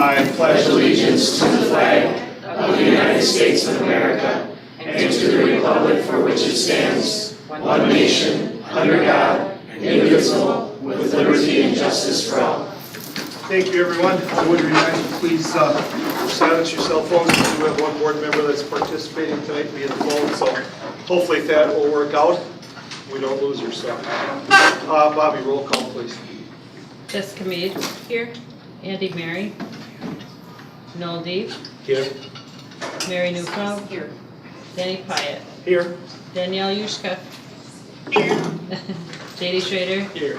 I pledge allegiance to the flag of the United States of America and to the republic for which it stands, one nation, under God, indivisible, with liberty and justice for all. Thank you, everyone. I would remind you, please silence your cell phones. We do have one board member that's participating tonight via the phone, so hopefully that will work out. We don't lose her, so. Bobby, roll call, please. Jessica Mead. Here. Andy Mary. Noel Deep. Here. Mary Newfeld. Here. Danny Pyatt. Here. Danielle Yushka. Here. JD Schrader. Here.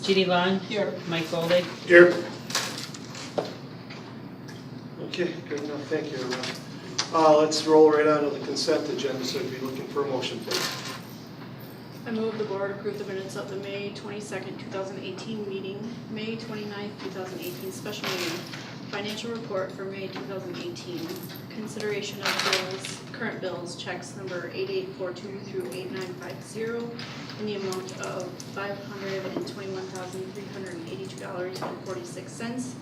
Jeannie Long. Here. Mike Goldie. Here. Okay, good enough. Thank you, everyone. Let's roll right on to the consent agenda, so I'd be looking for a motion, please. I move the board approve the minutes of the May 22nd, 2018 meeting, May 29th, 2018 special meeting, financial report for May 2018, consideration of bills, current bills, checks number 8842 through 8950 in the amount of $521,382.46.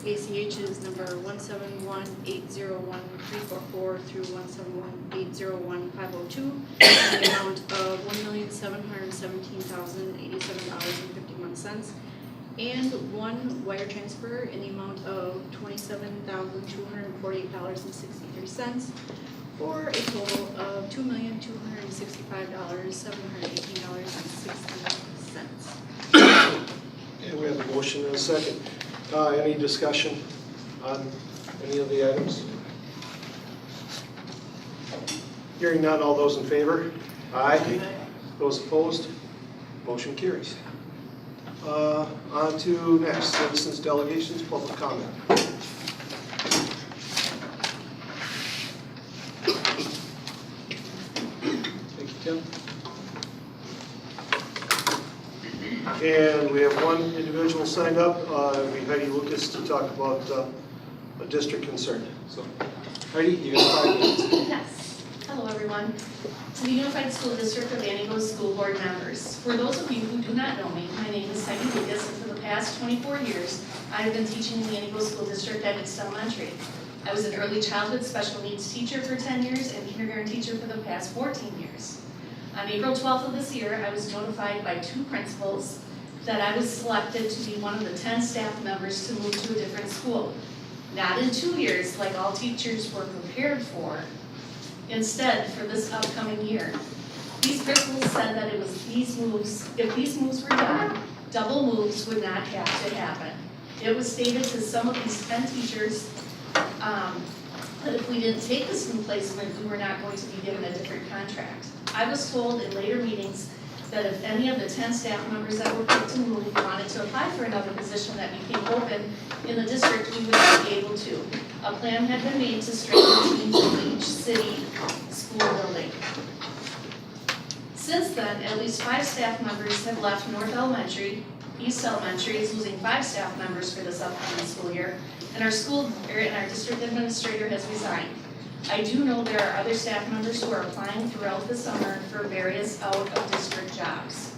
ACH is number 171801344 through 171801502 in the amount of $1,717,087.51, and one wire transfer in the amount of $27,248.63 for a total of $2,265,718.60. And we have a motion and a second. Any discussion on any of the items? Hearing none, all those in favor? Aye. Those opposed? Motion carries. On to next, citizens delegations, public comment. Thank you, Tim. And we have one individual signed up, Heidi Lucas, to talk about a district concern. So, Heidi, you got 5 minutes. Yes. Hello, everyone. To the Unified School District of Antigo School Board members. For those of you who do not know me, my name is Heidi Lucas, and for the past 24 years, I have been teaching in the Antigo School District at East Elementary. I was an early childhood special needs teacher for 10 years and kindergarten teacher for the past 14 years. On April 12th of this year, I was notified by 2 principals that I was selected to be one of the 10 staff members to move to a different school. Not in 2 years, like all teachers were prepared for. Instead, for this upcoming year. These principals said that if these moves were done, double moves would not have to happen. It was stated to some of these 10 teachers that if we didn't take this new placement, we were not going to be given a different contract. I was told in later meetings that if any of the 10 staff members that were picked to move wanted to apply for another position that became open in the district, we would be able to. A plan had been made to strengthen teams in each city school building. Since then, at least 5 staff members have left North Elementary. East Elementary is losing 5 staff members for this upcoming school year, and our district administrator has resigned. I do know there are other staff members who are applying throughout the summer for various out-of-district jobs.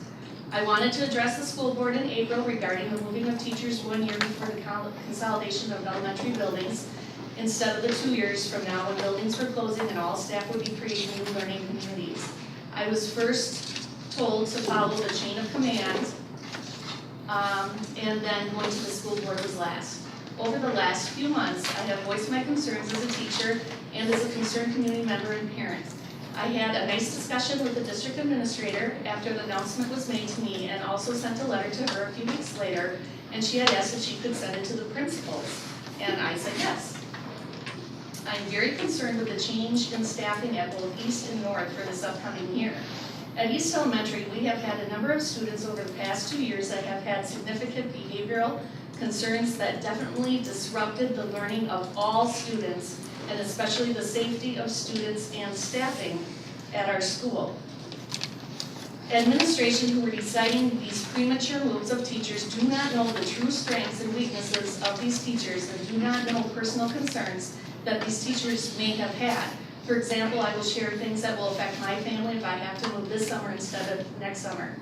I wanted to address the school board in April regarding the moving of teachers 1 year before the consolidation of elementary buildings, instead of the 2 years from now when buildings were closing and all staff would be creating new learning communities. I was first told to follow the chain of command, and then going to the school board was last. Over the last few months, I have voiced my concerns as a teacher and as a concerned community member and parent. I had a nice discussion with the district administrator after the announcement was made to me, and also sent a letter to her a few weeks later, and she had asked if she could send it to the principals, and I said yes. I'm very concerned with the change in staffing at both East and North for this upcoming year. At East Elementary, we have had a number of students over the past 2 years that have had significant behavioral concerns that definitely disrupted the learning of all students, and especially the safety of students and staffing at our school. Administration who were deciding these premature moves of teachers do not know the true strengths and weaknesses of these teachers, and do not know personal concerns that these teachers may have had. For example, I will share things that will affect my family if I have to move this summer instead of next summer.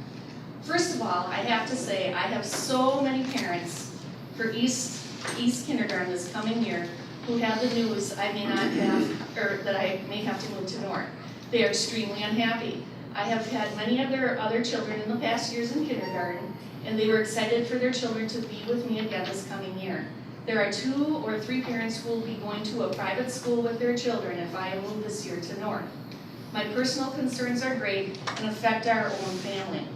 First of all, I have to say I have so many parents for East East Kindergarten this coming year who have the news I may not have, or that I may have to move to North. They are extremely unhappy. I have had many of their other children in the past years in kindergarten, and they were excited for their children to be with me again this coming year. There are 2 or 3 parents who will be going to a private school with their children if I move this year to North. My personal concerns are great and affect our own family.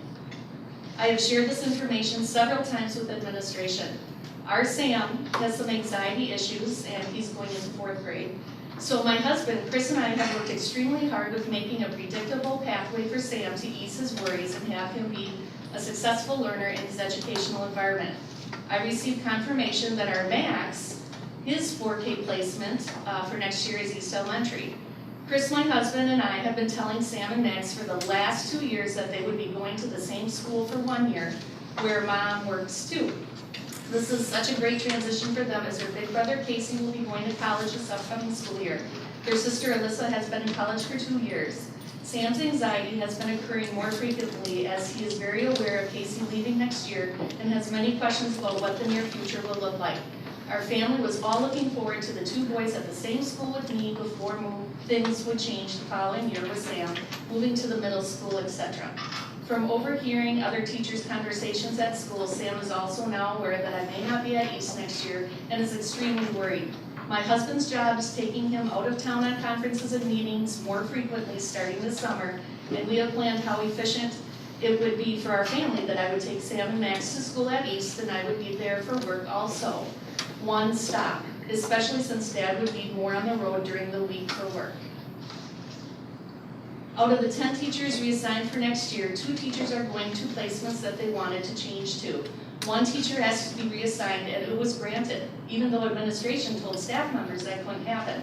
I have shared this information several times with administration. Our Sam has some anxiety issues and he's going into 4th grade. So my husband, Chris, and I have worked extremely hard with making a predictable pathway for Sam to ease his worries and have him be a successful learner in his educational environment. I received confirmation that our Max, his 4K placement for next year is East Elementary. Chris, my husband, and I have been telling Sam and Max for the last 2 years that they would be going to the same school for 1 year, where Mom works too. This is such a great transition for them as their big brother Casey will be going to college this upcoming school year. Their sister Alyssa has been in college for 2 years. Sam's anxiety has been occurring more frequently as he is very aware of Casey leaving next year and has many questions about what the near future will look like. Our family was all looking forward to the 2 boys at the same school with me before things would change the following year with Sam, moving to the middle school, etc. From overhearing other teachers' conversations at school, Sam is also now aware that I may not be at East next year and is extremely worried. My husband's job is taking him out of town on conferences and meetings more frequently starting this summer, and we have planned how efficient it would be for our family that I would take Sam and Max to school at East and I would be there for work also. One stop, especially since Dad would be more on the road during the week for work. Out of the 10 teachers reassigned for next year, 2 teachers are going to placements that they wanted to change to. 1 teacher has to be reassigned and it was granted, even though administration told staff members that couldn't happen.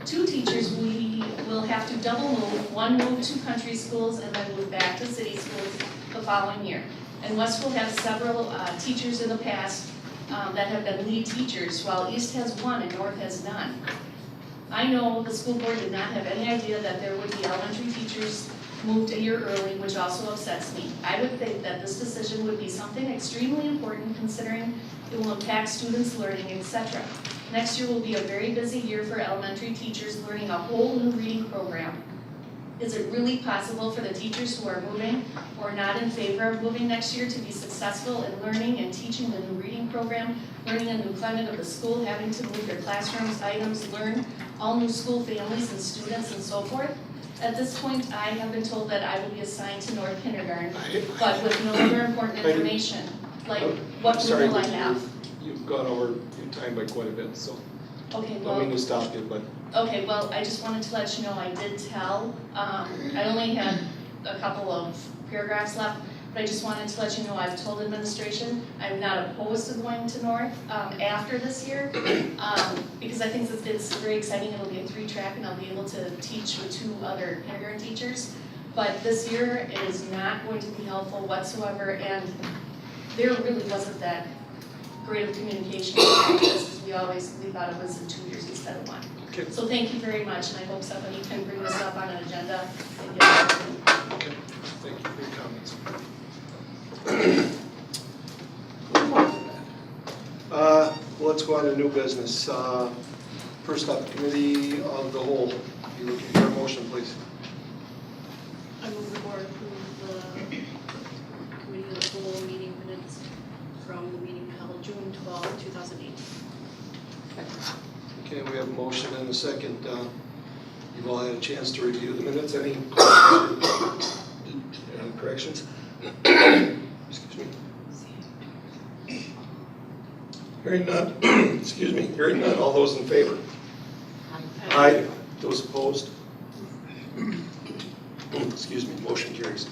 2 teachers we will have to double move, 1 move to country schools and then move back to city schools the following year. And West will have several teachers in the past that have been lead teachers, while East has 1 and North has none. I know the school board did not have any idea that there would be elementary teachers moved a year early, which also upsets me. I would think that this decision would be something extremely important considering it will impact students' learning, etc. Next year will be a very busy year for elementary teachers learning a whole new reading program. Is it really possible for the teachers who are moving or not in favor of moving next year to be successful in learning and teaching the new reading program, learning a new climate of the school, having to move their classrooms, items, learn all new school families and students and so forth? At this point, I have been told that I will be assigned to North Kindergarten, but with no other important information, like what room will I have? You've gone over your time by quite a bit, so Okay, don't well. mean to stop you, but Okay, well, I just wanted to let you know I did tell, I only had a couple of paragraphs left, but I just wanted to let you know I've told administration I'm not opposed to going to North after this year, because I think it's very exciting. It'll be a 3-track and I'll be able to teach with 2 other kindergarten teachers. But this year it is not going to be helpful whatsoever, and there really wasn't that great of communication because we thought it was in 2 years instead of 1. okay. So thank you very much, and I hope somebody can bring this up on an agenda and get it moving. Okay, thank you for your comments. Let's go on to new business. First up, committee of the whole. Be looking for a motion, please. I move the board approve the committee of the whole meeting minutes from the meeting held June 12, 2018. Okay, we have a motion and a second. You've all had a chance to review the minutes. Any questions? Any corrections? Excuse me. Hearing none, excuse me, hearing none, all those in favor? Aye. Those opposed? Excuse me, motion carries.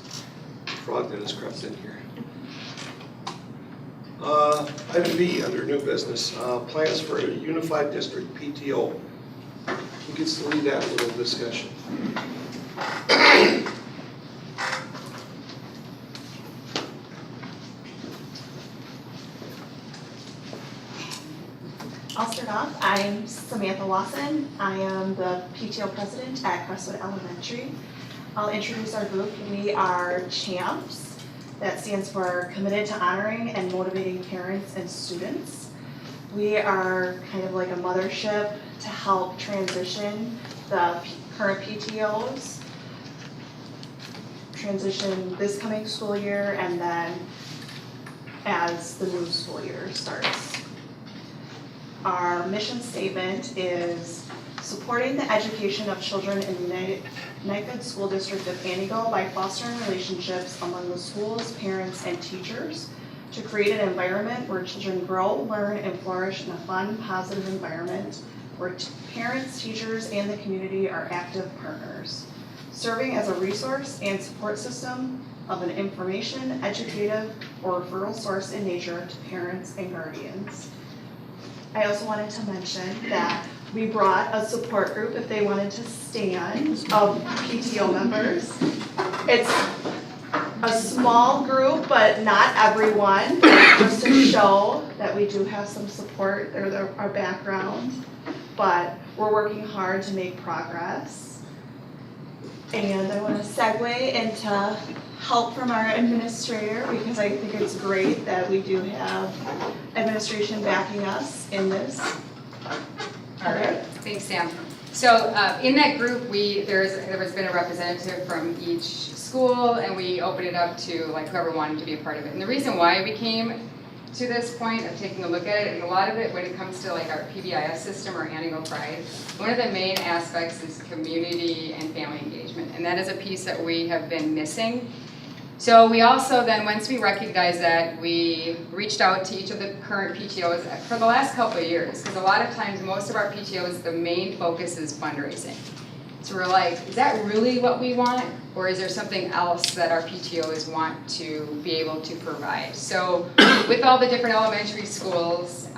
Frog that has crept in here. Item B, under new business, plans for a unified district PTO. Who gets to lead that little discussion? I'll start off. I'm Samantha Lawson. I am the PTO president at Crestwood Elementary. I'll introduce our group. We are CHAMPS. That stands for Committed to Honoring and Motivating Parents and Students. We are kind of like a mothership to help transition the current PTOs, transition this coming school year, and then as the new school year starts. Our mission statement is supporting the education of children in the United School District of Anago by fostering relationships among the schools, parents, and teachers to create an environment where children grow, learn, and flourish in a fun, positive environment where parents, teachers, and the community are active partners, serving as a resource and support system of an information, educative, or referral source in nature to parents and guardians. I also wanted to mention that we brought a support group, if they wanted to stand, of PTO members. It's a small group, but not everyone, just to show that we do have some support. They're our background, but we're working hard to make progress. And I want to segue into help from our administrator, because I think it's great that we do have administration backing us in this. All right, thanks, Sam. So in that group, there has been a representative from each school, and we opened it up to like whoever wanted to be a part of it. And the reason why we came to this point of taking a look at it, and a lot of it when it comes to like our PBIS system or Anago Pride, one of the main aspects is community and family engagement, and that is a piece that we have been missing. So we also then, once we recognized that, we reached out to each of the current PTOs for the last couple of years, because a lot of times most of our PTOs, the main focus is fundraising. So we're like, is that really what we want? Or is there something else that our PTOs want to be able to provide? So with all the different elementary schools,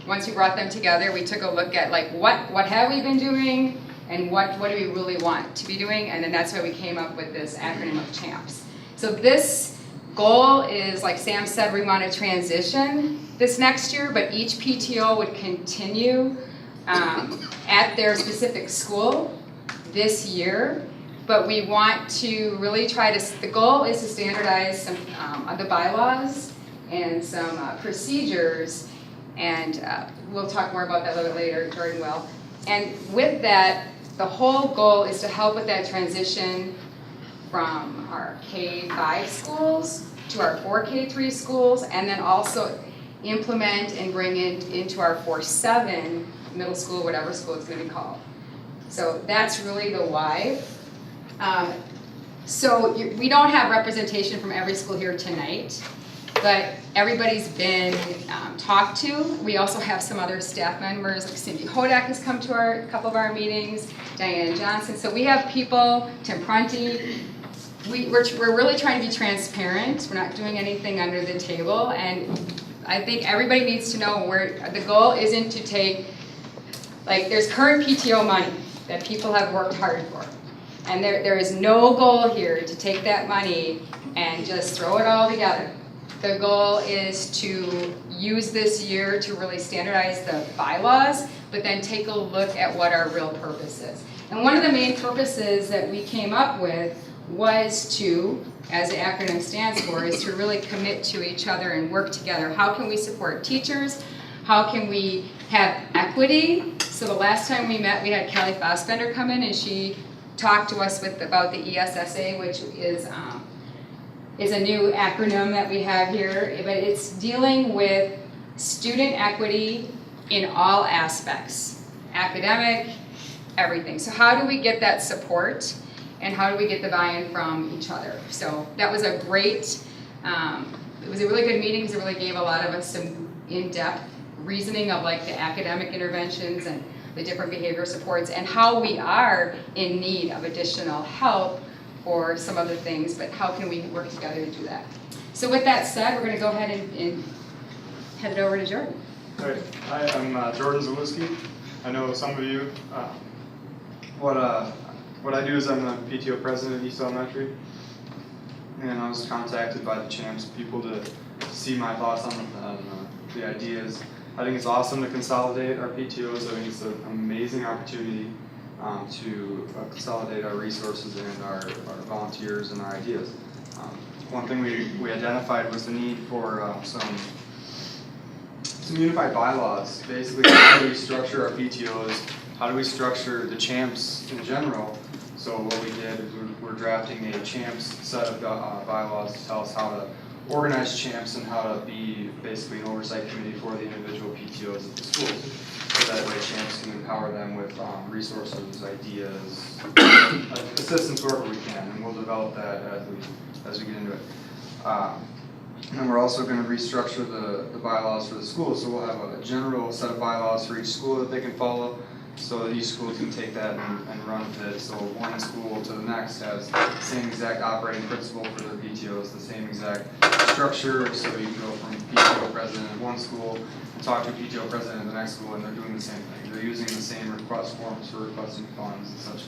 once we brought them together, we took a look at like what have we been doing and what do we really want to be doing, and then that's why we came up with this acronym of CHAMPS. So this goal is, like Sam said, we want to transition this next year, but each PTO would continue at their specific school this year. But we want to really try to, the goal is to standardize some of the bylaws and some procedures, and we'll talk more about that a little bit later, Jordan will. And with that, the whole goal is to help with that transition from our K-5 schools to our 4K3 schools, and then also implement and bring it into our 4-7 middle school, whatever school it's going to be called. So that's really the why. So we don't have representation from every school here tonight, but everybody's been talked to. We also have some other staff members, like Cindy Hodak has come to a couple of our meetings, Diane Johnson. So we have people, Tim Prunty. We're really trying to be transparent. We're not doing anything under the table, and I think everybody needs to know where the goal isn't to take, like, there's current PTO money that people have worked hard for, and there is no goal here to take that money and just throw it all together. The goal is to use this year to really standardize the bylaws, but then take a look at what our real purpose is. And one of the main purposes that we came up with was to, as the acronym stands for, is to really commit to each other and work together. How can we support teachers? How can we have equity? So the last time we met, we had Kelly Fassbender come in, and she talked to us about the ESSA, which is a new acronym that we have here, but it's dealing with student equity in all aspects, academic, everything. So how do we get that support, and how do we get the buy-in from each other? So that was a great, it was a really good meeting, because it really gave a lot of us some in-depth reasoning of like the academic interventions and the different behavior supports, and how we are in need of additional help for some other things, but how can we work together to do that? So with that said, we're going to go ahead and head it over to Jordan. All right. Hi, I'm Jordan Zawiski. I know some of you. What I do is I'm the PTO president at East Elementary, and I was contacted by the CHAMPS people to see my thoughts on the ideas. I think it's awesome to consolidate our PTOs. I think it's an amazing opportunity to consolidate our resources and our volunteers and our ideas. One thing we identified was the need for some unified bylaws. Basically, how do we structure our PTOs? How do we structure the champs in general? So what we did is we're drafting a champs set of bylaws to tell us how to organize champs and how to be basically an oversight committee for the individual PTOs at the schools. So that way champs can empower them with resources, ideas, assistance wherever we can, and we'll develop that as we get into it. And we're also going to restructure the bylaws for the schools. So we'll have a general set of bylaws for each school that they can follow, so that each school can take that and run with it. So one school to the next has the same exact operating principle for their PTOs, the same exact structure, so you can go from PTO president in one school and talk to a PTO president in the next school, and they're doing the same thing. They're using the same request forms for requesting funds and such,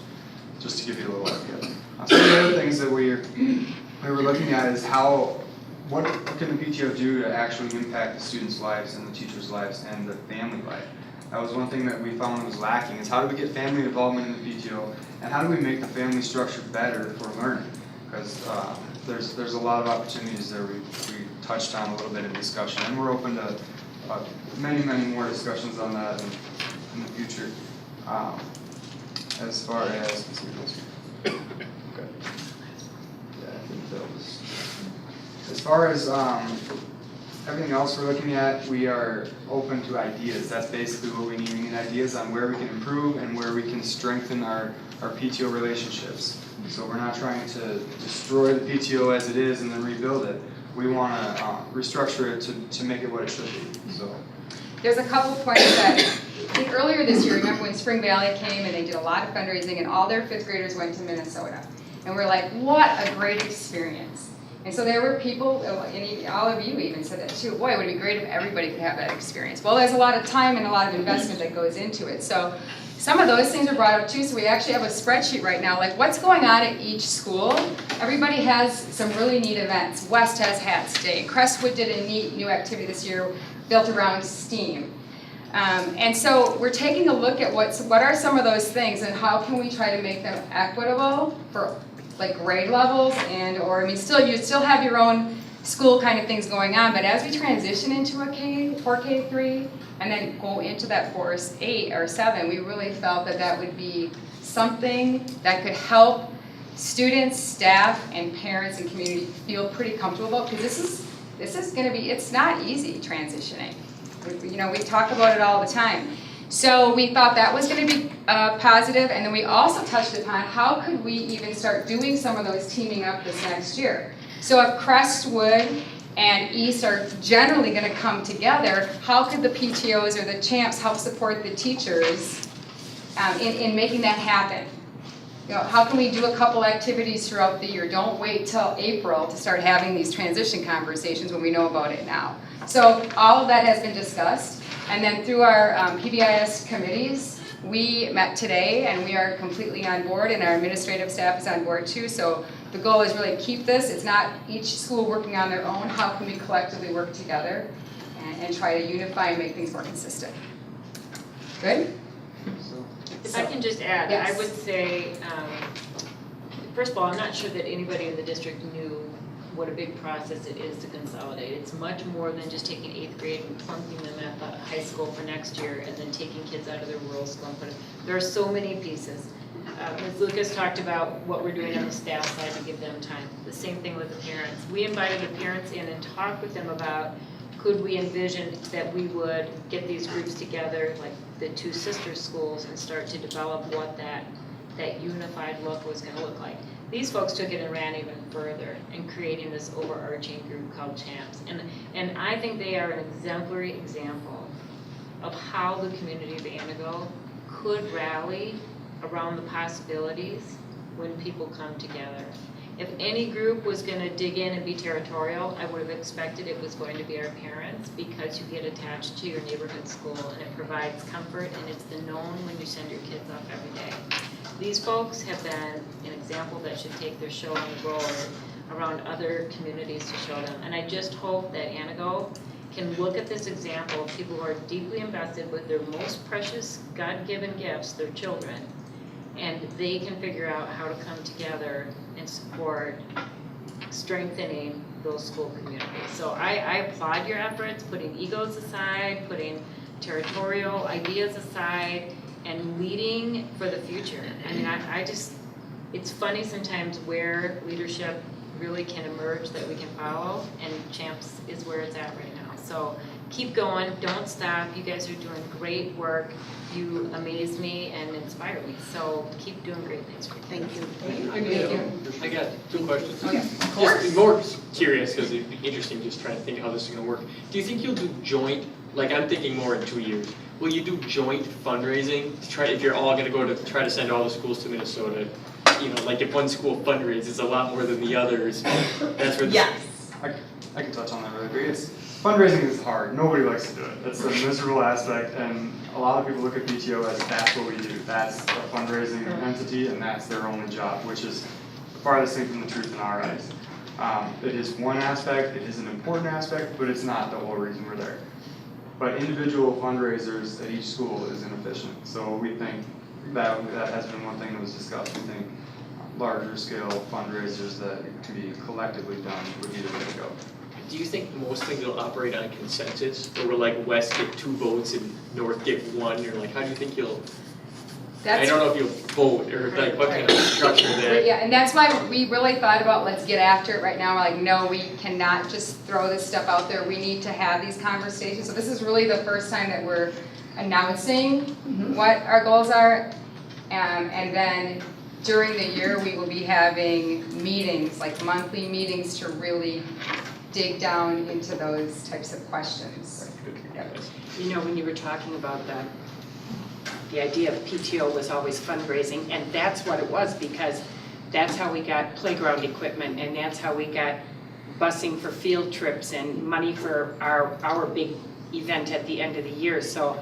just to give you a little idea. Some of the other things that we were looking at is what can the PTO do to actually impact the students' lives and the teachers' lives and the family life. That was one thing that we found was lacking, is how do we get family involvement in the PTO, and how do we make the family structure better for learning? Because there's a lot of opportunities there we touched on a little bit in discussion, and we're open to many more discussions on that in the future. As far as, let's see what else we okay. Yeah, I think that was, as far as everything else we're looking at, we are open to ideas. That's basically what we need. We need ideas on where we can improve and where we can strengthen our PTO relationships. So we're not trying to destroy the PTO as it is and then rebuild it. We want to restructure it to make it what it should be. So There's a couple points that, I think earlier this year, remember when Spring Valley came and they did a lot of fundraising and all their 5th graders went to Minnesota. And we're like, what a great experience. And so there were people, and all of you even said that too, boy, it would be great if everybody could have that experience. Well, there's a lot of time and a lot of investment that goes into it. So some of those things are brought up too, so we actually have a spreadsheet right now, like what's going on at each school. Everybody has some really neat events. West has Hats Day. Crestwood did a neat new activity this year built around STEAM. And so we're taking a look at what are some of those things and how can we try to make them equitable for like grade levels or you still have your own school kind of things going on, but as we transition into a K-3 and then go into that 4-8 or 7, we really felt that would be something that could help students, staff, and parents and community feel pretty comfortable about, because this is going to be, it's not easy transitioning. We talk about it all the time. So we thought that was going to be positive, and then we also touched upon how could we even start doing some of those teaming up this next year. So if Crestwood and East are generally going to come together, how could the PTOs or the champs help support the teachers in making that happen? How can we do a couple activities throughout the year? Don't wait till April to start having these transition conversations when we know about it now. So all of that has been discussed. And then through our PBIS committees, we met today and we are completely on board, and our administrative staff is on board too. So the goal is really to keep this. It's not each school working on their own. How can we collectively work together and try to unify and make things more consistent? Good? If I can just add, Yes. I would say, first of all, I'm not sure that anybody in the district knew what a big process it is to consolidate. It's much more than just taking 8th grade and plunking them at the high school for next year and then taking kids out of their rural school and putting, there are so many pieces. Ms. Lucas talked about what we're doing on the staff side to give them time. The same thing with the parents. We invited the parents in and talked with them about, could we envision that we would get these groups together, like the 2 sister schools, and start to develop what that unified look was going to look like. These folks took it and ran even further in creating this overarching group called CHAMPS. And I think they are an exemplary example of how the community of Antigo could rally around the possibilities when people come together. If any group was going to dig in and be territorial, I would have expected it was going to be our parents, because you get attached to your neighborhood school and it provides comfort, and it's the known when you send your kids off every day. These folks have been an example that should take their show on the road around other communities to show them. And I just hope that Antigo can look at this example of people who are deeply invested with their most precious God-given gifts, their children, and they can figure out how to come together and support strengthening those school communities. So I applaud your efforts, putting egos aside, putting territorial ideas aside, and leading for the future. I mean, I just, it's funny sometimes where leadership really can emerge that we can follow, and Champs is where it's at right now. So keep going, don't stop. You guys are doing great work. You amaze me and inspire me. So keep doing great things for you. Thank you. I got 2 questions. Okay. Just more curious, because it'd be interesting just trying to think how this is gonna work. Do you think you'll do joint, like I'm thinking more in 2 years, will you do joint fundraising to try, if you're all gonna go to try to send all the schools to Minnesota? You know, like if one school fundraises a lot more than the others, that's where Yes. I can touch on that really quick. Fundraising is hard. Nobody likes to do it. It's a miserable aspect, and a lot of people look at PTO as that's what we do. That's a fundraising entity, and that's their only job, which is the farthest thing from the truth in our eyes. It is one aspect, it is an important aspect, but it's not the whole reason we're there. But individual fundraisers at each school is inefficient, so we think that has been one thing that was discussed. We think larger scale fundraisers that can be collectively done would be the way to go. Do you think most things will operate on consensus, or will like West get 2 votes and North get 1, or like how do you think you'll? I don't know if you'll vote or like what kind of structure that. Yeah, and that's why we really thought about let's get after it right now. We're like, no, we cannot just throw this stuff out there. We need to have these conversations. So this is really the first time that we're announcing what our goals are, and then during the year we will be having meetings, like monthly meetings, to really dig down into those types of questions. Yep. You know, when you were talking about the idea of PTO was always fundraising, and that's what it was, because that's how we got playground equipment, and that's how we got busing for field trips and money for our big event at the end of the year. So,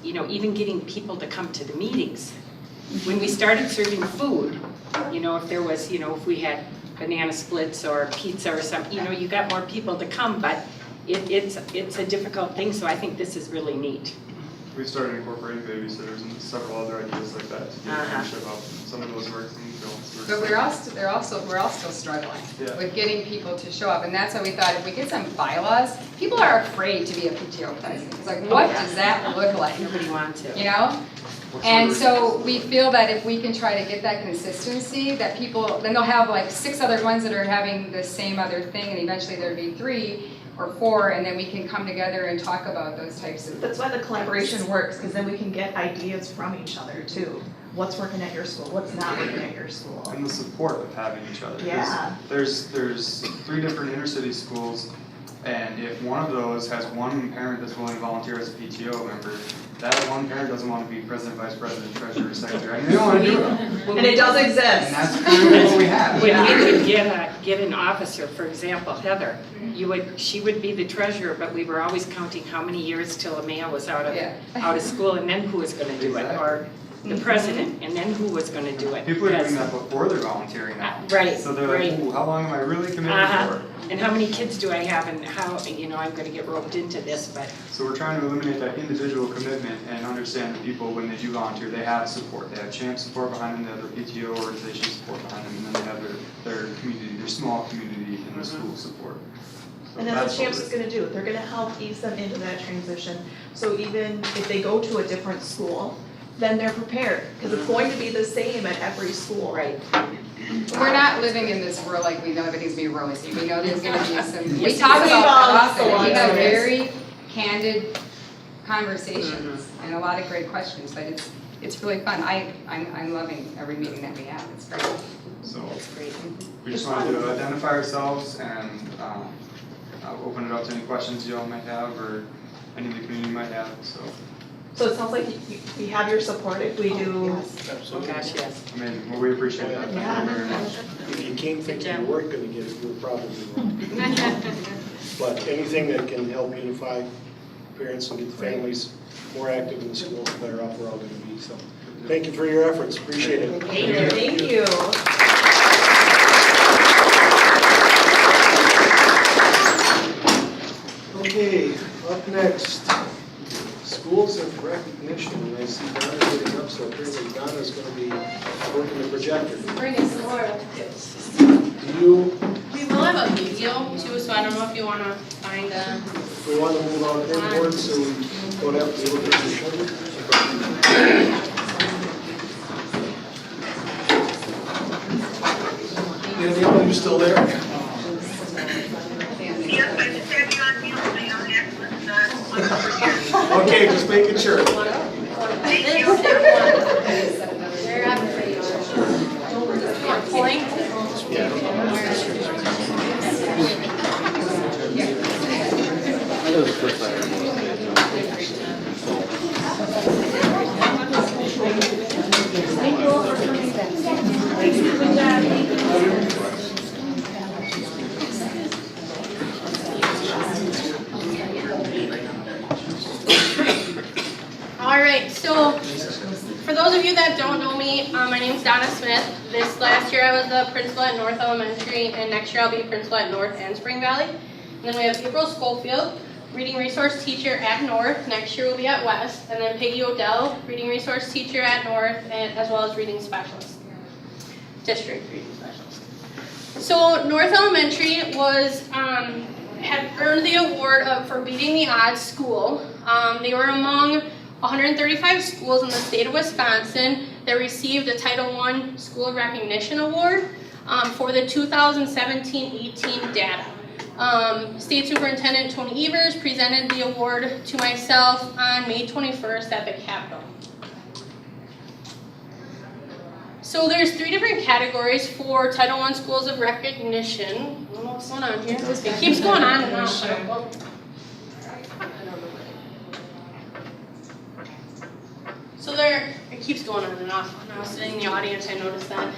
you know, even getting people to come to the meetings. When we started serving food, you know, if there was, you know, if we had banana splits or pizza or something, you know, you got more people to come, but it's a difficult thing, so I think this is really neat. We started incorporating babysitters and several other ideas like that to get ownership of some of those works and films. But we're all still struggling with getting people to show up, and that's why we thought if we get some bylaws, people are afraid to be a PTO president. It's like, what does that look like? Nobody wants to. You know? And so we feel that if we can try to get that consistency, that people, then they'll have like 6 other ones that are having the same other thing, and eventually there'll be 3 or 4, and then we can come together and talk about those types of. That's why the collaboration works, because then we can get ideas from each other too. What's working at your school, what's not working at your school. And the support of having each other. Yeah. There's 3 different inner city schools, and if one of those has one parent that's willing to volunteer as a PTO member, that one parent doesn't want to be president, vice president, treasurer, secretary. I mean, they don't want to do it. And it does exist. And that's kind of what we have. When we would get an officer, for example, Heather, she would be the treasurer, but we were always counting how many years till Amaya was out of school, and then who was going to do it, or the president, and then who was going to do it. People are doing that before they're volunteering now. Right. So they're like, ooh, how long am I really committed for? And how many kids do I have, and how, you know, I'm going to get roped into this, but. So we're trying to eliminate that individual commitment and understand that people, when they do volunteer, they have support. They have CHAMP support behind them, they have their PTO organization support behind them, and then they have their community, their small community and the school support. So And that's what CHAMPS is gonna do, they're gonna help ease them into that transition. So even if they go to a different school, then they're prepared, because it's going to be the same at every school. Right. We're not living in this world like we know everything's gonna be rosy. We know there's gonna be some, we Yes, talk we about that all- often. We have yes. very candid conversations and a lot of great questions, but it's really fun. I'm loving every meeting that we have. It's great. So That's great. we just wanted to identify ourselves and open it up to any questions you all might have or any of the community might have, so. So it sounds like we have your support if we do. Oh, gosh, yes. Amazing, well, we appreciate that, thank you very much. If you came thinking you weren't gonna get it, you're probably wrong. But anything that can help unify parents and get the families more active in the school, the better off we're all gonna be, so. Thank you for your efforts, appreciate it. Thank you. Okay, up next, schools of recognition, and I see Donna getting up, so apparently Donna's going to be working the projector. Bring us some more. Do you, We will have a video too, so I don't know if you want to find a. we want to move on inboard so we don't have to look at the shoulder? Danielle, are you still there? Yes, I just had you on mute, so you don't have to, Okay, just making sure. thank you. They're after you. Pulling. All right, so for those of you that don't know me, my name's Donna Smith. This last year I was the principal at North Elementary, and next year I'll be principal at North and Spring Valley. And then we have April Schofield, reading resource teacher at North. Next year we'll be at West. And then Peggy Odell, reading resource teacher at North, and as well as reading specialist, district reading specialist. So North Elementary was had earned the award for beating the odds school. They were among 135 schools in the state of Wisconsin that received a Title I School of Recognition Award for the 2017-18 data. State Superintendent Tony Evers presented the award to myself on May 21st at the Capitol. So there's 3 different categories for Title I Schools of Recognition. I don't know what's going on here. It keeps going on and on. So it keeps going on and off. When I was sitting in the audience, I noticed that.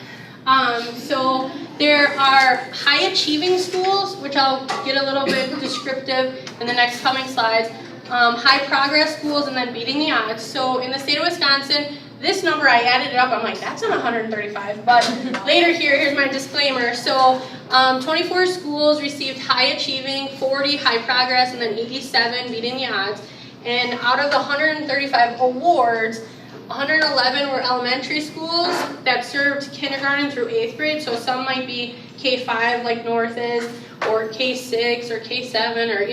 So there are high achieving schools, which I'll get a little bit descriptive in the next coming slides. High progress schools, and then beating the odds. So in the state of Wisconsin, this number, I added it up, I'm like, that's not 135, but later here's my disclaimer. So 24 schools received high achieving, 40 high progress, and then 87 beating the odds. And out of the 135 awards, 111 were elementary schools that served kindergarten through 8th grade, so some might be K-5 like North is, or K-6 or K-7, or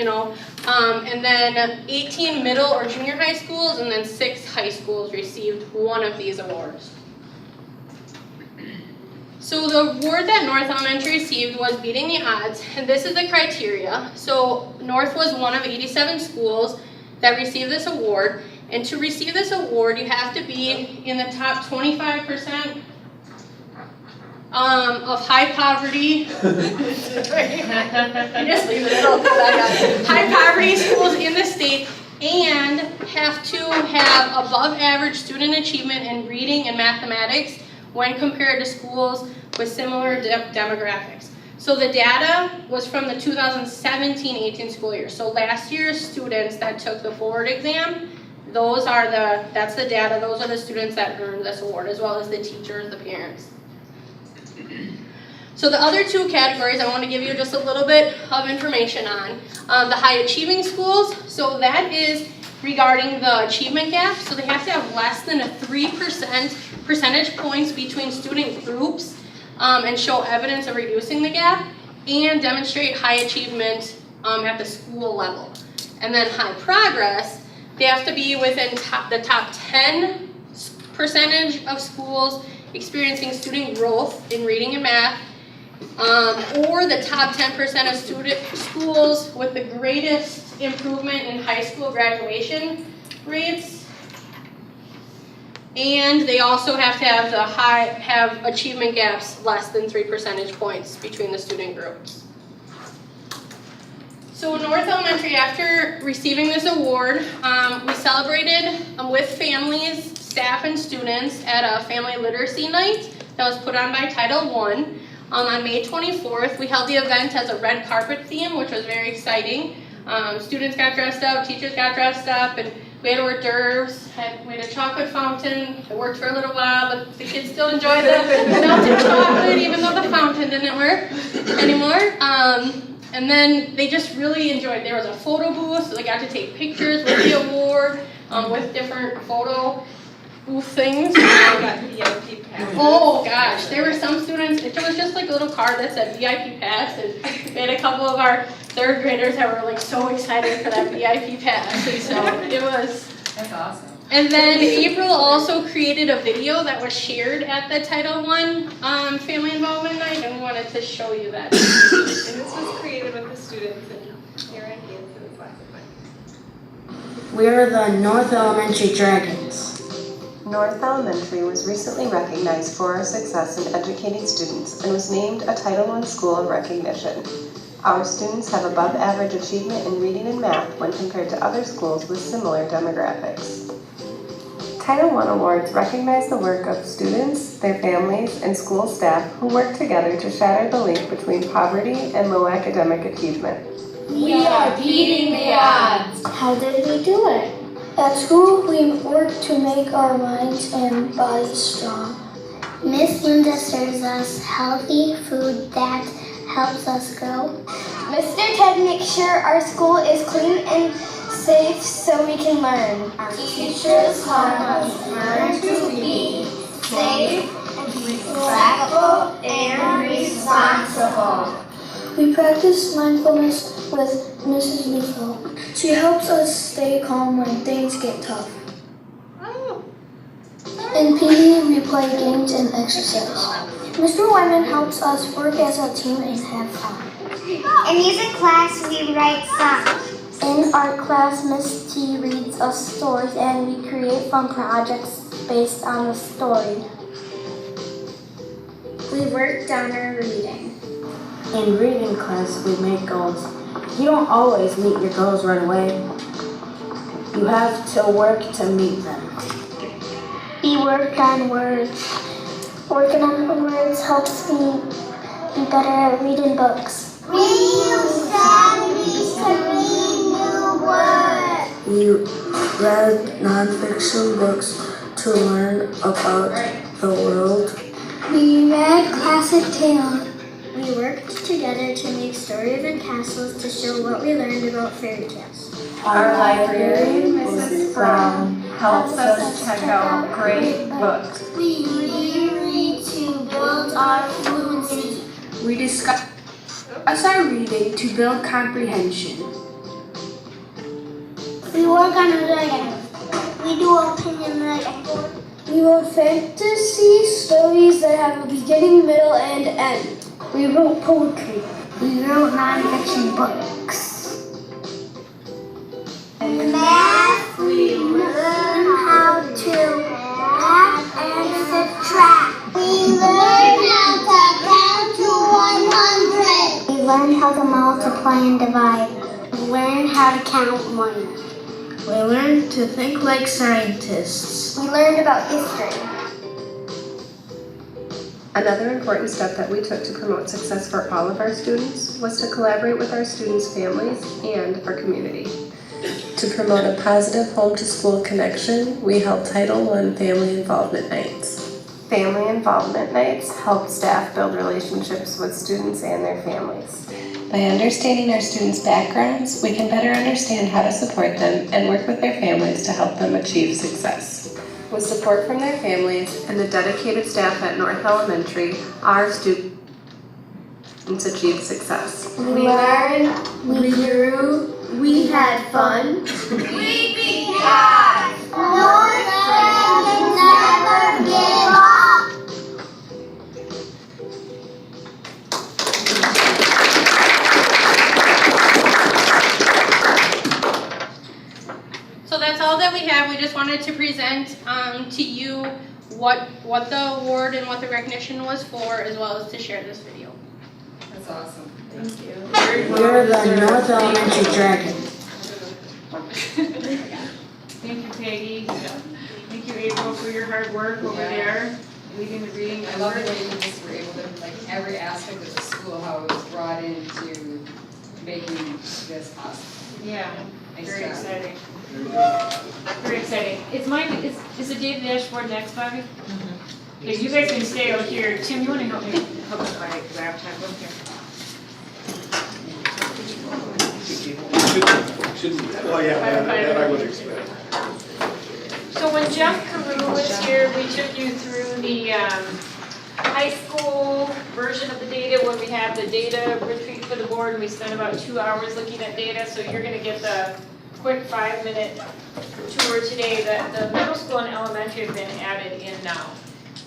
and then 18 middle or junior high schools, and then 6 high schools received one of these awards. So the award that North Elementary received was beating the odds, and this is the criteria. So North was one of 87 schools that received this award. And to receive this award, you have to be in the top 25% of high poverty. Just leave it alone. High poverty schools in the state, and have to have above average student achievement in reading and mathematics when compared to schools with similar demographics. So the data was from the 2017-18 school year. So last year's students that took the forward exam, that's the data, those are the students that earned this award, as well as the teachers, the parents. So the other 2 categories I want to give you just a little bit of information on. The high achieving schools, so that is regarding the achievement gap, so they have to have less than a 3% percentage points between student groups and show evidence of reducing the gap, and demonstrate high achievement at the school level. And then high progress, they have to be within the top 10% of schools experiencing student growth in reading and math, or the top 10% of schools with the greatest improvement in high school graduation rates. And they also have to have achievement gaps less than 3 percentage points between the student groups. So North Elementary, after receiving this award, we celebrated with families, staff, and students at a family literacy night that was put on by Title I. On May 24th, we held the event as a red carpet theme, which was very exciting. Students got dressed up, teachers got dressed up, and we had hors d'oeuvres. We had a chocolate fountain. It worked for a little while, but the kids still enjoyed the melted chocolate, even though the fountain didn't work anymore. And then they just really enjoyed. There was a photo booth, so they got to take pictures with the award. with different photo booth things. I got VIP pass. Oh gosh, there were some students, it was just like a little card that said VIP pass, and we had a couple of our third graders that were like so excited for that VIP pass, and so it was. That's awesome. And then April also created a video that was shared at the Title I Family Involvement Night, and we wanted to show you that. And this was created with the students and their ideas, so it's lots of fun. We are the North Elementary Dragons. North Elementary was recently recognized for our success in educating students and was named a Title I School of Recognition. Our students have above average achievement in reading and math when compared to other schools with similar demographics. Title I awards recognize the work of students, their families, and school staff who work together to shatter the link between poverty and low academic achievement. We are beating the odds. How did we do it? At school, we work to make our minds and bodies strong. Miss Linda serves us healthy food that helps us grow. Mr. Ted makes sure our school is clean and safe so we can learn. Our teachers help us learn to be safe, respectful, and responsible. We practice mindfulness with Mrs. Lethal. She helps us stay calm when things get tough. In PE, we play games and exercise. Mr. Wyman helps us work as a team and have fun. In music class, we write songs. In art class, Miss T reads us stories and we create fun projects based on the story. We worked on our reading. In reading class, we make goals. You don't always meet your goals right away. You have to work to meet them. We worked on words. Working on the words helps me be better at reading books. We use strategies to read new words. We read nonfiction books to learn about the world. We read classic tales. We worked together to make stories and castles to show what we learned about fairy tales. Our librarian, Mrs. Brown, helps us check out great books. We read to build our fluency. We discuss our reading to build comprehension. We work on writing. We do opinion writing. We wrote fantasy stories that have a beginning, middle, and end. We wrote poetry. We wrote nonfiction books. In math, we learn how to add and subtract. We learn how to count to 100. We learned how to multiply and divide. We learned how to count money. We learned to think like scientists. We learned about history. Another important step that we took to promote success for all of our students was to collaborate with our students' families and our community. To promote a positive home-to-school connection, we held Title I Family Involvement Nights. Family Involvement Nights help staff build relationships with students and their families. By understanding our students' backgrounds, we can better understand how to support them and work with their families to help them achieve success. With support from their families and the dedicated staff at North Elementary, our students achieved success. We learned, we grew, we had fun. We beat the odds. North Elementary never give up. So that's all that we have. We just wanted to present to you what the award and what the recognition was for, as well as to share this video. That's awesome. Thank you. We are the North Elementary Dragons. Thank you, Peggy. Thank you, April, for your hard work over there, leading the reading. I love the way you just were able to, like, every aspect of the school, how it was brought into making this possible. Yeah, Nice very job. exciting. Very exciting. Is the Dave dashboard next, Bobby? Okay, you guys can stay out here. Tim, you want to help me hook up my laptop up here? Oh, yeah, that I would expect. Jeff Carew was here, we took you through the high school version of the data where we have the data retreat for the board and we spent about 2 hours looking at data, so you're gonna get the quick 5-minute tour today. The middle school and elementary have been added in now.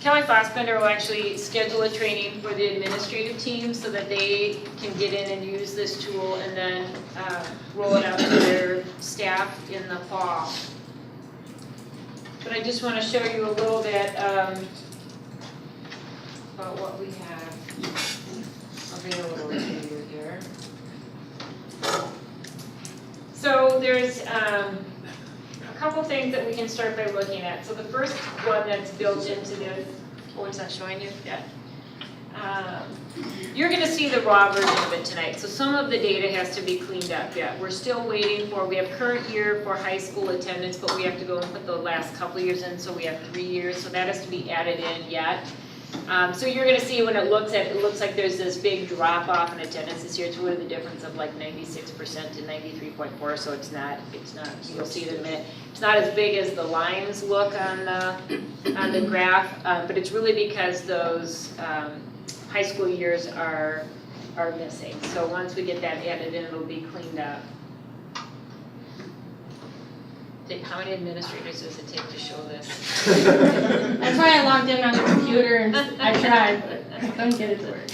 Kelly Fossbender will actually schedule a training for the administrative team so that they can get in and use this tool and then roll it out to their staff in the fall. But I just want to show you a little bit about what we have available to you here. So there's a couple things that we can start by looking at. So the first one that's built into this, oh, it's not showing you yet. You're going to see the raw version of it tonight. So some of the data has to be cleaned up yet. We're still waiting for, we have current year for high school attendance, but we have to go and put the last couple of years in, so we have 3 years, so that has to be added in yet. So you're going to see when it looks like there's this big drop off in attendance this year. It's really the difference of like 96% to 93.4, so it's not, you'll see it in a minute. It's not as big as the lines look on the graph, but it's really because those high school years are missing. So once we get that added in, it'll be cleaned up. How many administrators does it take to show this? That's why I logged in on the computer and I tried, but I couldn't get it to work.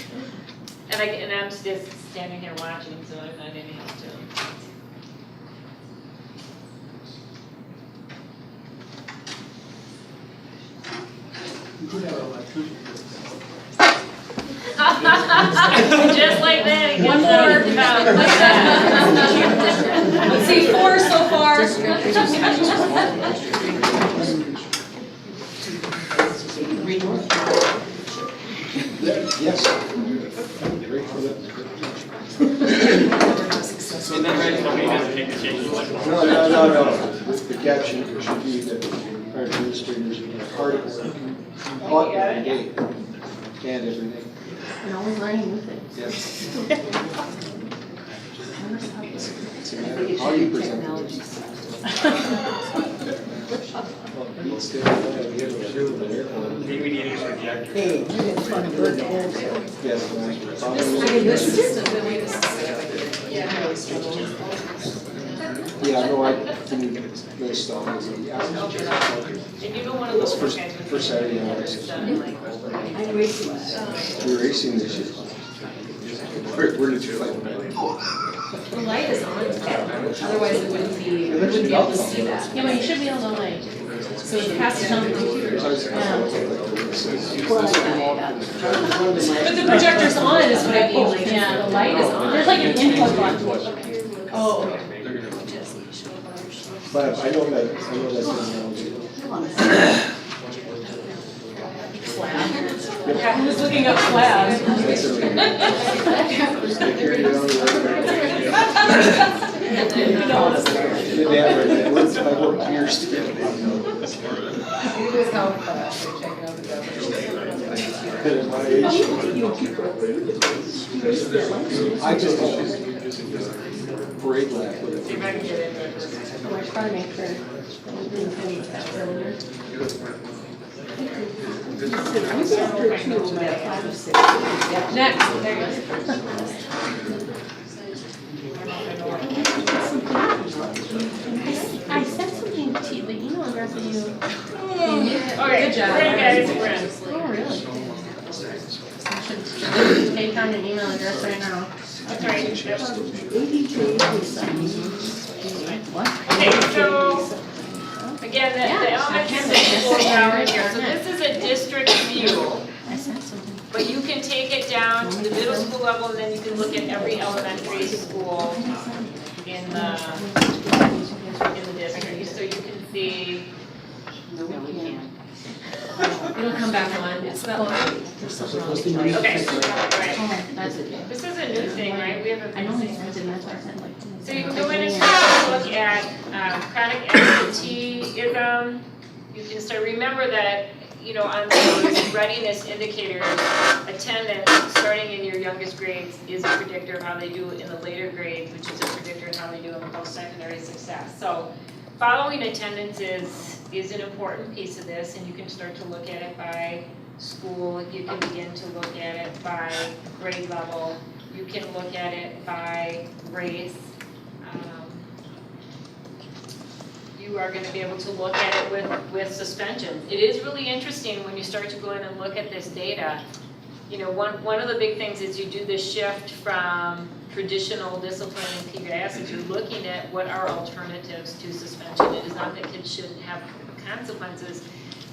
And I'm just standing here watching, so I'm not any help to them. You could have an electrician. Just like that. One more. Let's see, 4 so far. Yes. And then right, somebody has to make the changes like one. No. The caption should be that our administrators are hard at work, but every day, and every day. And always learning new things. Yes. It's a matter of how you present it. Maybe we need to project. Yes. Yeah, no, I didn't list all those. And you don't want to look for First Saturday night. I'm racing. We're racing this year. Where did you play? The light is on, otherwise it wouldn't be able to see that. Yeah, but you should be able to like, So it has to tell the computer. But the projector's on is what I mean, like, yeah, the light is on. there's like an input button. Oh. But I know that Yeah, who's looking up slabs? I worked years together. I just parade laugh with it. We're trying to make sure. Next. I sent something to the email address that you. Okay, Good job. great guys, Oh, really? I should take down an email address right now. That's right. What? Okay, so again, the elementary school tower here. So this is a district view, I sent something. but you can take it down to the middle school level, and then you can look at every elementary school in the district, so you can see. No, we can't. It'll come back on. It's that one. Okay, right. That's it. This is a new thing, right? We haven't I know been they seeing sent it, that's why I said like. So you can go in and take a look at chronic absenteeism. You can start, remember that, you know, on those readiness indicators, attendance, starting in your youngest grades, is a predictor of how they do in the later grades, which is a predictor of how they do in post-secondary success. So following attendance is is an important piece of this, and you can start to look at it by school, you can begin to look at it by grade level, you can look at it by race. You are gonna be able to look at it with suspensions. It is really interesting when you start to go in and look at this data. You know, one of the big things is you do this shift from traditional discipline in PBIS is you're looking at what are alternatives to suspension. It is not that kids shouldn't have consequences,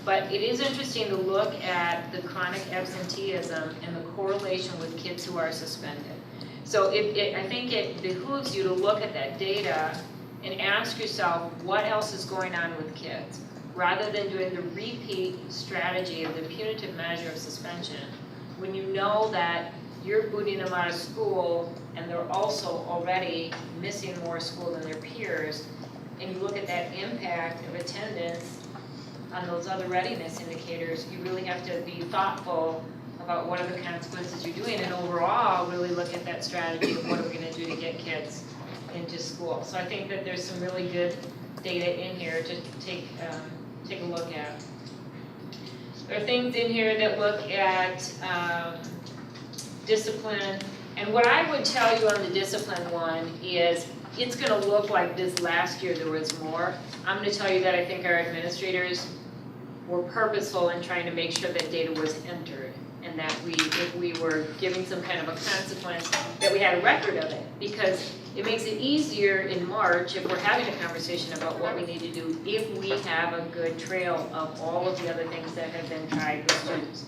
but it is interesting to look at the chronic absenteeism and the correlation with kids who are suspended. So I think it behooves you to look at that data and ask yourself what else is going on with kids, rather than doing the repeat strategy of the punitive measure of suspension, when you know that you're booting them out of school and they're also already missing more school than their peers, and you look at that impact of attendance on those other readiness indicators, you really have to be thoughtful about what are the consequences you're doing, and overall really look at that strategy of what are we gonna do to get kids into school. So I think that there's some really good data in here to take a look at. There are things in here that look at discipline, and what I would tell you on the discipline one is it's gonna look like this last year there was more. I'm gonna tell you that I think our administrators were purposeful in trying to make sure that data was entered, and that if we were giving some kind of a consequence, that we had a record of it, because it makes it easier in March if we're having a conversation about what we need to do if we have a good trail of all of the other things that have been tried with students.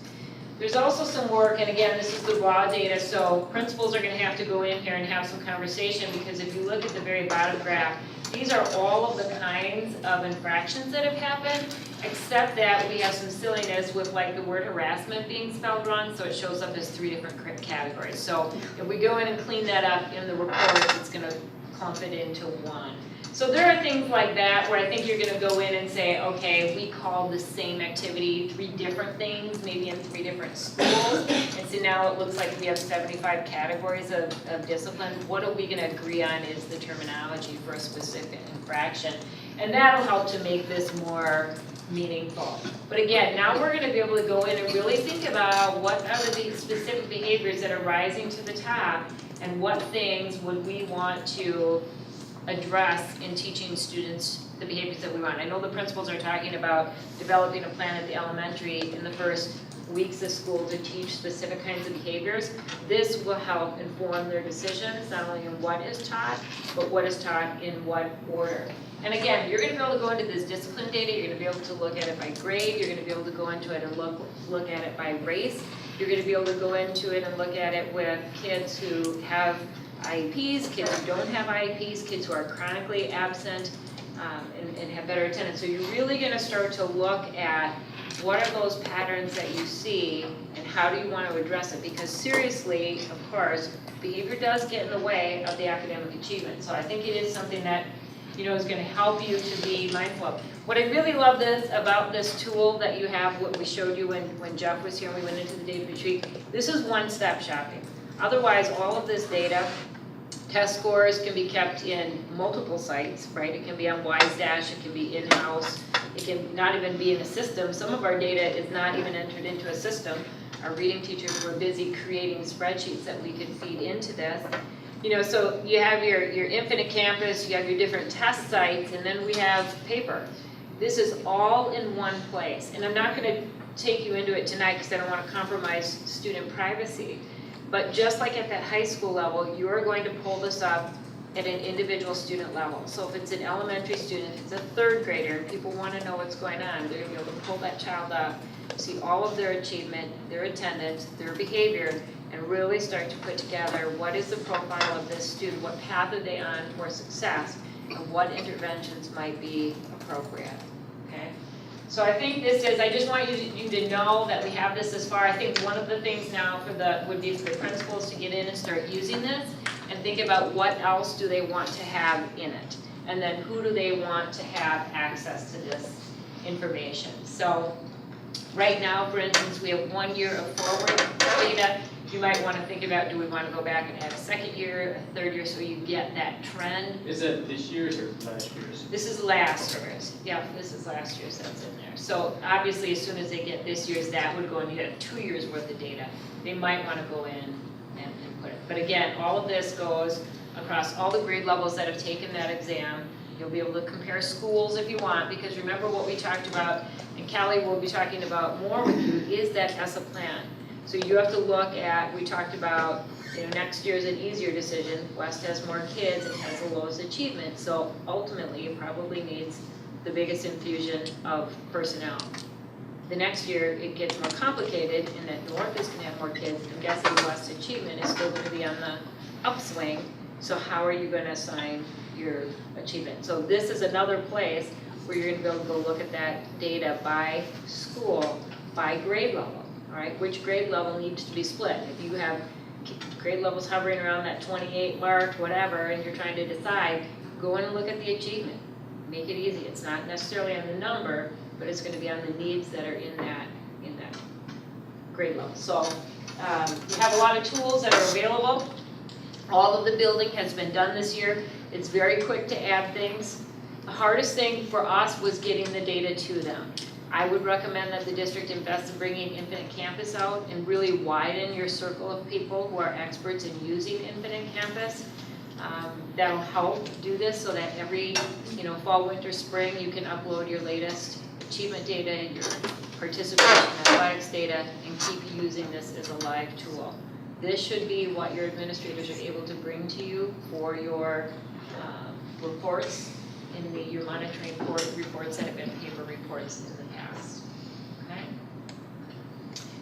There's also some work, and again, this is the raw data, so principals are gonna have to go in here and have some conversation, because if you look at the very bottom graph, these are all of the kinds of infractions that have happened, except that we have some silliness with like the word harassment being spelled wrong, so it shows up as 3 different categories. So if we go in and clean that up in the report, it's gonna clump it into one. So there are things like that where I think you're gonna go in and say, okay, we call the same activity 3 different things, maybe in 3 different schools, and so now it looks like we have 75 categories of discipline. What are we gonna agree on is the terminology for a specific infraction? And that'll help to make this more meaningful. But again, now we're gonna be able to go in and really think about what are the specific behaviors that are rising to the top, and what things would we want to address in teaching students the behaviors that we want. I know the principals are talking about developing a plan at the elementary in the first weeks of school to teach specific kinds of behaviors. This will help inform their decisions, not only in what is taught, but what is taught in what order. And again, you're gonna be able to go into this discipline data, you're gonna be able to look at it by grade, you're gonna be able to go into it and look at it by race. You're gonna be able to go into it and look at it with kids who have IEPs, kids who don't have IEPs, kids who are chronically absent, and have better attendance. So you're really gonna start to look at what are those patterns that you see and how do you want to address it? Because seriously, of course, behavior does get in the way of the academic achievement. So I think it is something that, you know, is gonna help you to be mindful of. What I really love about this tool that you have, what we showed you when Jeff was here and we went into the data retreat, this is one-step shopping. Otherwise, all of this data, test scores can be kept in multiple sites, right? It can be on WiseDash, it can be in-house, it can not even be in a system. Some of our data is not even entered into a system. Our reading teachers were busy creating spreadsheets that we could feed into this. You know, so you have your Infinite Campus, you have your different test sites, and then we have paper. This is all in one place. And I'm not gonna take you into it tonight because I don't wanna compromise student privacy. But just like at that high school level, you're going to pull this up at an individual student level. So if it's an elementary student, if it's a 3rd grader, and people want to know what's going on, they're going to be able to pull that child up, see all of their achievement, their attendance, their behavior, and really start to put together what is the profile of this student, what path are they on for success, and what interventions might be appropriate, okay? So I think this is, I just want you to know that we have this as far. I think one of the things now would be for the principals to get in and start using this and think about what else do they want to have in it. And then who do they want to have access to this information. So right now, for instance, we have 1 year of forward data. you might want to think about, do we want to go back and add a second year, a third year, so you get that trend? Is that this year's or last year's? This is last year's, yeah, this is last year's that's in there. So obviously, as soon as they get this year's, that would go and you have 2 years worth of data. They might want to go in and put it. But again, all of this goes across all the grade levels that have taken that exam. You'll be able to compare schools if you want, because remember what we talked about, and Callie will be talking about more with you, is that ESSA plan. So you have to look at, we talked about, next year's an easier decision. West has more kids and has the lowest achievement. So ultimately, it probably needs the biggest infusion of personnel. The next year, it gets more complicated in that North is going to have more kids. I'm guessing West achievement is still going to be on the upswing. So how are you going to assign your achievement? So this is another place where you're going to be able to go look at that data by school, by grade level. All right, which grade level needs to be split? If you have grade levels hovering around that 28 mark, whatever, and you're trying to decide, go in and look at the achievement. Make it easy. It's not necessarily on the number, but it's going to be on the needs that are in that grade level. So we have a lot of tools that are available. All of the building has been done this year. It's very quick to add things. The hardest thing for us was getting the data to them. I would recommend that the district invest in bringing Infinite Campus out and really widen your circle of people who are experts in using Infinite Campus. That'll help do this so that every fall, winter, spring, you can upload your latest achievement data, your participation athletics data, and keep using this as a live tool. This should be what your administrators are able to bring to you for your reports in your monitoring reports that have been paper reports in the past. Okay?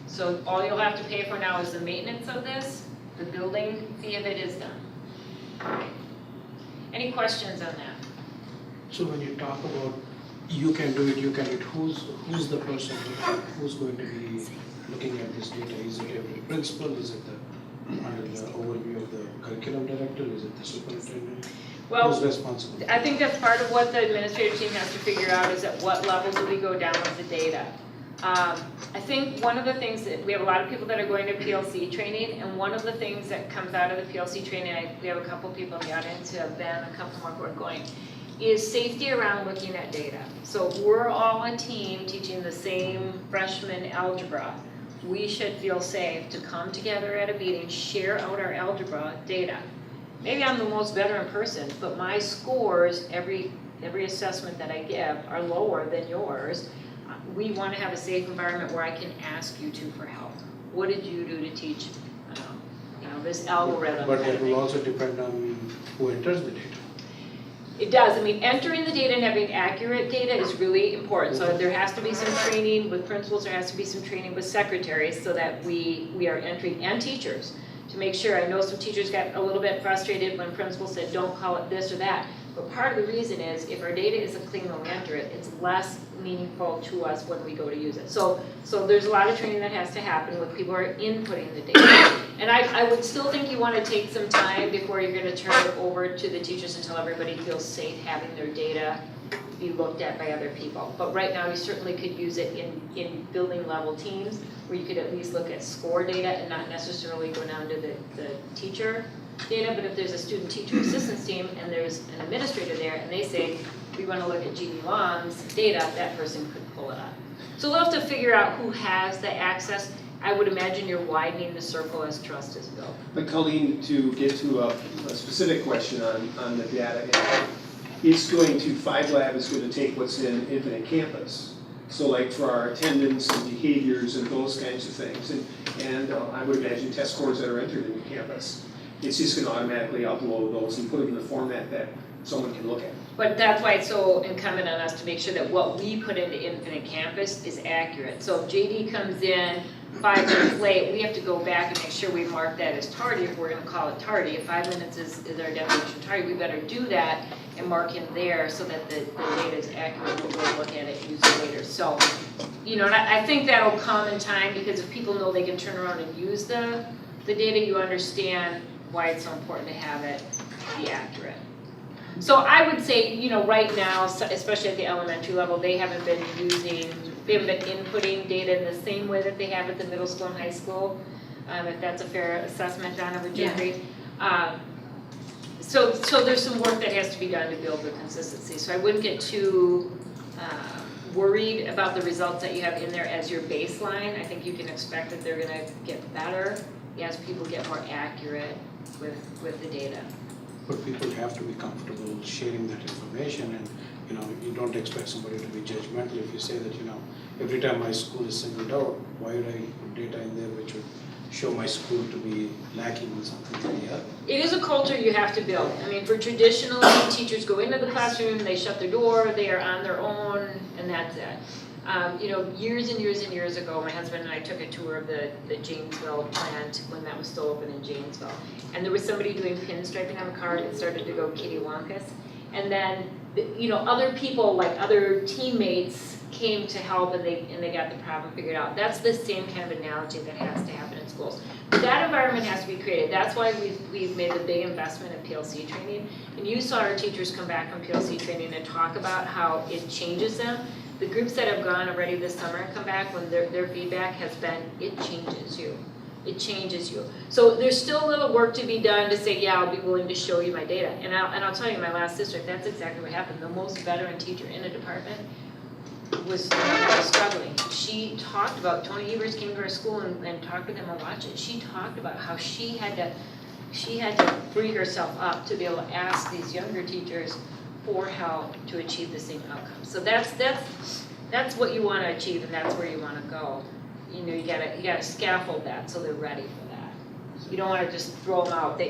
So all you'll have to pay for now is the maintenance of this. The building fee of it is done. Any questions on that? So when you talk about you can do it, who's the person who's going to be looking at this data? Is it every principal? Is it under the overview of the curriculum director? Is it the superintendent? Well, who's responsible? I think that's part of what the administrative team has to figure out is at what level do we go down with the data. I think one of the things that we have a lot of people that are going to PLC training, and one of the things that comes out of the PLC training, we have a couple people in the audience who have been, a couple more who are going, is safety around looking at data. So if we're all a team teaching the same freshman algebra, we should feel safe to come together at a meeting, share out our algebra data. Maybe I'm the most veteran person, but my scores, every assessment that I give, are lower than yours. We want to have a safe environment where I can ask you for help. What did you do to teach, this algorithm? But it will also depend on who enters the data. It does. I mean, entering the data and having accurate data is really important. So there has to be some training with principals. There has to be some training with secretaries so that we are entering, and teachers, to make sure. I know some teachers got a little bit frustrated when principals said, don't call it this or that. But part of the reason is if our data isn't clean when we enter it, it's less meaningful to us when we go to use it. So there's a lot of training that has to happen with people who are inputting the data. And I would still think you want to take some time before you're going to turn it over to the teachers until everybody feels safe having their data be looked at by other people. But right now you certainly could use it in building level teams where you could at least look at score data and not necessarily go down to the teacher data. But if there's a student teacher assistance team and there's an administrator there and they say, we want to look at Jeannie Long's data, that person could pull it up. So we'll have to figure out who has the access. I would imagine you're widening the circle as trust is built. But Colleen, to get to a specific question on the data, it's going to, 5Lab is going to take what's in Infinite Campus. So like for our attendance and behaviors and those kinds of things. And I would imagine test scores that are entered into Campus. It's just going to automatically upload those and put them in the format that someone can look at. But that's why it's so incumbent on us to make sure that what we put into Infinite Campus is accurate. So if JD comes in 5 minutes late, we have to go back and make sure we mark that as tardy if we're going to call it tardy. If 5 minutes is our definition of tardy, we better do that and mark him there so that the data is accurate. We'll go look at it and use it later. So, and I think that'll come in time because if people know they can turn around and use the data, you understand why it's so important to have it be accurate. So I would say, right now, especially at the elementary level, they haven't been inputting data in the same way that they have at the middle school and high school. if that's a fair assessment, Donna, would you agree? So there's some work that has to be done to build the consistency. So I wouldn't get too worried about the results that you have in there as your baseline. I think you can expect that they're gonna get better as people get more accurate with the data. But people have to be comfortable sharing that information, and you don't expect somebody to be judgmental if you say that, every time my school is singled out, why would I put data in there which would show my school to be lacking in something? It is a culture you have to build. I mean, for traditionally, teachers go into the classroom, they shut their door, they are on their own, and that's it. Years and years and years ago, my husband and I took a tour of the Janesville plant when that was still open in Janesville. And there was somebody doing pinstriping on the car and it started to go kitty wonkus. And then, other people, like other teammates, came to help and they got the problem figured out. That's the same kind of analogy that has to happen in schools. But that environment has to be created. That's why we've made the big investment in PLC training. And you saw our teachers come back from PLC training and talk about how it changes them. The groups that have gone already this summer and come back, when their feedback has been, it changes you. It changes you. So there's still a little work to be done to say, yeah, I'll be willing to show you my data. And I'll tell you, in my last district, that's exactly what happened. The most veteran teacher in a department was struggling. She talked about, Tony Evers came to our school and talked with him and watched it. She talked about how she had to free herself up to be able to ask these younger teachers for help to achieve the same outcome. So that's what you want to achieve, and that's where you want to go. You gotta scaffold that so they're ready for that. You don't want to just throw them out,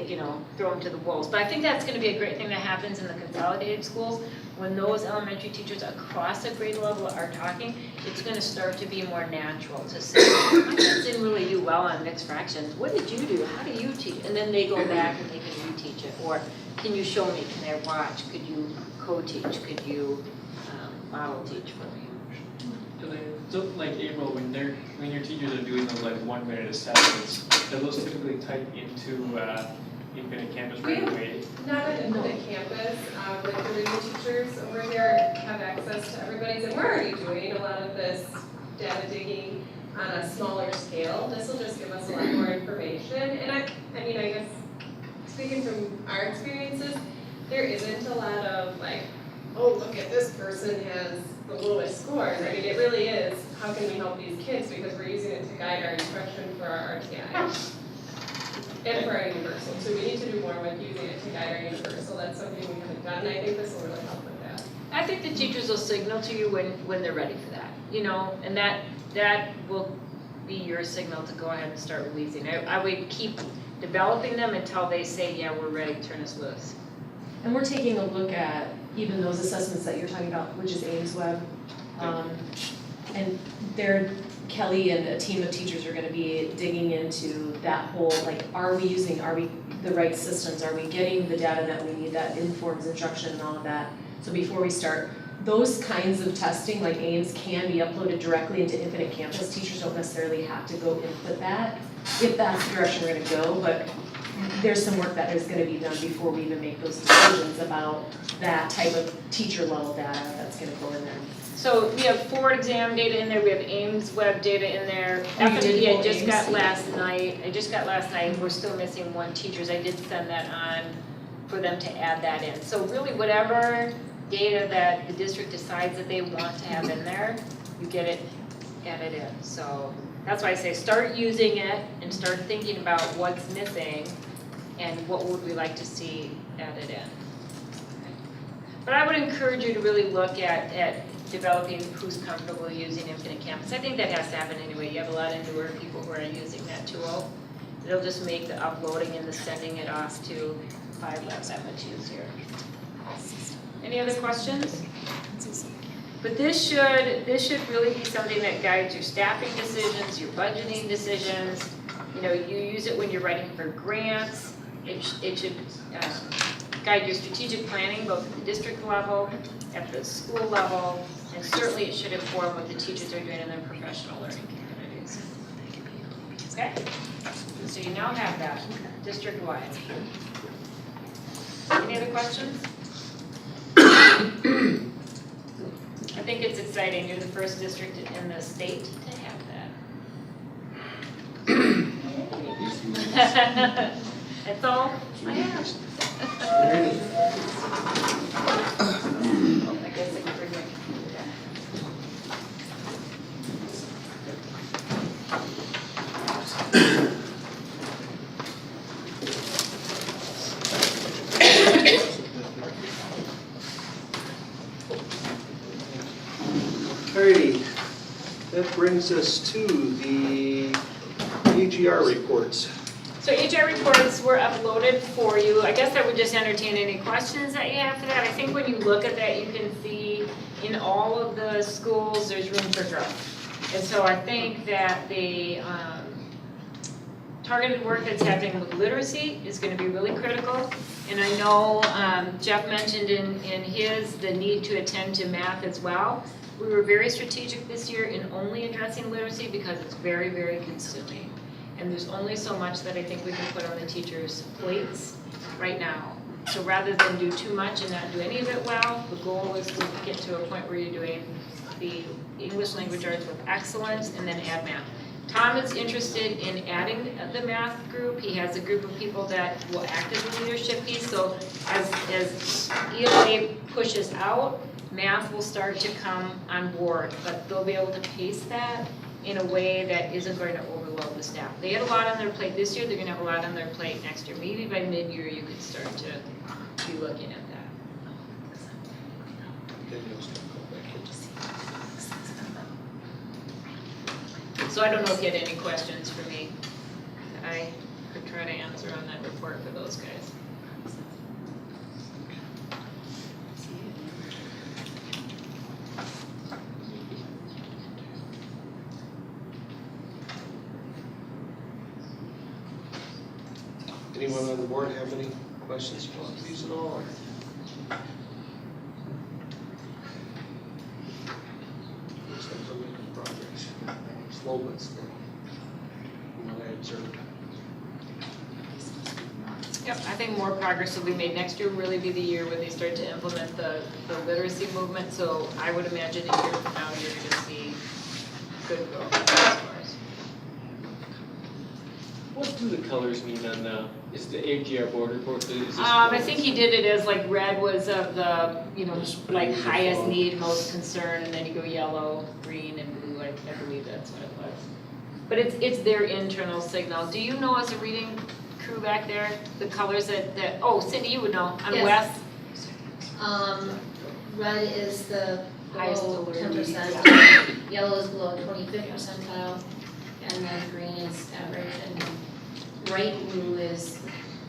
throw them to the wolves. But I think that's going to be a great thing that happens in the consolidated schools. When those elementary teachers across a grade level are talking, it's going to start to be more natural to say, my kids didn't really do well on mixed fractions. What did you do? How do you teach? And then they go back and they can reteach it. Or can you show me? Can I watch? Could you co-teach? Could you model teach for me? So like April, when your teachers are doing those like 1-minute assessments, are those typically typed into Infinite Campus right away? Not at Infinite Campus, like the radio teachers over here have access to everybody's, and we're already doing a lot of this data digging on a smaller scale. This will just give us a lot more information, and I guess speaking from our experiences, there isn't a lot of like, oh, look at this person has the lowest scores. I mean, it really is, how can we help these kids, because we're using it to guide our instruction for our RTI. And for our universal, so we need to do more with using it to guide our universal. That's something we haven't done, and I think this will really help with that. I think the teachers will signal to you when they're ready for that, and that will be your signal to go ahead and start releasing. I would keep developing them until they say, yeah, we're ready, turn us loose. And we're taking a look at even those assessments that you're talking about, which is Ames Web. And Kelly and a team of teachers are gonna be digging into that whole, like, are we the right systems? Are we getting the data that we need that informs instruction and all of that? So before we start, those kinds of testing, like Ames, can be uploaded directly into Infinite Campus. Teachers don't necessarily have to go input that, if that's the direction we're gonna go, but there's some work that is gonna be done before we even make those decisions about that type of teacher level data that's gonna go in there. So we have Ford exam data in there, we have Ames Web data in there. Oh, you did FMP pull I just Ames? got last night, we're still missing one teachers, I did send that on for them to add that in. So really whatever data that the district decides that they want to have in there, you get it added in. So that's why I say start using it and start thinking about what's missing and what would we like to see added in. But I would encourage you to really look at developing who's comfortable using Infinite Campus. I think that has to happen anyway. You have a lot of newer people who are using that tool. It'll just make the uploading and the sending it off to 5 labs that much easier. Any other questions? But this should really be something that guides your staffing decisions, your budgeting decisions. You use it when you're writing for grants. It should guide your strategic planning, both at the district level, at the school level, and certainly it should inform what the teachers are doing in their professional learning communities. Okay? So you now have that district-wide. Any other questions? I think it's exciting. You're the first district in the state to have that. That's all I have. I guess I can bring my computer back. Alrighty, that brings us to the AGR reports. So HR reports were uploaded for you. I guess I would just entertain any questions that you have for that. I think when you look at that, you can see in all of the schools, there's room for growth. And so I think that the targeted work that's happening with literacy is going to be really critical. And I know Jeff mentioned in his the need to attend to math as well. We were very strategic this year in only addressing literacy because it's very, very consuming. And there's only so much that I think we can put on the teachers' plates right now. So rather than do too much and not do any of it well, the goal is to get to a point where you're doing the English language arts with excellence and then add math. Tom is interested in adding the math group. He has a group of people that will act as a leadership piece. So as ELA pushes out, math will start to come on board, but they'll be able to pace that in a way that isn't going to overload the staff. They had a lot on their plate this year, they're gonna have a lot on their plate next year. Maybe by mid-year you could start to be looking at that. So I don't know if you had any questions for me. I could try to answer on that report for those guys. Anyone on the board have any questions about these at all? Looks like we're making progress. Slow but steady. From what I observed. Yep, I think more progress will be made. Next year will really be the year when they start to implement the literacy movement. So I would imagine a year from now, you're gonna see good growth as far as. What do the colors mean on the, is the AGR board report? I think he did it as like red was of the, like highest need, most concern, and then you go yellow, green, and blue. I believe that's what it was. But it's their internal signal. Do you know as a reading crew back there, the colors that oh, Cindy, you would know, on Yes. West? Red is the Highest below alert. 10%, yellow is below 25th percentile, and then green is average, and bright blue is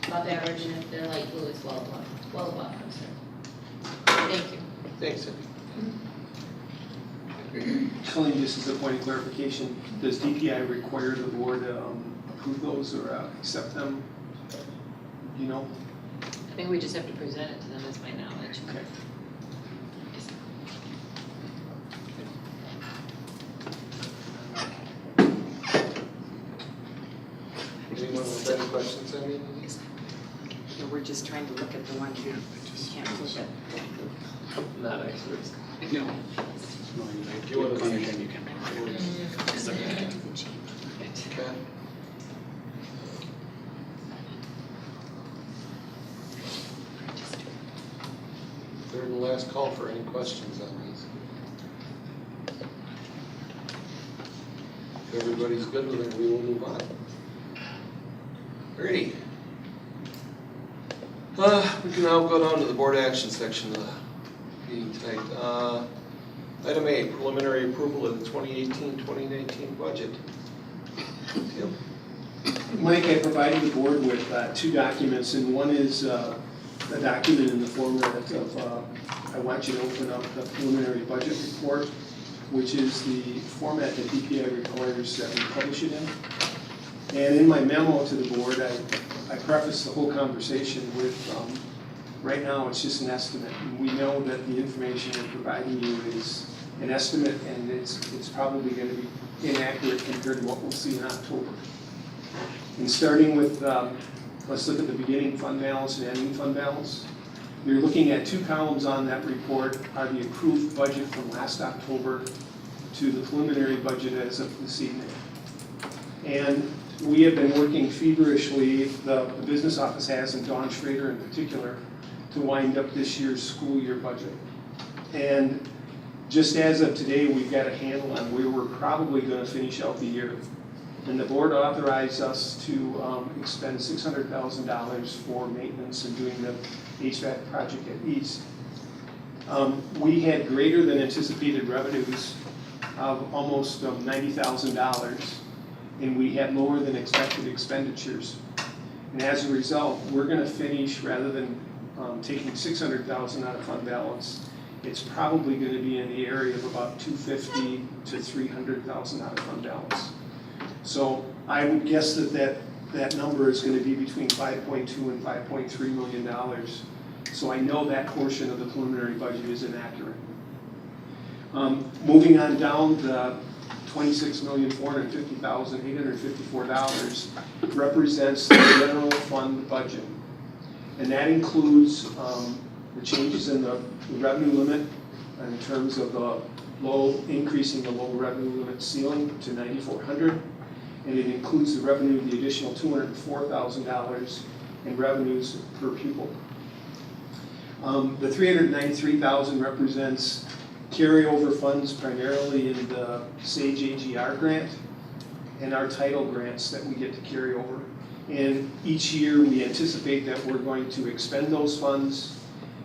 above average, and if they're light blue, it's well above, I'm sorry. Thank you. Thanks, Cindy. Colleen, just as a point of clarification, does DPI require the board to approve those or accept them? Do you know? I think we just have to present it to them as my knowledge. Okay. Anyone with any questions on any of these? No, we're just trying to look at the ones you can't look at. Not experts. No. Do you want to be? You can make Okay. Third and last call for any questions on these. If everybody's good with it, we will move on. Alrighty. We can now go down to the board action section of the meeting tonight. Item A, preliminary approval of the 2018-2019 budget. Tim? Mike, I provided the board with two documents, and one is a document in the format of, I want you to open up the preliminary budget report, which is the format that DPI requires that we publish it in. And in my memo to the board, I preface the whole conversation with, right now it's just an estimate. And we know that the information we're providing you is an estimate, and it's probably going to be inaccurate compared to what we'll see in October. And starting with, let's look at the beginning fund balance and ending fund balance. You're looking at two columns on that report are the approved budget from last October to the preliminary budget as of this evening. And we have been working feverishly, the business office has, and Dawn Schrader in particular, to wind up this year's school year budget. And just as of today, we've got a handle on where we're probably going to finish out the year. And the board authorized us to expend $600,000 for maintenance and doing the HVAC project at East. We had greater than anticipated revenues of almost $90,000, and we had lower than expected expenditures. And as a result, we're going to finish, rather than taking $600,000 out of fund balance, it's probably going to be in the area of about $250,000 to $300,000 out of fund balance. So I would guess that number is going to be between $5.2 and $5.3 million. So I know that portion of the preliminary budget is inaccurate. Moving on down, the $26,450,854 represents the general fund budget. And that includes the changes in the revenue limit in terms of the increasing the low revenue limit ceiling to $9,400. And it includes the revenue, the additional $204,000 in revenues per pupil. The $393,000 represents carryover funds primarily in the SAGE AGR grant and our title grants that we get to carry over. And each year we anticipate that we're going to expend those funds.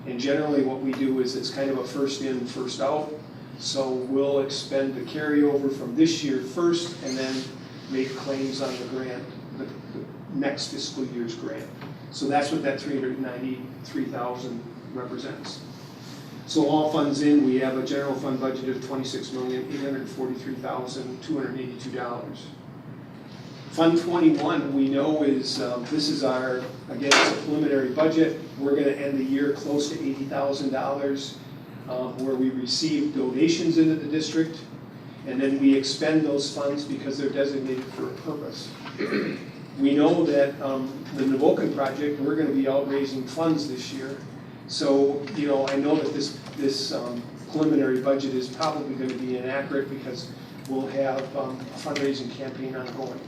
And generally what we do is it's kind of a first in, first out. So we'll expend the carryover from this year first and then make claims on the grant, the next fiscal year's grant. So that's what that $393,000 represents. So all funds in, we have a general fund budget of $26,843,282. Fund 21, we know is, this is our, again, it's a preliminary budget. We're going to end the year close to $80,000 where we receive donations into the district, and then we expend those funds because they're designated for a purpose. We know that the Navokan project, we're going to be out raising funds this year. So, you know, I know that this preliminary budget is probably going to be inaccurate because we'll have a fundraising campaign ongoing.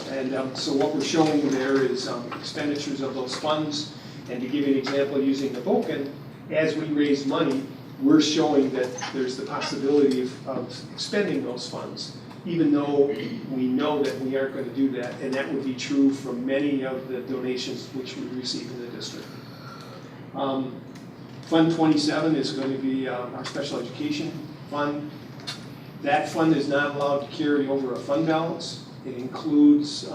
And so what we're showing there is expenditures of those funds. And to give you an example, using Navokan, as we raise money, we're showing that there's the possibility of expending those funds, even though we know that we aren't going to do that. And that would be true for many of the donations which we receive in the district. Fund 27 is going to be our special education fund. That fund is not allowed to carry over a fund balance. It includes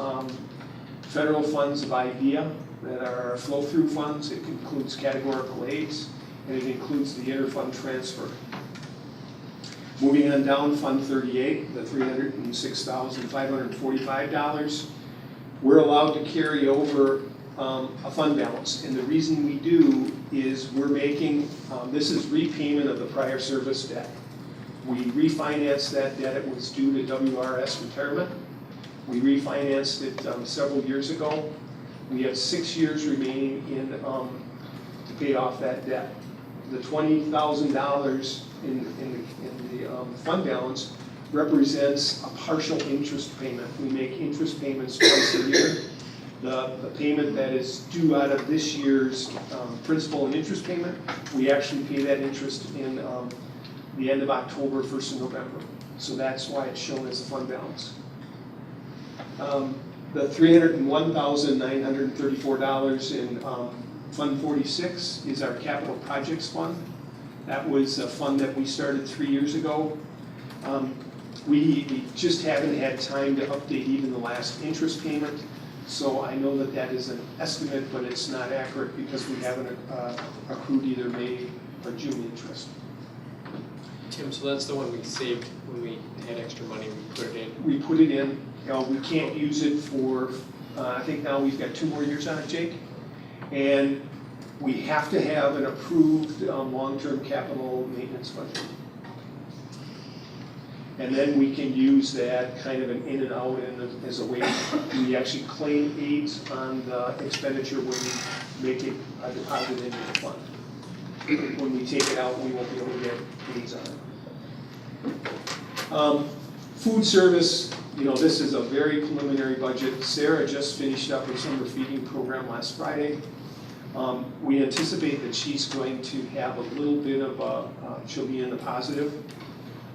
federal funds of IDEA that are flow-through funds. It includes categorical aids, and it includes the inter-fund transfer. Moving on down, Fund 38, the $306,545. We're allowed to carry over a fund balance, and the reason we do is we're making, this is repayment of the prior service debt. We refinanced that debt. It was due to WRS retirement. We refinanced it several years ago. We have 6 years remaining in to pay off that debt. The $20,000 in the fund balance represents a partial interest payment. We make interest payments twice a year. The payment that is due out of this year's principal and interest payment, we actually pay that interest in the end of October, 1st of November. So that's why it's shown as a fund balance. The $301,934 in Fund 46 is our capital projects fund. That was a fund that we started 3 years ago. We just haven't had time to update even the last interest payment. So I know that that is an estimate, but it's not accurate because we haven't accrued either May or June interest. Tim, so that's the one we saved when we had extra money, we put it in? We put it in. We can't use it for, I think now we've got 2 more years on it, Jake. And we have to have an approved long-term capital maintenance budget. And then we can use that kind of an in and out as a way. We actually claim aids on the expenditure when we make it a deposit into the fund. When we take it out, we won't be able to get aids on it. Food service, You know, this is a very preliminary budget. Sarah just finished up her summer feeding program last Friday. We anticipate that she's going to have a little bit of she'll be in the positive.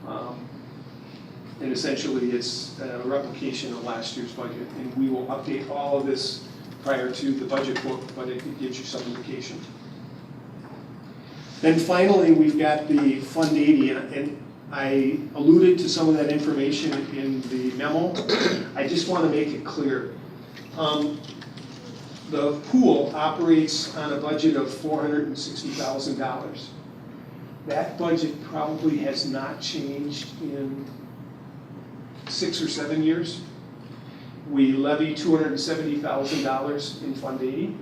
And essentially it's a replication of last year's budget. And we will update all of this prior to the budget book, but it gives you some indication. Then finally, we've got the Fund 80, and I alluded to some of that information in the memo. I just want to make it clear. The pool operates on a budget of $460,000. That budget probably has not changed in 6 or 7 years. We levy $270,000 in Fund 80.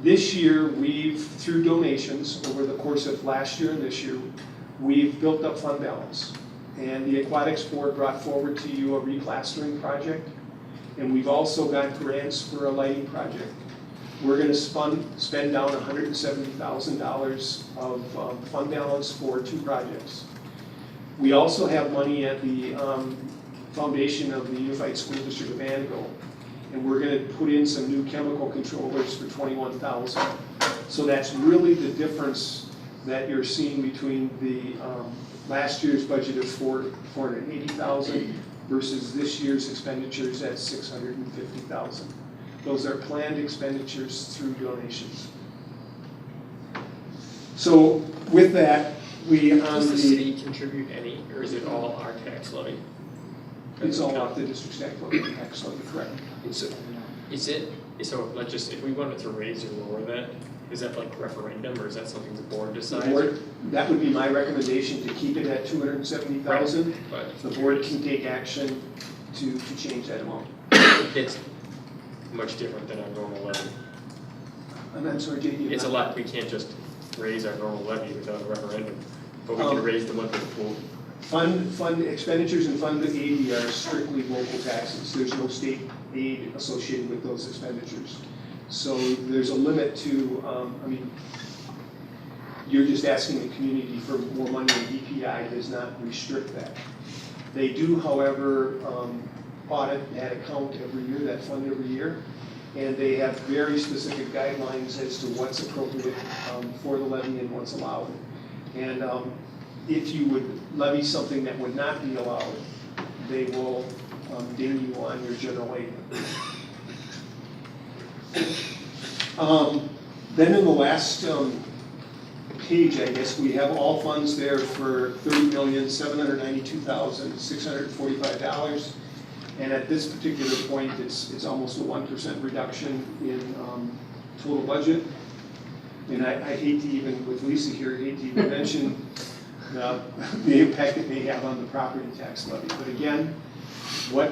This year, through donations over the course of last year and this year, we've built up fund balance. And the Aquatics Board brought forward to you a replastering project. And we've also got grants for a lighting project. We're going to spend down $170,000 of fund balance for 2 projects. We also have money at the foundation of the Unified School District of Antigo, and we're going to put in some new chemical controllers for $21,000. So that's really the difference that you're seeing between the last year's budget of $480,000 versus this year's expenditures at $650,000. Those are planned expenditures through donations. So with that, Does the city contribute any, or is it all our tax levy? It's all off the district's tax levy, correct. So let's just, if we wanted to raise or lower that, is that like referendum, or is that something the board decides? The board, that would be my recommendation, to keep it at $270,000. Right, but the board can take action to change that amount. It's much different than our normal levy. I'm sorry, JD. It's a lot, we can't just raise our normal levy without a referendum, but we can raise the one for the pool. Fund expenditures in Fund 80 are strictly local taxes. There's no state aid associated with those expenditures. So there's a limit to, I mean, you're just asking the community for more money, and DPI does not restrict that. They do, however, audit that account every year, that fund every year, and they have very specific guidelines as to what's appropriate for the levy and what's allowed. And if you would levy something that would not be allowed, they will ding you on your general aid. Then in the last page, I guess, we have all funds there for $30,792,645. And at this particular point, it's almost a 1% reduction in total budget. And I hate to even, with Lisa here, I hate to even mention the impact it may have on the property tax levy. But again, what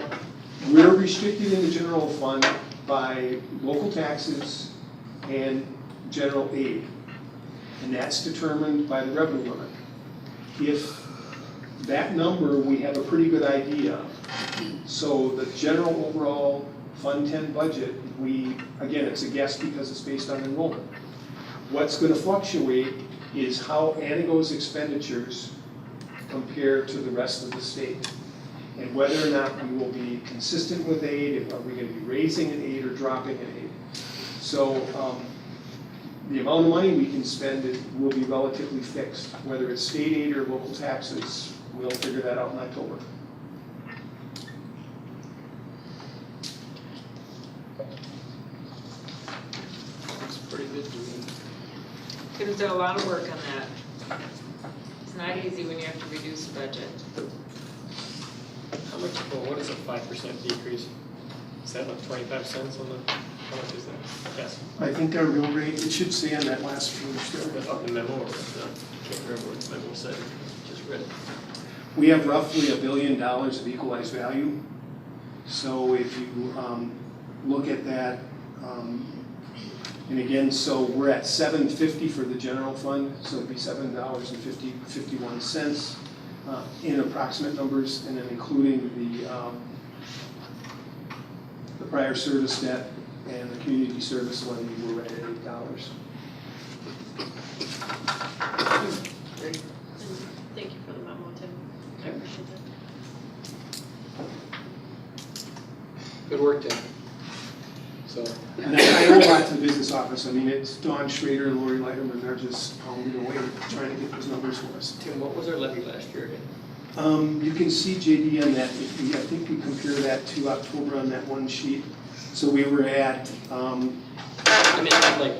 we're restricted in the general fund by local taxes and general aid. And that's determined by the revenue limit. If that number, we have a pretty good idea. So the general overall Fund 10 budget, again, it's a guess because it's based on enrollment. What's going to fluctuate is how Antigo's expenditures compare to the rest of the state, and whether or not we will be consistent with aid, are we going to be raising an aid or dropping an aid. So the amount of money we can spend will be relatively fixed. Whether it's state aid or local taxes, we'll figure that out in October. Looks pretty good to me. There's a lot of work on that. It's not easy when you have to reduce the budget. How much, well, what is a 5% decrease? Is that like 25 cents on the, how much is that? Yes. I think our real rate, it should say on that last page there. Up the memo, or can't remember what the memo said, just read it. We have roughly $1 billion of equalized value. So if you look at that, and again, so we're at $7.50 for the general fund, so it'd be $7.51 in approximate numbers, and then including the prior service debt and the community service levy, we're right at $8. Great. Thank you for the memo, Tim. I appreciate that. Good work, Tim. So, and I owe a lot to the business office. I mean, it's Dawn Schrader and Lori Leiterman, they're just pounding away trying to get those numbers for us. Tim, what was our levy last year again? You can see JD on that, I think we compare that to October on that one sheet. So we were at, I mean, like,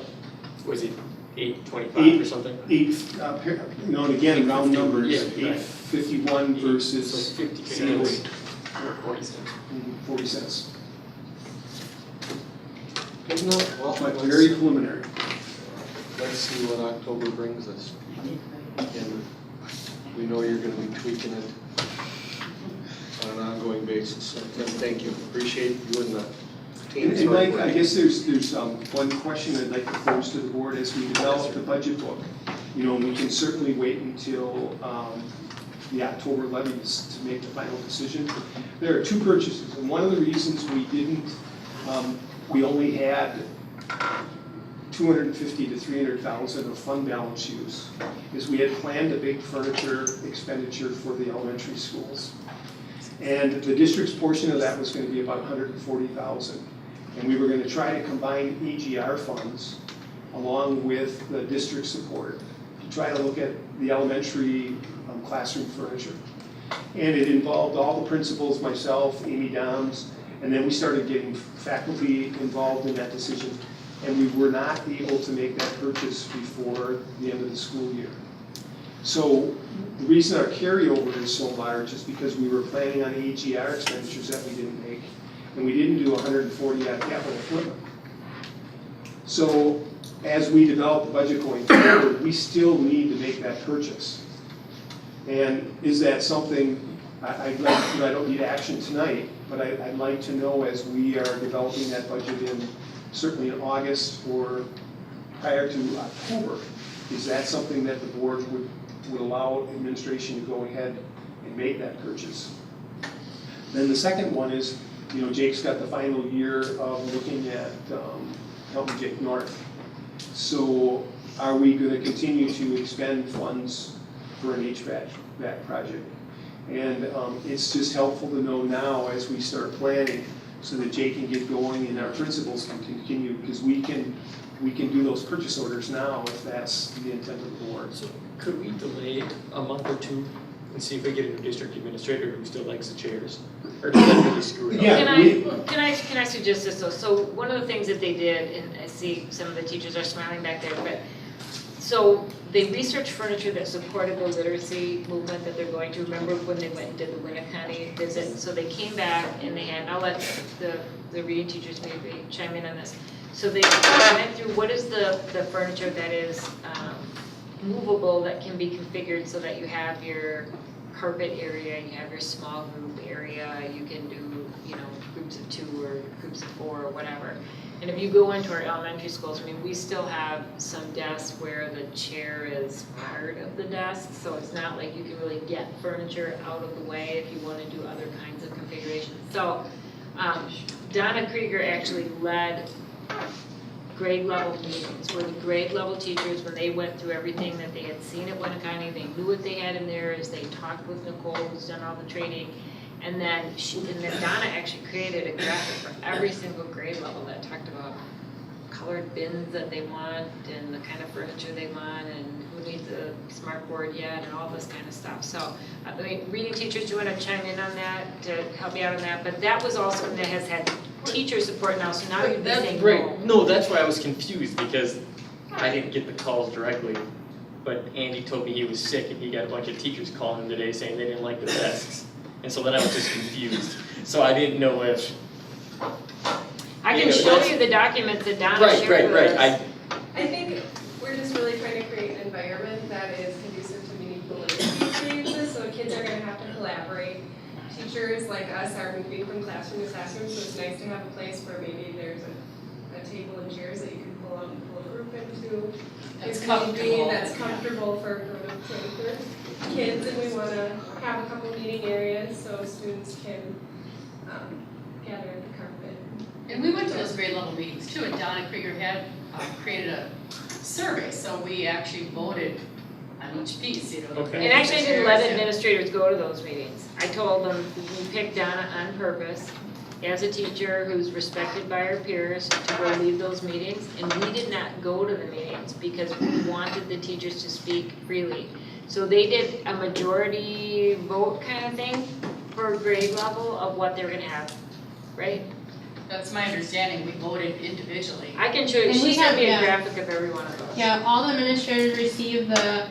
was it 825 or something? And again, round numbers, Yeah, right. 851 versus So 50 cents. 40 cents. 40 cents. Well, But very preliminary. let's see what October brings us. And we know you're gonna be tweaking it on an ongoing basis. So Tim, thank you. Appreciate you and the team's And hard Mike, work. I guess there's one question I'd like to pose to the board as we develop the budget book. We can certainly wait until the October levies to make the final decision. There are two purchases, and one of the reasons we didn't, we only had 250 to 300,000 of fund balance use, is we had planned a big furniture expenditure for the elementary schools. And the district's portion of that was going to be about 140,000. And we were going to try to combine EGR funds along with the district support to try to look at the elementary classroom furniture. And it involved all the principals, myself, Amy Downs, and then we started getting faculty involved in that decision. And we were not able to make that purchase before the end of the school year. So the reason our carryover is so large is because we were planning on EGR expenditures that we didn't make, and we didn't do 140 on capital equipment. So as we develop the budget going forward, we still need to make that purchase. And is that something, I don't need action tonight, but I'd like to know as we are developing that budget certainly in August or prior to October, is that something that the board would allow administration to go ahead and make that purchase? Then the second one is, Jake's got the final year of looking at helping Jake North. So are we going to continue to expend funds for an HVAC project? And it's just helpful to know now as we start planning so that Jake can get going and our principals can continue, because we can do those purchase orders now if that's the intent of the board. So could we delay a month or two and see if we get a new district administrator who still likes the chairs? Or does that really screw it up? Yeah, Can I suggest this though? So one of the things that they did, and I see some of the teachers are smiling back there, but so they researched furniture that supported the literacy movement that they're going to. Remember when they went and did the Winnicott visit? So they came back and they had, and I'll let the reading teachers maybe chime in on this. So they went through what is the furniture that is movable, that can be configured so that you have your carpet area, you have your small group area, you can do, groups of 2 or groups of 4 or whatever. And if you go into our elementary schools, we still have some desks where the chair is part of the desk, so it's not like you can really get furniture out of the way if you want to do other kinds of configurations. So Donna Krieger actually led grade level meetings where the grade level teachers, when they went through everything that they had seen at Winnicott, they knew what they had in there as they talked with Nicole, who's done all the training. And then Donna actually created a graphic for every single grade level that talked about colored bins that they want and the kind of furniture they want and who needs a smart board yet and all this kind of stuff. So, reading teachers, do you want to chime in on that to help you out on that? But that was also, that has had teacher support now, so now you'd be saying Right. No, that's why I was confused, because I didn't get the calls directly. But Andy told me he was sick and he got a bunch of teachers calling him today saying they didn't like the desks. And so then I was just confused. So I didn't know if... I can show you the documents that Donna shared with us. I think we're just really trying to create an environment that is conducive to meaningful learning experiences, so kids are going to have to collaborate. Teachers like us are moving from classroom to classroom, so it's nice to have a place where maybe there's a table and chairs that you can pull out and pull a group into. It's comfortable. That's comfortable for kids, and we want to have a couple meeting areas so students can gather at the carpet. And we went to those grade level meetings too, and Donna Krieger had created a survey, so we actually voted on each piece, Okay. And actually, I didn't let administrators go to those meetings. I told them, we picked Donna on purpose, as a teacher who's respected by our peers, to go lead those meetings, and we did not go to the meetings because we wanted the teachers to speak freely. So they did a majority vote kind of thing for grade level of what they're gonna have, right? That's my understanding, we voted individually. I can show you, And she we sent have- me a yeah. graphic of every one of those. Yeah, all the administrators receive the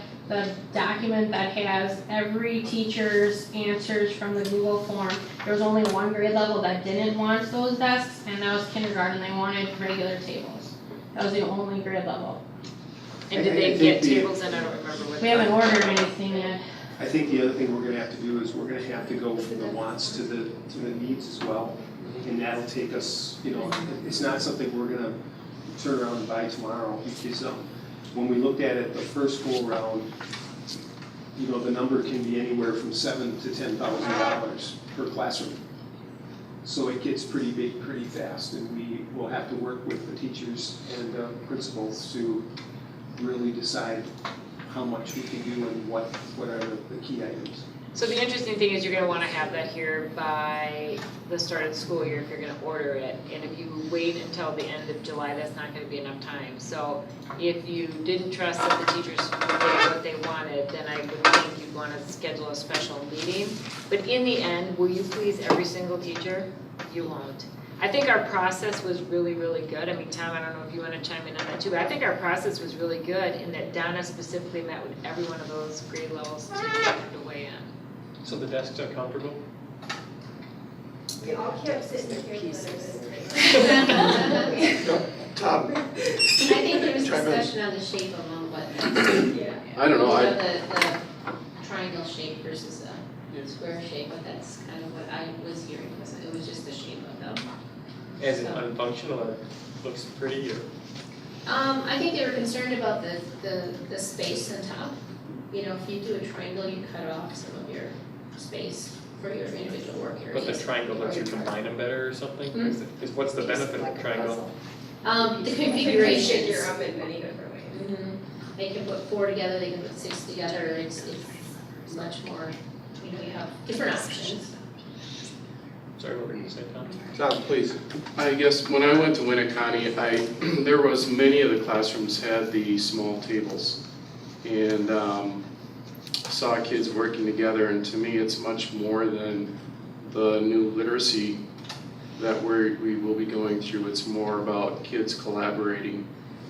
document that has every teacher's answers from the Google form. There was only one grade level that didn't want those desks, and that was kindergarten, they wanted regular tables. That was the only grade level. And did they get tables, and I don't remember what. We haven't ordered anything yet. I think the other thing we're gonna have to do is we're gonna have to go from the wants to the needs as well. And that'll take us, you know, it's not something we're gonna turn around and buy tomorrow, because when we looked at it the first go around, you know, the number can be anywhere from $7,000 to $10,000 per classroom. So it gets pretty big pretty fast, and we will have to work with the teachers and principals to really decide how much we can do and what are the key items. So the interesting thing is you're gonna wanna have that here by the start of the school year if you're gonna order it. And if you wait until the end of July, that's not gonna be enough time. So if you didn't trust that the teachers would get what they wanted, then I would think you'd wanna schedule a special meeting. But in the end, will you please every single teacher? You won't. I think our process was really, really good. I mean, Tom, I don't know if you wanna chime in on that too, but I think our process was really good in that Donna specifically met with every one of those grade levels to weigh in. So the desks are comfortable? We all kept sitting here. Tom, I think there was Chime in. discussion on the shape of them, but. Yeah. I don't know, You know, the triangle shape versus a square shape, but that's kind of what I was hearing, it was just the shape of them. As in unfunctional or looks pretty or? I think they were concerned about the space on top. You know, if you do a triangle, you cut off some of your space for your individual work areas. But the triangle lets you combine them better or something? Is what's the benefit of a triangle? The configurations. You're up in many different ways. Mhm. They can put 4 together, they can put 6 together, it's much more, you know, you have different options. Sorry, what were you saying, Tom? Tom, please. I guess when I went to Winneconne, there was many of the classrooms had the small tables. And saw kids working together, and to me it's much more than the new literacy that we will be going through. It's more about kids collaborating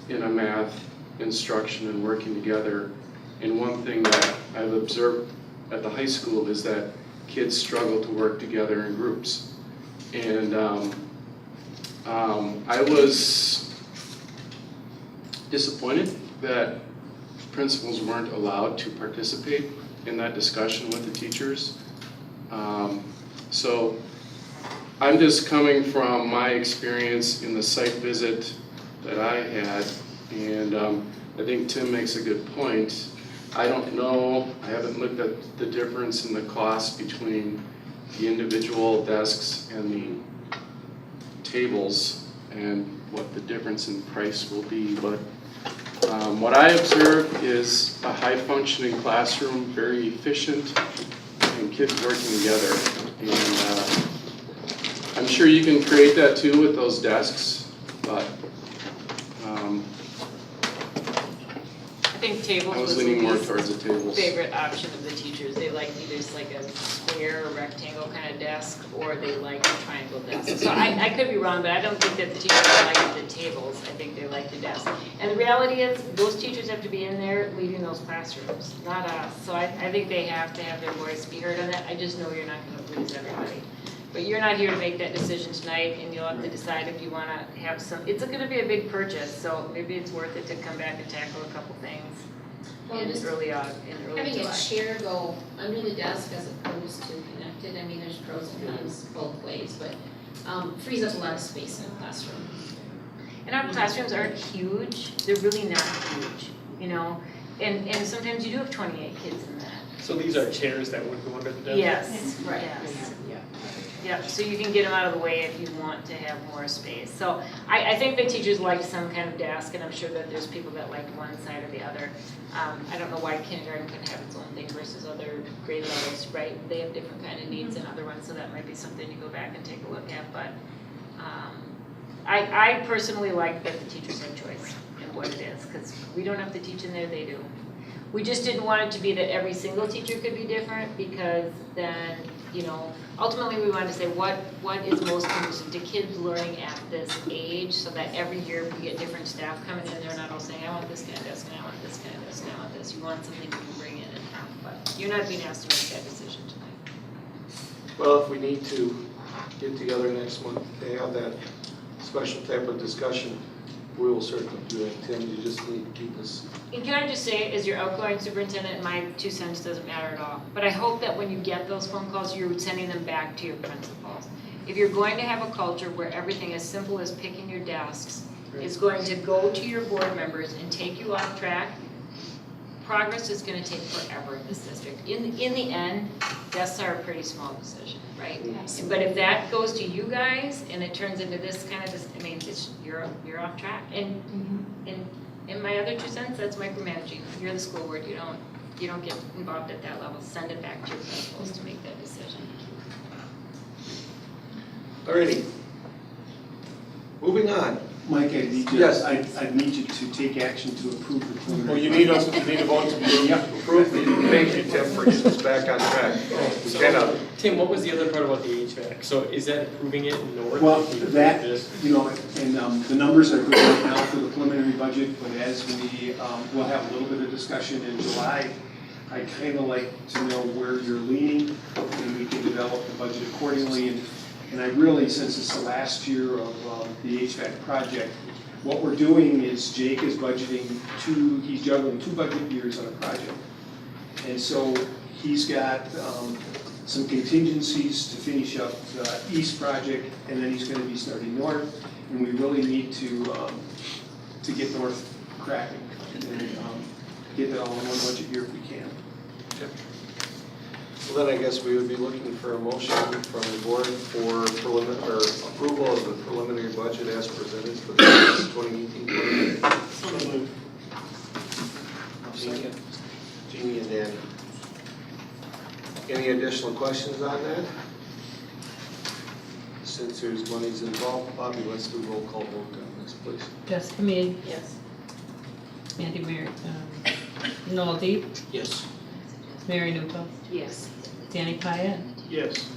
in a math instruction and working together. And one thing that I've observed at the high school is that kids struggle to work together in groups. And I was disappointed that principals weren't allowed to participate in that discussion with the teachers. So I'm just coming from my experience in the site visit that I had, and I think Tim makes a good point. I don't know, I haven't looked at the difference in the cost between the individual desks and the tables and what the difference in price will be, but what I observed is a high-functioning classroom, very efficient, and kids working together. And I'm sure you can create that too with those desks, but I think tables I was was the leaning more least towards the tables. favorite option of the teachers. They liked either just like a square or rectangle kind of desk, or they liked a triangle desk. So I could be wrong, but I don't think that the teachers liked the tables. I think they liked the desk. And the reality is, those teachers have to be in there leading those classrooms, not us. So I think they have to have their voice be heard on that. I just know you're not gonna please everybody. But you're not here to make that decision tonight, and you'll have to decide if you wanna have some, it's gonna be a big purchase, so maybe it's worth it to come back and tackle a couple things Well, in just early having July. a chair go under the desk as opposed to connected, I mean, there's pros and cons both ways, but frees up a lot of space in a classroom. And our classrooms aren't huge, they're really not huge, you know? And sometimes you do have 28 kids in that. So these are chairs that would go under the desk? Yes, Right. yes. Yep, so you can get them out of the way if you want to have more space. So I think the teachers like some kind of desk, and I'm sure that there's people that like one side or the other. I don't know why kindergarten can have its own thing versus other grade levels, right? They have different kind of needs than other ones, so that might be something to go back and take a look at. But I personally like that the teachers have choice in what it is, because we don't have to teach in there, they do. We just didn't want it to be that every single teacher could be different, because then, you know, ultimately we wanted to say what is most conducive to kids learning at this age, so that every year we get different staff coming in, they're not all saying, I want this kind of desk, and I want this kind of desk, and I want this. You want something you can bring in and have, but you're not being asked to make that decision tonight. Well, if we need to get together next month to have that special type of discussion, we will certainly do that. Tim, you just need to keep us. And can I just say, as your outgoing superintendent, my 2 cents doesn't matter at all. But I hope that when you get those phone calls, you're sending them back to your principals. If you're going to have a culture where everything as simple as picking your desks is going to go to your board members and take you off track, progress is going to take forever in this district. In the end, desks are a pretty small decision, right? But if that goes to you guys and it turns into this kind of, I mean, you're off track. And in my other 2 cents, that's micromanaging. You're the school board. You don't get involved at that level. Send it back to your principals to make that decision. Alrighty. Moving on. Mike, I need you, Yes. I need you to take action to approve the preliminary. Well, you need a vote to approve. Thank you, Tim, for getting us back on track. So, Tim, what was the other part about the HVAC? So is that approving it north? Well, if we approve that, this? you know, and the numbers are good right now for the preliminary budget, but as we, we'll have a little bit of discussion in July, I kind of like to know where you're leaning, and we can develop the budget accordingly. And I really, since it's the last year of the HVAC project, what we're doing is Jake is budgeting he's juggling 2 budget years on a project. And so he's got some contingencies to finish up the east project, and then he's gonna be starting north. And we really need to get north cracking and get that all in one budget year if we can. Okay. Well, then I guess we would be looking for a motion from the board for approval of the preliminary budget as presented for the 2018-2019. So moved. Jeannie and Danny. Any additional questions on that? Since there's monies involved, Bobby, let's do a roll call vote on this, please. Jessica Mead. Yes. Andy Mary, Noel Deep, Yes. Mary Newfeld, Yes. Danny Pyatt, Yes.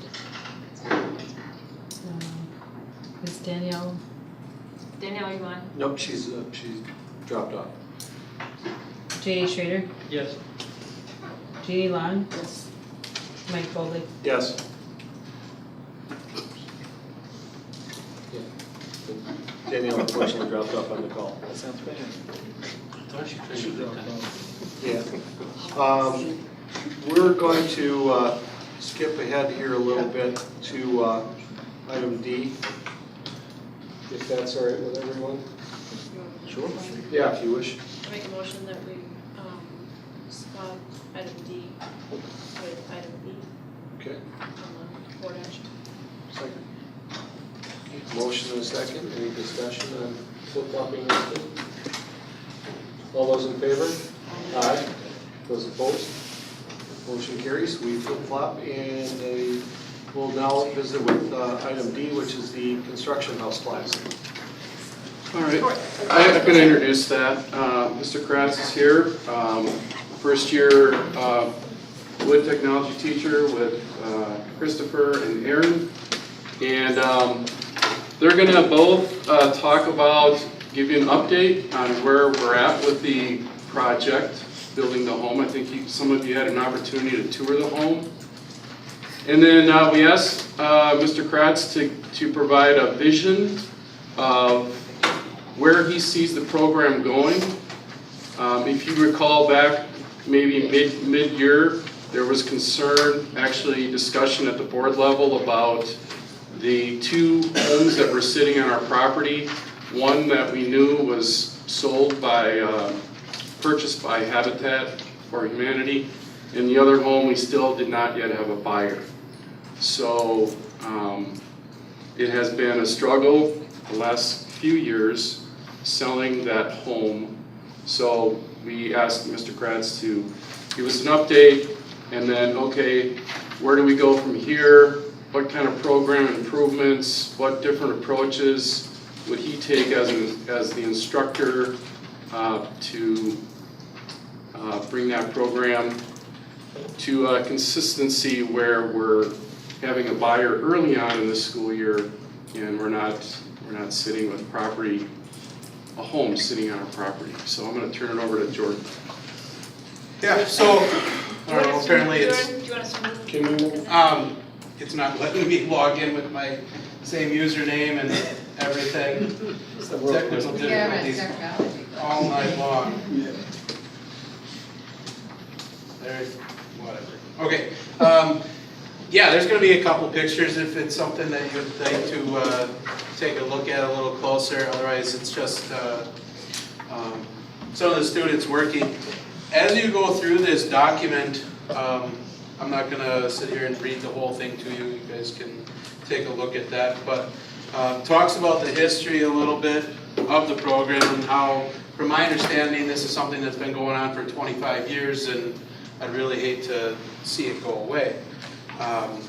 is Danielle, Danielle, you on? Nope, she's dropped off. J.A. Schrader, Yes. Jeannie Long, Yes. Mike Foley. Yes. Danielle unfortunately dropped off on the call. That sounds bad. Yeah. We're going to skip ahead here a little bit to item D, if that's all right with everyone. Sure. Yeah, if you wish. I make a motion that we swap item D with item B Okay. on the board action. Second. Motion and a second. Any discussion on flip-flopping this thing? All those in favor? Aye. Those opposed? Motion carries. We flip-flop and we'll now visit with item D, which is the construction house class. All right, I'm going to introduce that. Mr. Kratz is here, first year wood technology teacher with Christopher and Aaron. And they're going to both talk about, give you an update on where we're at with the project, building the home. I think some of you had an opportunity to tour the home. And then we asked Mr. Kratz to provide a vision of where he sees the program going. If you recall back maybe mid-year, there was concern, actually discussion at the board level about the 2 homes that were sitting on our property. One that we knew was sold by, purchased by Habitat for Humanity, and the other home we still did not yet have a buyer. So It has been a struggle the last few years selling that home. So we asked Mr. Kratz to give us an update, and then, okay, where do we go from here? What kind of program improvements, what different approaches would he take as the instructor to bring that program to a consistency where we're having a buyer early on in the school year, and we're not sitting with property, a home sitting on our property. So I'm going to turn it over to Jordan. Yeah. So apparently it's. Do you want us to move? Can we move? It's not letting me log in with my same username and everything. Technical difficulties all night long. There's whatever. Okay. Yeah, there's going to be a couple pictures if it's something that you'd like to take a look at a little closer. Otherwise, it's just some of the students working. As you go through this document, I'm not going to sit here and read the whole thing to you. You guys can take a look at that. But talks about the history a little bit of the program and how, from my understanding, this is something that's been going on for 25 years, and I'd really hate to see it go away. Some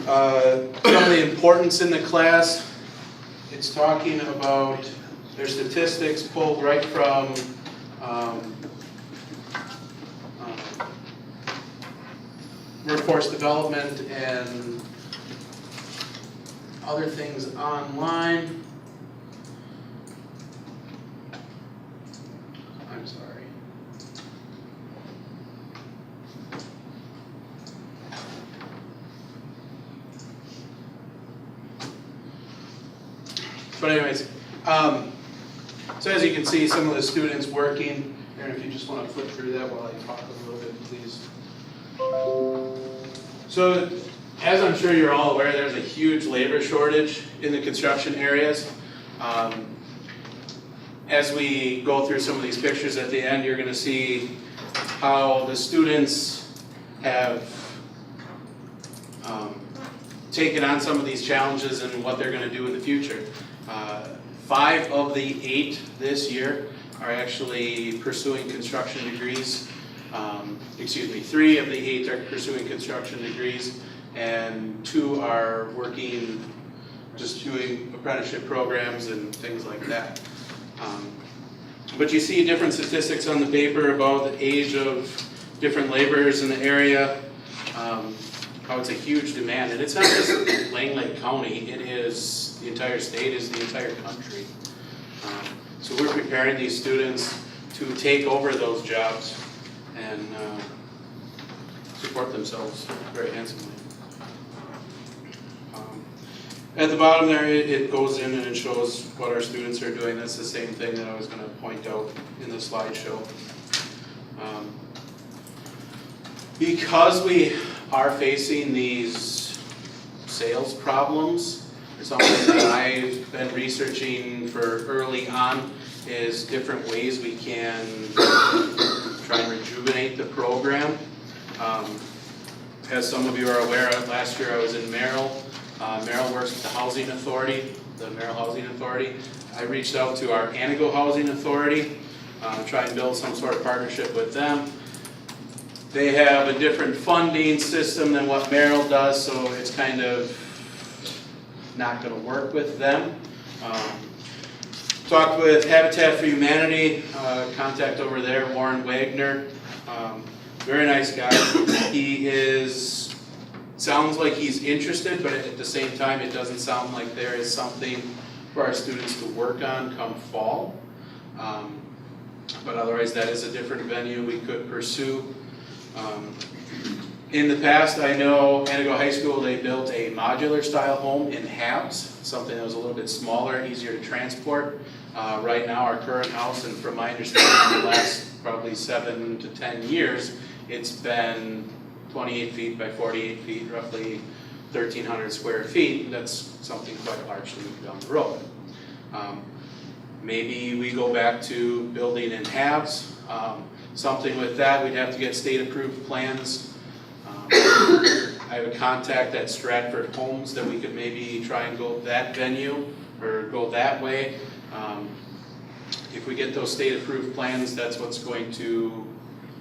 of the importance in the class, it's talking about their statistics pulled right from workforce development and other things online. I'm sorry. But anyways, so as you can see, some of the students working, Aaron, if you just want to flip through that while I talk a little bit, please. So, as I'm sure you're all aware, there's a huge labor shortage in the construction areas. As we go through some of these pictures at the end, you're going to see how the students have taken on some of these challenges and what they're going to do in the future. 5 of the 8 this year are actually pursuing construction degrees. 3 of the 8 are pursuing construction degrees, and 2 are working, just doing apprenticeship programs and things like that. But you see different statistics on the paper about the age of different laborers in the area, how it's a huge demand. And it's not just Lang Lake County, it is the entire state, is the entire country. So we're preparing these students to take over those jobs and support themselves very handsomely. At the bottom there, it goes in and it shows what our students are doing. That's the same thing that I was going to point out in the slideshow. Because we are facing these sales problems, something that I've been researching for early on is different ways we can try and rejuvenate the program. As some of you are aware, last year I was in Merrill. Merrill works with the Housing Authority, the Merrill Housing Authority. I reached out to our Anago Housing Authority, try and build some sort of partnership with them. They have a different funding system than what Merrill does, so it's kind of not going to work with them. Talked with Habitat for Humanity, contact over there, Warren Wagner. Very nice guy. He sounds like he's interested, but at the same time, it doesn't sound like there is something for our students to work on come fall. But otherwise, that is a different venue we could pursue. In the past, I know Anago High School, they built a modular style home in halves, something that was a little bit smaller, easier to transport. Right now, our current house, and from my understanding, the last probably 7 to 10 years, it's been 28 feet by 48 feet, roughly 1,300 square feet. That's something quite large to move down the road. Maybe we go back to building in halves. Something with that, we'd have to get state approved plans. I have a contact at Stratford Homes that we could maybe try and go that venue or go that way. If we get those state-approved plans, that's what's going to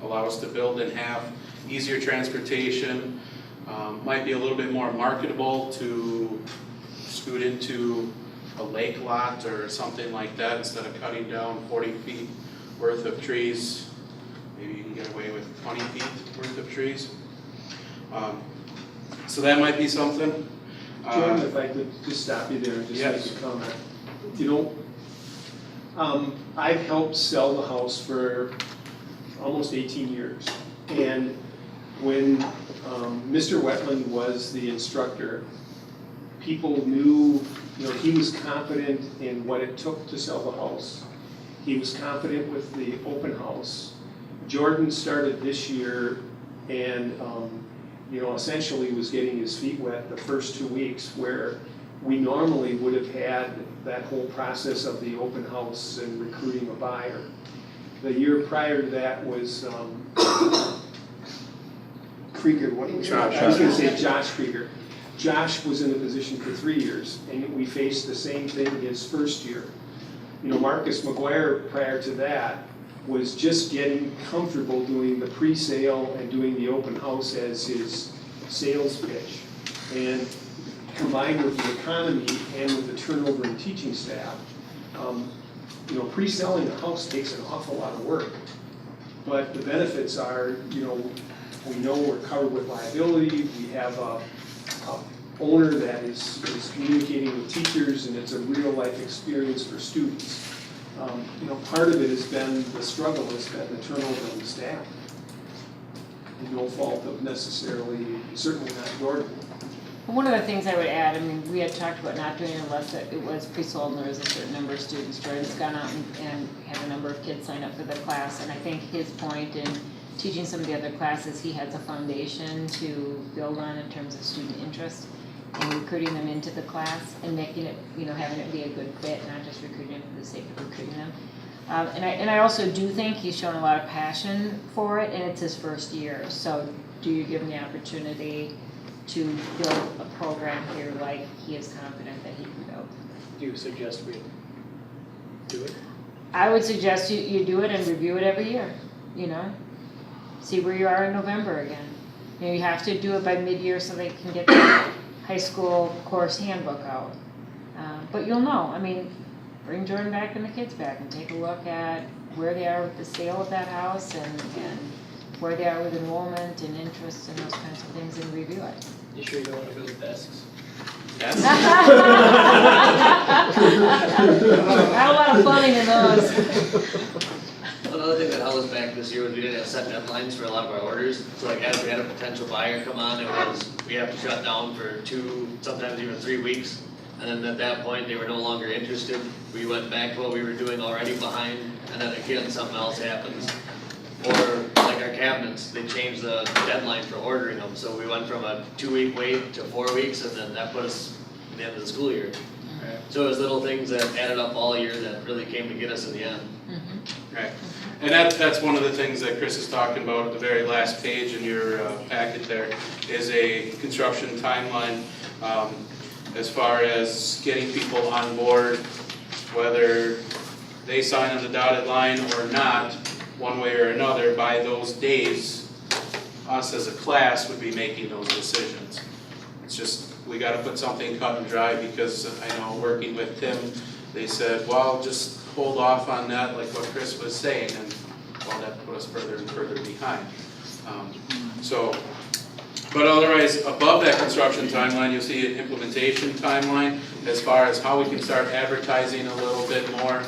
allow us to build and have easier transportation. Might be a little bit more marketable to scoot into a lake lot or something like that instead of cutting down 40 feet worth of trees. Maybe you can get away with 20 feet worth of trees. So that might be something. Jordan, if I could just stop you there and just Yes. make a comment. You know, I've helped sell the house for almost 18 years. And when Mr. Wetland was the instructor, people knew, you know, he was confident in what it took to sell the house. He was confident with the open house. Jordan started this year and, you know, essentially was getting his feet wet the first 2 weeks, where we normally would have had that whole process of the open house and recruiting a buyer. The year prior to that was Krieger, what was Josh. I was going to say Josh Krieger. Josh was in the position for 3 years, and we faced the same thing his first year. You know, Marcus McGuire, prior to that, was just getting comfortable doing the pre-sale and doing the open house as his sales pitch. And combined with the economy and with the turnover in teaching staff, you know, pre-selling a house takes an awful lot of work. But the benefits are, you know we're covered with liability, we have a owner that is communicating with teachers, and it's a real life experience for students. You know, part of it has been, the struggle has been the turnover in the staff. And no fault of necessarily, certainly not Jordan. One of the things I would add, I mean, we had talked about not doing it unless it was pre-sold and there was a certain number of students. Jordan's gone out and had a number of kids sign up for the class, and I think his point in teaching some of the other classes, he has a foundation to build on in terms of student interest and recruiting them into the class and making it, you know, having it be a good fit, not just recruiting them for the sake of recruiting them. And I also do think he's shown a lot of passion for it, and it's his first year. So do you give him the opportunity to build a program here like he is confident that he can build? Do you suggest we do it? I would suggest you do it and review it every year, you know? See where you are in November again. You know, you have to do it by mid-year so they can get the high school course handbook out. But you'll know, I mean, bring Jordan back and the kids back and take a look at where they are with the sale of that house and where they are with enrollment and interest and those kinds of things and review it. You sure you don't want to build desks? Yes. Not a lot of plumbing in those. Another thing that held us back this year was we didn't have set deadlines for a lot of our orders. So like as we had a potential buyer come on, it was, we have to shut down for 2, sometimes even 3 weeks. And then at that point, they were no longer interested. We went back to what we were doing already behind, and then again, something else happens. Or like our cabinets, they changed the deadline for ordering them. So we went from a 2-week wait to 4 weeks, and then that put us at the end of the school year. Right. So it was little things that added up all year that really came to get us in the end. Right. And that's one of the things that Chris is talking about at the very last page in your packet there, is a construction timeline as far as getting people on board, whether they sign on the dotted line or not, one way or another, by those days, us as a class would be making those decisions. It's just, we gotta put something cut and dry, because I know working with Tim, they said, well, just hold off on that, like what Chris was saying, and well, that put us further and further behind. But otherwise, above that construction timeline, you'll see an implementation timeline as far as how we can start advertising a little bit more.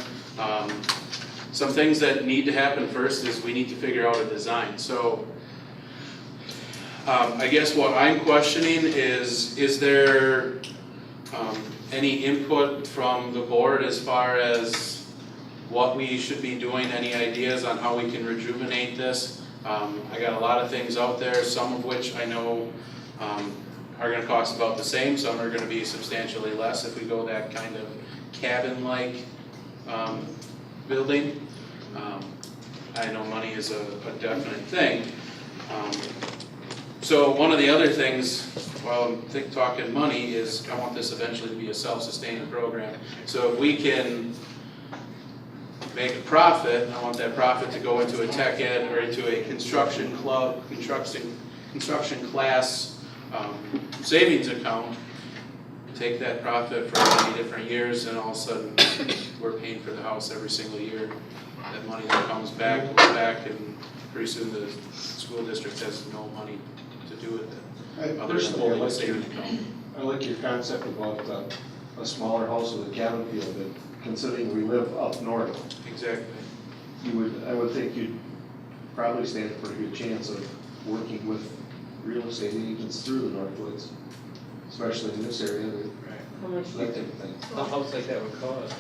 Some things that need to happen first is we need to figure out a design. So I guess what I'm questioning is there any input from the board as far as what we should be doing, any ideas on how we can rejuvenate this? I got a lot of things out there, some of which I know are going to cost about the same, some are going to be substantially less if we go that kind of cabin-like building. I know money is a definite thing. So one of the other things, while I'm talking money, is I want this eventually to be a self-sustaining program. So if we can make a profit, I want that profit to go into a tech ed or into a construction club, construction class savings account, take that profit for many different years, and all of a sudden we're paying for the house every single year. That money that comes back goes back, and pretty soon the school district has no money to do with it, other than holding a savings account. I like your concept about a smaller house with a cabin field, but considering we live up north. Exactly. I would think you'd probably stand a pretty good chance of working with real estate agents through the Northwoods, especially in this area. How much That type of thing. a house like that would cost?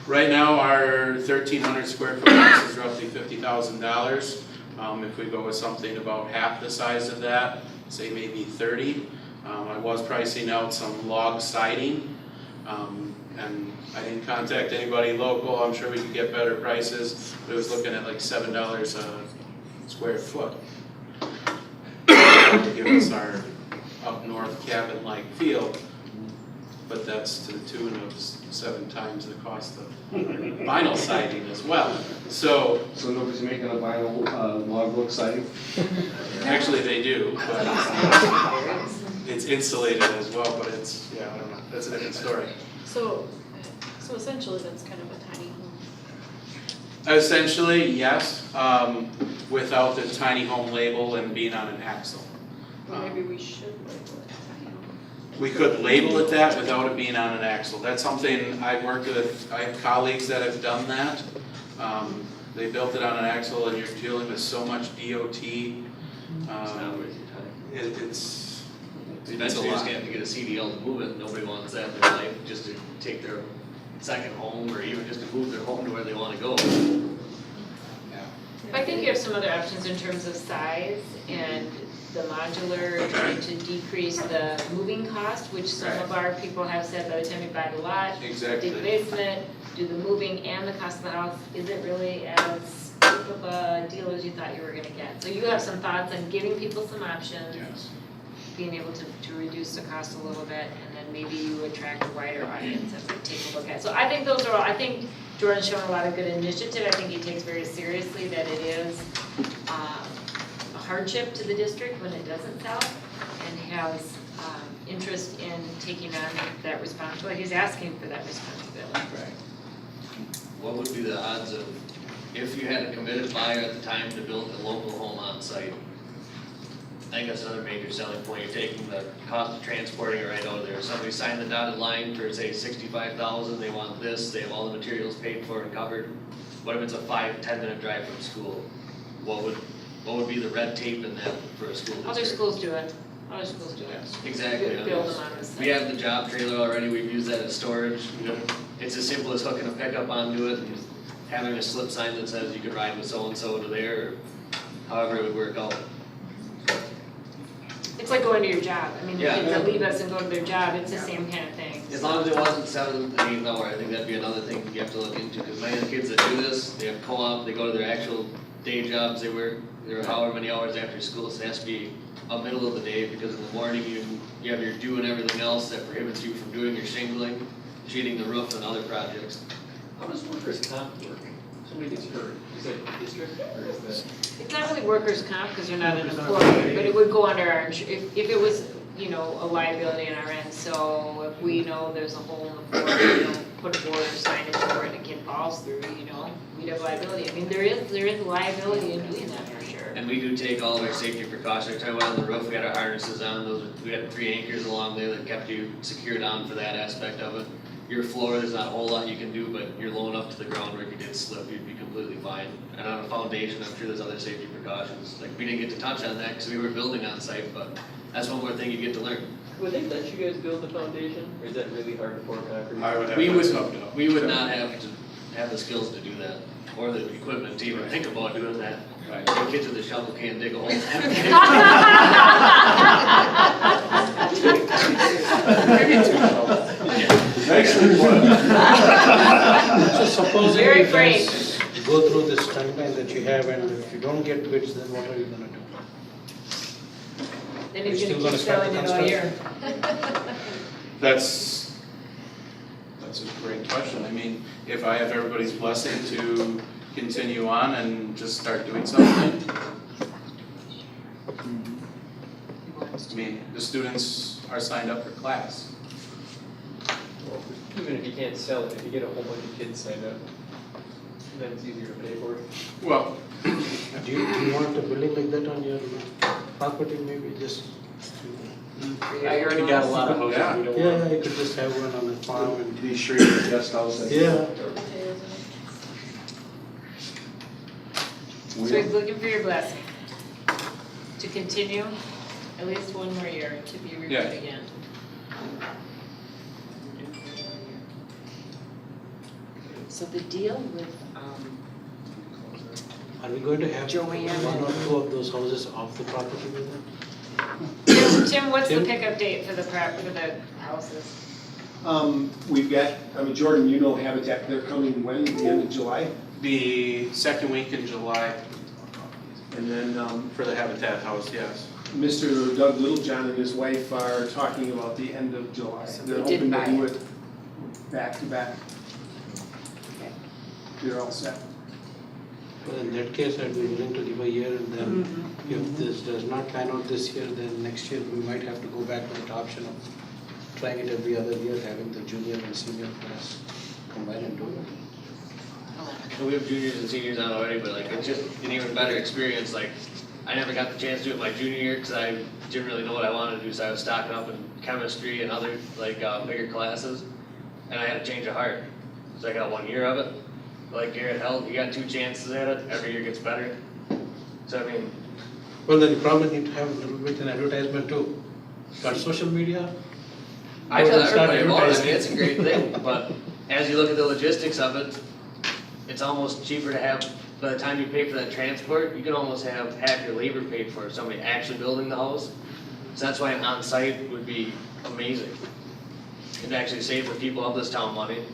Right now, our 1,300 square foot house is roughly $50,000. If we go with something about half the size of that, say maybe 30. I was pricing out some log siding, and I didn't contact anybody local. I'm sure we could get better prices, but it was looking at like $7 a square foot to give us our up north cabin-like feel. But that's to the tune of 7 times the cost of vinyl siding as well. So nobody's making a vinyl log look siding? Actually, they do, but it's insulated as well. But it's, yeah, I don't know. That's a different story. So essentially, that's kind of a tiny home. Essentially, yes, without the tiny home label and being on an axle. Or maybe we should label it tiny home. We could label it that without it being on an axle. That's something I've worked with. I have colleagues that have done that. They built it on an axle, and you're dealing with so much DOT. It's Eventually, you just have to get a CDL to move it. Nobody wants that in their life, just to take their second home, or even just to move their home to where they want to go. I think you have some other options in terms of size and the modular, trying to decrease the moving cost, which some of our people have said by the time you buy the lot, Exactly. do the basement, do the moving and the cost of the house, is it really as cheap of a deal as you thought you were gonna get? So you have some thoughts on giving people some options, Yes. being able to reduce the cost a little bit, and then maybe you attract a wider audience as they take a look at it. So I think those are all, I think Jordan's shown a lot of good initiative. I think he takes very seriously that it is a hardship to the district when it doesn't sell, and has interest in taking on that responsibility. He's asking for that responsibility. Right. What would be the odds of, if you had a committed buyer at the time to build a local home on site? I think that's another major selling point. You're taking the cost of transporting it right out of there. Somebody signed the dotted line for, say, $65,000, they want this, they have all the materials paid for and covered. What if it's a 5-10 minute drive from school? What would be the red tape in that for a school district? Other schools do it. Other schools do it. Exactly. Build them on the site. We have the job trailer already, we've used that as storage. It's as simple as hooking a pickup onto it and having a slip sign that says you could ride with so-and-so to there, or however it would work out. It's like going to your job. I mean, the Yeah. kids that leave us and go to their job, it's the same kind of thing. As long as it wasn't 7th and 8th hour, I think that'd be another thing you have to look into, because many of the kids that do this, they have co-op, they go to their actual day jobs, they work, they're however many hours after school, so it has to be a middle of the day, because in the morning you have your due and everything else that prohibits you from doing your shingling, sheeting the roof and other projects. How does workers' comp work? Somebody gets hurt, is that district, or is that? It's not really workers' comp because you're not an employee, but it would go under our, if it was, you know, a liability on our end. So if we know there's a hole in the floor, we don't put a board or signage over it and a kid falls through, you know, we'd have liability. I mean, there is liability in doing that for sure. And we do take all of our safety precautions. Every time we went on the roof, we had our harnesses on. We had 3 anchors along there that kept you secured on for that aspect of it. Your floor, there's not a whole lot you can do, but you're low enough to the ground where if you did slip, you'd be completely fine. And on a foundation, I'm sure there's other safety precautions. Like, we didn't get to touch on that because we were building on site, but that's one more thing you get to learn. Would they let you guys build the foundation, or is that really hard to pour concrete? I would have We that would, subbed out. we would not have to have the skills to do that, or the equipment to even think about doing that. The kids with a shovel can't dig a hole. Nicely put. So supposing Very you guys brave. go through this timeline that you have, and if you don't get bids, then what are you gonna do? Then Are you he's still gonna gonna keep start selling the it all year. That's a great question. I mean, if I have everybody's blessing to continue on and just start doing something. I mean, the students are signed up for class. Well, even if you can't sell it, if you get a whole bunch of kids signed up, then it's easier to pay for it. Well, Do you want a building like that on your property, maybe just? I already got a lot of houses we don't want. Yeah, you could just have one on the farm and. Be sure your guest house. Yeah. So he's looking for your blessing to continue at least one more year to be reviewed Yeah. again. So the deal with, Are we going to have Joanne one or two of those houses off the property with them? Tim, what's the Tim? pickup date for the houses? We've got, Jordan, you know Habitat, they're coming when, the end of July? the second week in July And then, for the Habitat House, yes. Mr. Doug Littlejohn and his wife are talking about the end of July. So They're they did hoping to buy do it. it back to back. They're all set. Well, in that case, I'd be willing to give a year and then if this does not pan out this year, then next year we might have to go back with the option of trying it every other year, having the junior and senior class combine and do it. We have juniors and seniors on already, but like, it's just an even better experience, like, I never got the chance to do it my junior year, cause I didn't really know what I wanted to do, so I was stocking up in chemistry and other, like, bigger classes, and I had a change of heart, so I got 1 year of it. Like Garrett held, you got 2 chances at it, every year gets better, so I mean, Well, then you probably need to have a little bit in advertisement too. Got social media? I tell Start everybody about it, I advertising. mean, it's a great thing, but as you look at the logistics of it, it's almost cheaper to have, by the time you pay for that transport, you can almost have half your labor paid for somebody actually building the house. So that's why an on-site would be amazing. It'd actually save the people of this town money,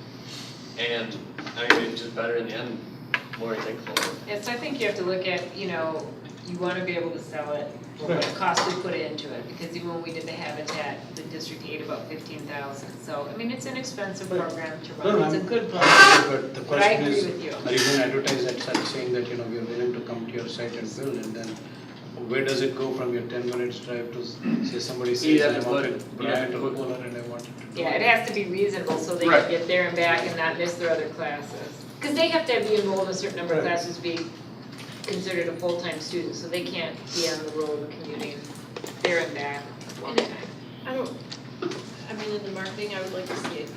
and I mean, it's just better in the end, more I think for it. Yes, I think you have to look at, you wanna be able to sell it, what it costs to put into it, because even when we did the Habitat, the district ate about 15,000, so, I mean, it's an expensive program to No, run, it's a I'm- good program. But the But I question agree is, with you. are you going to advertise that site saying that, we are willing to come to your site and build, and then where does it go from your 10 minutes drive to, say somebody You'd says, have I to wanted put- Bryant or Kohler and I wanted to do Yeah, it it. has to be reasonable so they Right. can get there and back and not miss their other classes. Because they have to be enrolled in a certain number of Right. classes to be considered a full-time student, so they can't be on the road commuting there and back all the time. I mean, in the marketing, I would like to see it,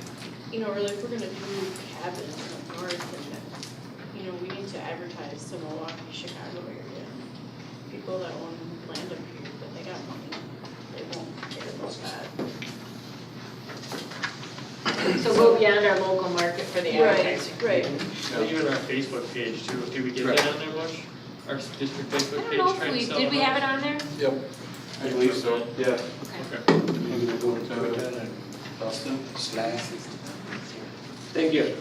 really if we're gonna do cabins in the north, and, we need to advertise to Milwaukee, Chicago area. People that own land up here, that they got money, they won't care about that. So go beyond our local market for the advertising. Right. Even our Facebook page too, did we get that on there much? Our district I Facebook don't page know if trying to sell did we them have it on there? Yep. I believe so, yeah. Okay. Maybe we go to Twitter and Dustin? Slack. Thank you.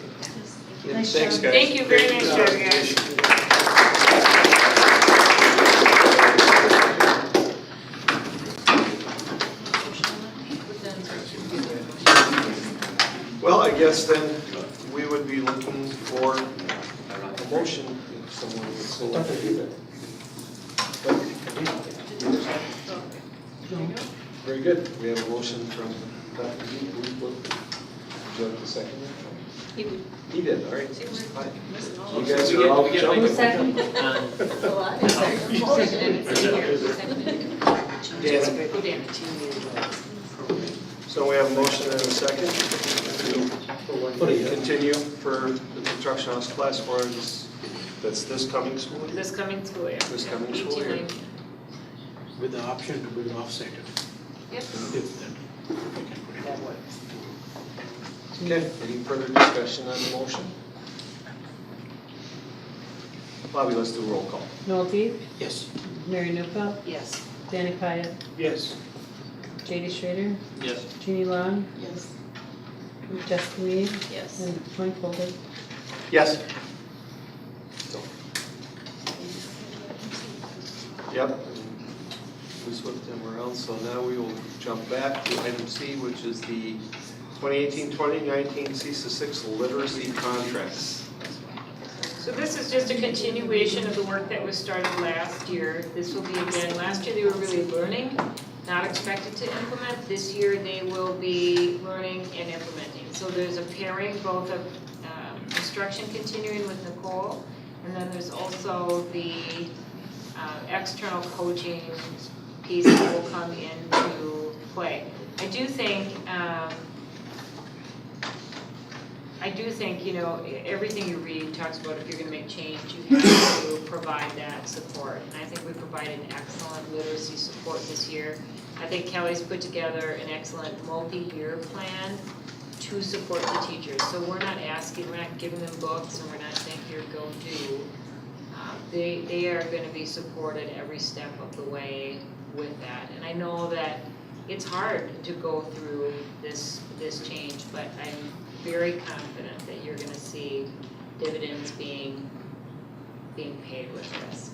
Nice Thanks, job. guys. Thank you very much, guys. Well, I guess then we would be looking for a motion if someone would so. Very good. We have a motion from Dr. Dean. Would you like the second? He did, all right. Fine. You guys are all jumping. So we have a motion and a second to continue for the construction house class for this, that's this coming school year? This coming school year. This coming school year. 18-19. With the option to build offsite. Yep. If that, we can put it that way. Okay, any further discussion on the motion? Bobby, let's do a roll call. Nolte, Yes. Mary Newfeld, yes. Danny Pyatt, Yes. JD Schrader, Yes. Jeannie Long, Yes. Jessica Mead, Yes. and Frank Holden. Yes. So. Yep. We swift them around, so now we will jump back to item C, which is the 2018-2019 CESA 6 literacy contracts. So this is just a continuation of the work that was started last year. This will be again, last year they were really learning, not expected to implement. This year they will be learning and implementing. So there's a pairing both of instruction continuing with Nicole, and then there's also the external coaching piece that will come into play. I do think, you know, everything you read talks about if you're gonna make change, you have to provide that support. And I think we provided an excellent literacy support this year. I think Kelly's put together an excellent multi-year plan to support the teachers. So we're not giving them books, and we're not saying, here, go do. They are gonna be supported every step of the way with that. And I know that it's hard to go through this change, but I'm very confident that you're gonna see dividends being paid with this.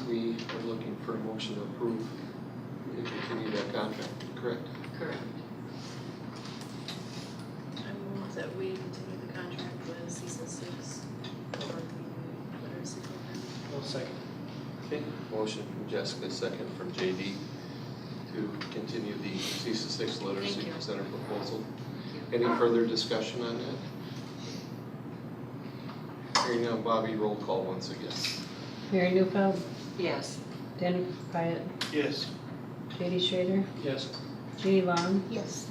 We are looking for a motion to approve and continue that contract, correct? Correct. I move that we continue the contract with CESA 6 for the literacy program. I'll second. Okay, motion from Jessica, second from JD to continue the CESA 6 Literacy Thank you. Center proposal. Any further discussion on that? Hearing now, Bobby, roll call once again. Mary Newfeld, Yes. Danny Pyatt, Yes. Katie Schrader, Yes. Jeannie Long, Yes.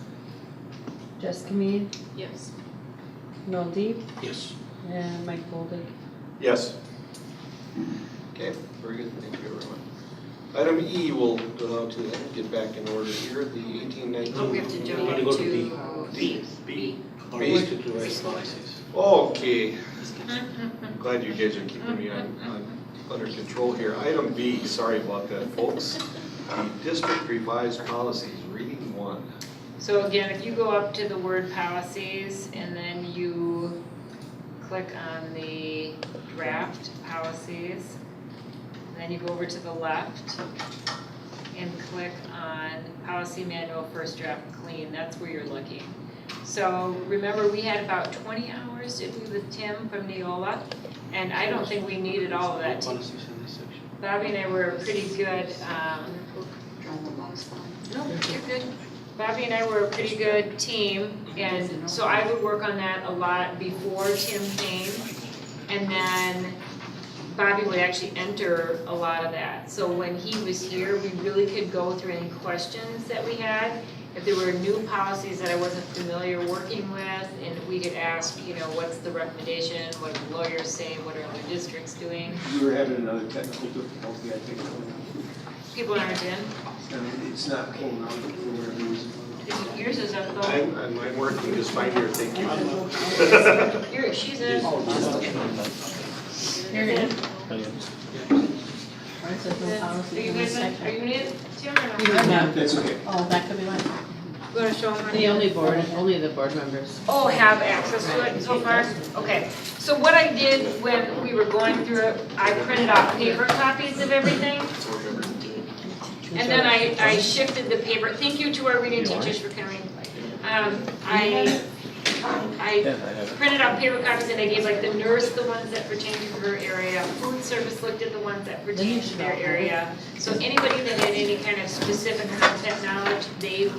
Jessica Mead, Yes. Noel Deep, Yes. and Mike Boldig. Yes. Okay, very good, thank you everyone. Item E, we'll go to get back in order here, the 18-19. Oh, we have to jump Gotta go to into D. B. Or we should revise policies. Okay. Glad you guys are keeping me under control here. Item B, sorry about that, folks. The district revised policies, reading 1. So again, if you go up to the word policies and then you click on the draft policies, then you go over to the left and click on policy manual first draft clean, that's where you're looking. So remember, we had about 20 hours, did we, with Tim from Neola? And I don't think we needed all of that. Policies in this section. Bobby and I were a pretty good, no, you're good. Bobby and I were a pretty good team, and so I would work on that a lot before Tim came. And then Bobby would actually enter a lot of that. So when he was here, we really could go through any questions that we had. If there were new policies that I wasn't familiar working with, and we could ask, you know, what's the recommendation, what do the lawyers say, what are other districts doing? We were having another technical difficulty, I think. People aren't in. It's not pulling out for whatever reason. Yours is up though. I'm working just fine here, thank you. She's in. You're in. Are you guys in? Are you in, Tim, or You no? have- That's okay. Oh, that could be one. You wanna show them? Only the board members. Oh, have access to it so far? Okay, so what I did when we were going through it, I printed out paper copies of everything. And then I shifted the paper, thank you to our reading teachers for coming. I printed out paper copies and I gave like the nurse the ones that pertain to her area, food service looked at the ones that pertain to their area. So anybody that had any kind of specific content knowledge, they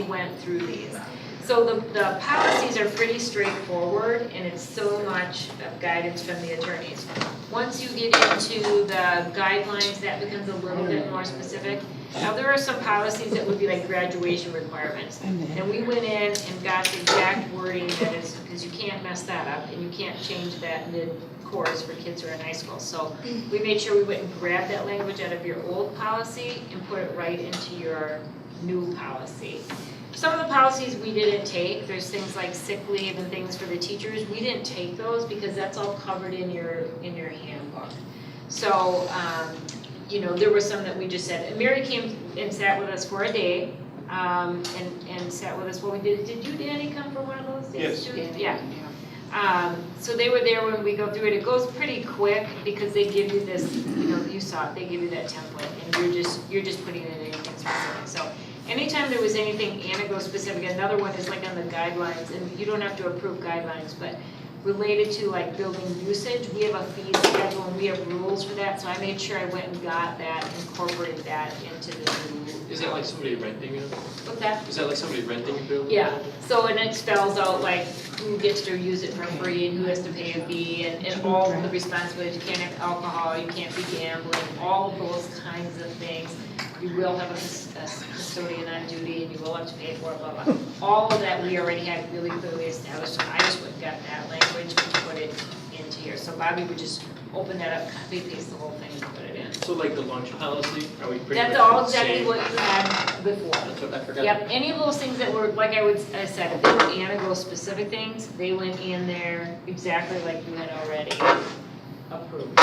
went through these. So the policies are pretty straightforward and it's so much of guidance from the attorneys. Once you get into the guidelines, that becomes a little bit more specific. Now, there are some policies that would be like graduation requirements. And we went in and got the exact wording that is, because you can't mess that up and you can't change that mid-course for kids who are in high school. So we made sure we went and grabbed that language out of your old policy and put it right into your new policy. Some of the policies we didn't take, there's things like sick leave and things for the teachers. We didn't take those because that's all covered in your handbook. So, you know, there were some that we just said, and Mary came and sat with us for a day, and sat with us while we did you, Danny, come for one of those days? Yes. Yeah. So they were there when we go through it. It goes pretty quick because they give you this, you saw it, they give you that template and you're just putting in anything specific. So anytime there was anything Anago specific, another one is like on the guidelines, and you don't have to approve guidelines, but related to like building usage, we have a fee schedule and we have rules for that, so I made sure I went and got that, incorporated that into the new. Is that like somebody renting it? What's that? Is that like somebody renting a building? Yeah, so and it spells out like who gets to use it for free and who has to pay a fee and all of the responsibilities. You can't have alcohol, you can't be gambling, all of those kinds of things. You will have a custodian on duty and you will have to pay for it, blah, blah. All of that we already had really clearly established, so I just went and got that language and put it into here. So Bobby would just open that up, copy paste the whole thing and put it in. So like the lunch policy, are we pretty much That's all the exactly same? what you had before. That's what I forgot. Yep, any of those things that were, like I said, if they were Anago specific things, they went in there exactly like you had already approved.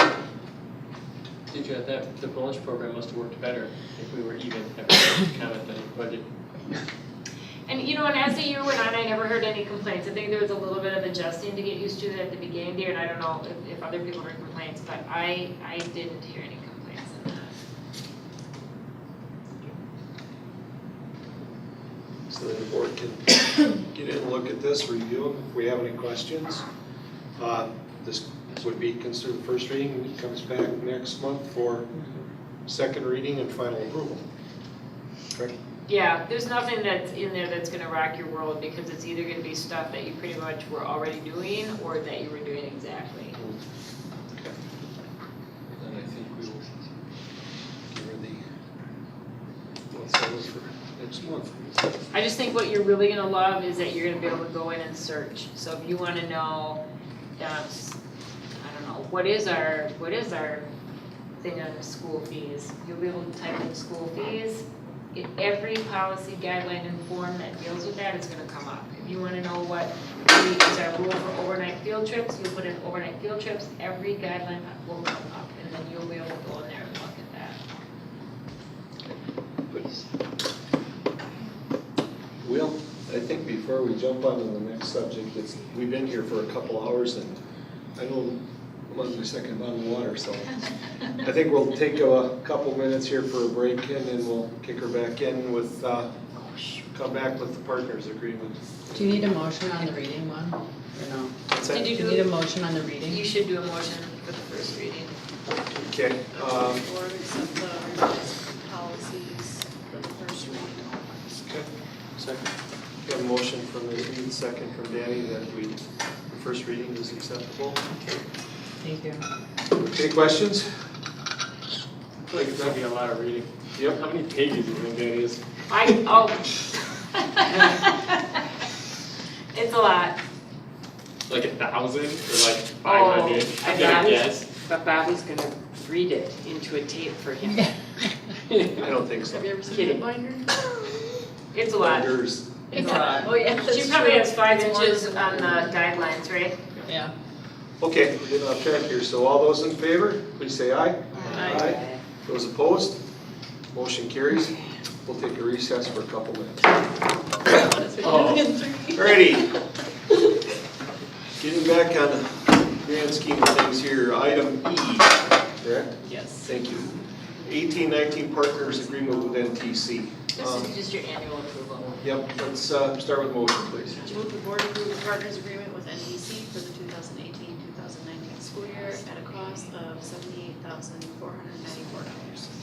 Did you have that, the lunch program must have worked better if we were even having comment on your budget. And and as the year went on, I never heard any complaints. I think there was a little bit of adjusting to get used to it at the beginning there, and I don't know if other people heard complaints, but I didn't hear any complaints on that. So that the board can get in and look at this, review them. If we have any questions, this would be considered first reading. It comes back next month for second reading and final approval. Correct? Yeah, there's nothing that's in there that's gonna rock your world because it's either gonna be stuff that you pretty much were already doing or that you were doing exactly. Okay. Then I think we will give her the, let's say this for next month. I just think what you're really gonna love is that you're gonna be able to go in and search. So if you wanna know, I don't know, what is our thing on the school fees? You'll be able to type in school fees. In every policy, guideline, and form that deals with that, it's gonna come up. If you wanna know what is our rule for overnight field trips, you'll put in overnight field trips, every guideline will come up, and then you'll be able to go in there and look at that. Well, I think before we jump on to the next subject, we've been here for a couple hours and I know Leslie second on the water, so I think we'll take a couple minutes here for a break and then we'll kick her back in with, come back with the partners agreement. Do you need a motion on the reading one, or no? What's that? Did you Do you need a motion on the reading? You should do a motion for the first reading. Okay. Or accept the revised policies for the first reading. Okay. Second. We have a motion from Ms. Reed, second from Danny that the first reading is acceptable. Thank you. Okay, questions? I feel like it's gonna be a lot of reading. Yep. How many pages do you think that is? It's a lot. Like 1,000 or like 500? I Yes. But Bobby's gonna read it into a tape for him. I don't think so. Have you ever seen Kidding. a binder? It's a lot. Binders. It's a lot. Oh, yeah, She that's probably true. has 5 It's more inches than on the guidelines, right? Yeah. Okay, we're getting off track here. So all those in favor, please say aye. Aye. Those opposed? Motion carries. We'll take a recess for a couple minutes. Alrighty. Getting back on the grand scheme of things here, item E, correct? Yes. Thank you. 18-19 partners agreement with NTC. This is just your annual approval. Yep, let's start with motion, please. Move the board approve the partners agreement with NEC for the 2018-2019 school year at a cost of $78,494.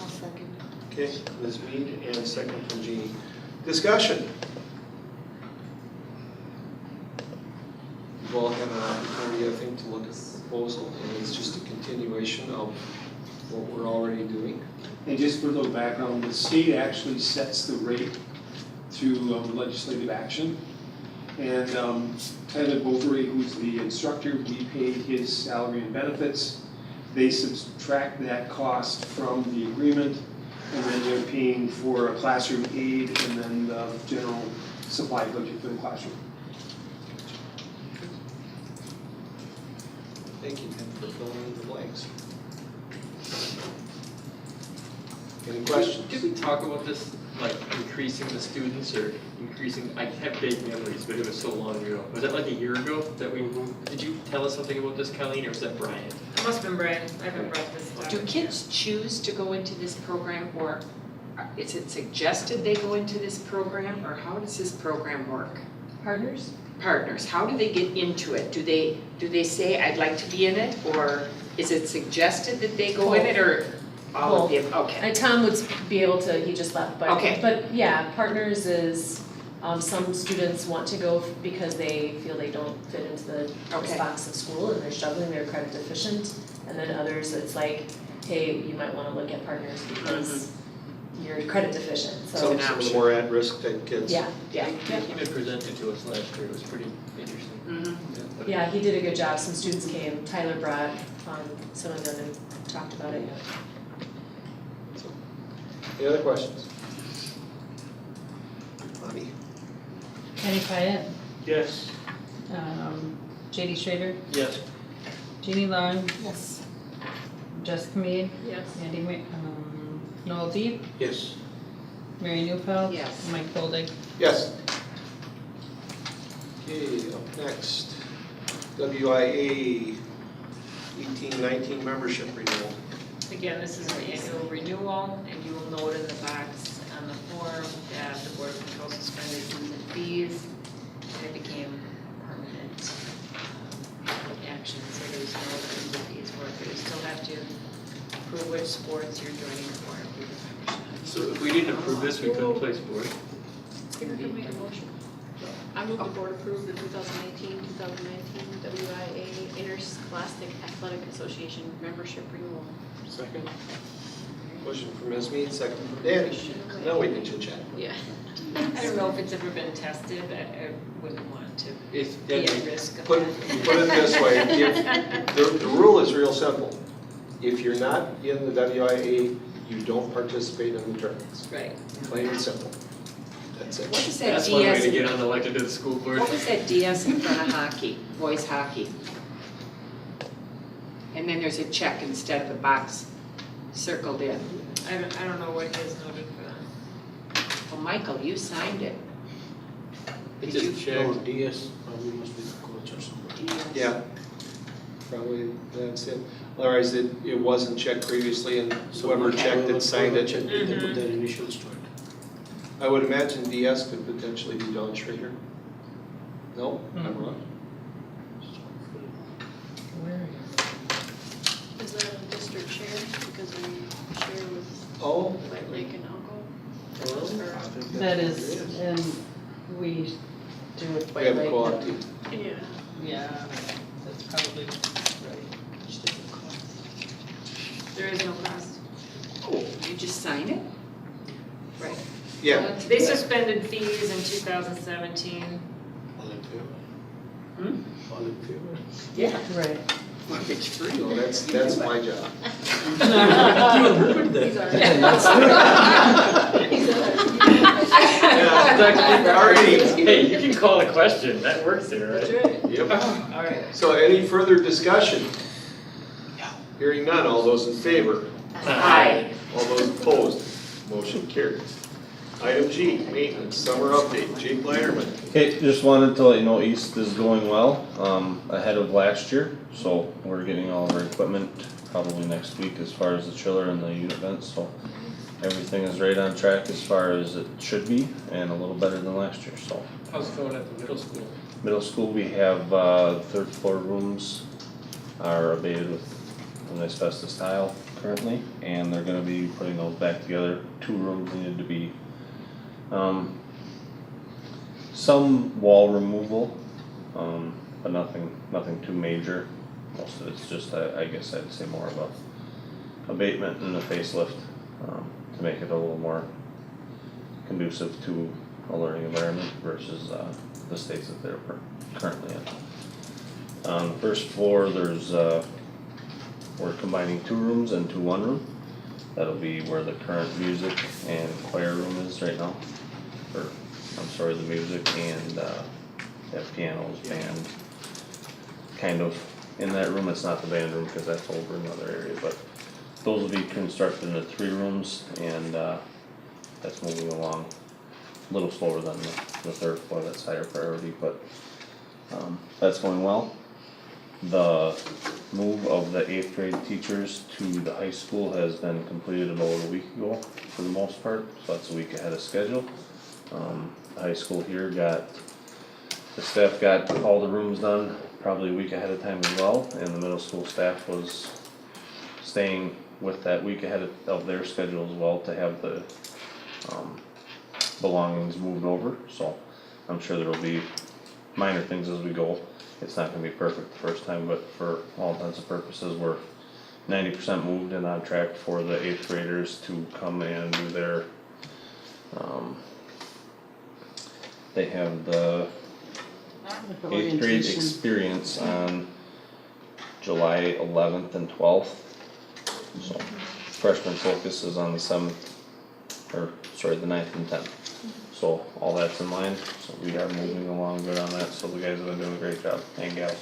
I'll second. Okay, Ms. Mead and second from Jeannie. Discussion. You've all had an opportunity, I think, to look at the proposal, and it's just a continuation of what we're already doing. And just for a little background, the state actually sets the rate through legislative action. And Tyler Bovary, who's the instructor, we pay his salary and benefits. They subtract that cost from the agreement, and then they're paying for a classroom aid and then the general supply budget for the classroom. Thank you, Tim, for filling in the blanks. Any questions? Did we talk about this, like increasing the students or increasing, I have vague memories, but it was so long ago. Was that like a year ago that we, did you tell us something about this, Colleen, or was that Brian? It must have been Brian, I haven't brought this up. Do kids choose to go into this program, or is it suggested they go into this program, or how does this program work? Partners? Partners, how do they get into it? Do they say, I'd like to be in it, or is it suggested that they go in it, or all of the, okay. Tom would be able to, he just left, but, Okay. but yeah, partners is, some students want to go because they feel they don't fit into the Okay. box of school and they're struggling, they're credit deficient. And then others, it's like, hey, you might wanna look at partners because you're credit deficient, so. Some of the more at-risk type kids. Yeah, yeah. He had presented to us last year, it was pretty interesting. Yeah, he did a good job, some students came, Tyler brought, some of them and talked about it. Any other questions? Bobby? Kenny Pyatt, Yes. JD Schrader, Yes. Jeannie Long, Yes. Jessica Mead, Yes. Noel Deep, Yes. Mary Newfeld. Yes. Mike Boldig. Yes. Okay, up next, WIA 1819 membership renewal. Again, this is an annual renewal, and you will note in the box on the form that the Board of Control suspended dues and fees, and it became permanent action, so there's no dues and fees for it, but you still have to approve which sports you're joining for and approve the membership. So if we didn't approve this, we couldn't play sport? Here, can make a motion. I move the board approve the 2018-2019 WIA Interscholastic Athletic Association membership renewal. Second. Motion from Ms. Mead, second from Danny. Now we can chit chat. Yeah. I don't know if it's ever been tested, I wouldn't want to If be that, at risk of Put that. it this way, if, the rule is real simple. If you're not in the WIA, you don't participate in the tournaments. Right. Plain and simple. That's it. What is that that's one way DS? to get unelected to the school board. What was that DS in front of hockey, boys hockey? And then there's a check instead of a box circled in. I don't know what is noted for that. Well, Michael, you signed it. It's Did just you? check. No, DS, probably must be the coach or somebody. Yeah. Probably that's it. Otherwise, it wasn't checked previously and whoever checked it signed it. They put their initials to it. I would imagine DS could potentially be Don Schrader. No, I'm wrong. Where are you? Is that a district share, because we share with Oh. White Lake and Alco? Well, Or- I think That what is, it and we do it We by have a like. co-op team. Yeah. Yeah, that's probably right. Just a cost. There is no cost. Oh, you just signed it? Right. Yeah. They suspended fees in 2017. All in favor? Hmm? All in favor? Yeah. Right. It's free. No, that's my job. Hey, you can call a question, that works there, right? Yep. All right. So any further discussion? Hearing none, all those in favor? Aye. All those opposed? Motion carries. Item G, maintenance, summer update, Jake Leiderman. Okay, just wanted to let you know East is going well, ahead of last year, so we're getting all of our equipment probably next week as far as the chiller and the unit vents, so everything is right on track as far as it should be, and a little better than last year, so. How's it going at the middle school? Middle school, we have, third floor rooms are abated with an asbestos tile currently, and they're gonna be putting those back together. 2 rooms needed to be some wall removal, but nothing too major. Most of it's just, I guess I'd say more of a abatement and a facelift, to make it a little more conducive to a learning environment versus, the states that they're currently in. On the first floor, there's, we're combining 2 rooms into 1 room. That'll be where the current music and choir room is right now. Or, I'm sorry, the music and, have pianos, band, kind of in that room. It's not the band room because that's over in another area, but, those will be constructed into 3 rooms, and that's moving along a little slower than the 3rd floor, that's higher priority, but that's going well. The move of the 8th grade teachers to the high school has been completed about a week ago for the most part, so that's a week ahead of schedule. The high school here the staff got all the rooms done probably a week ahead of time as well, and the middle school staff was staying with that week ahead of their schedule as well to have the belongings moved over, so I'm sure there will be minor things as we go. It's not gonna be perfect the first time, but for all intents and purposes, we're 90% moved and on track for the 8th graders to come and do their, they have the 8th grade experience on July 11th and 12th. So freshman focus is on the 9th and 10th. So all that's in line, so we are moving along good on that, so the guys have been doing a great job, and gals.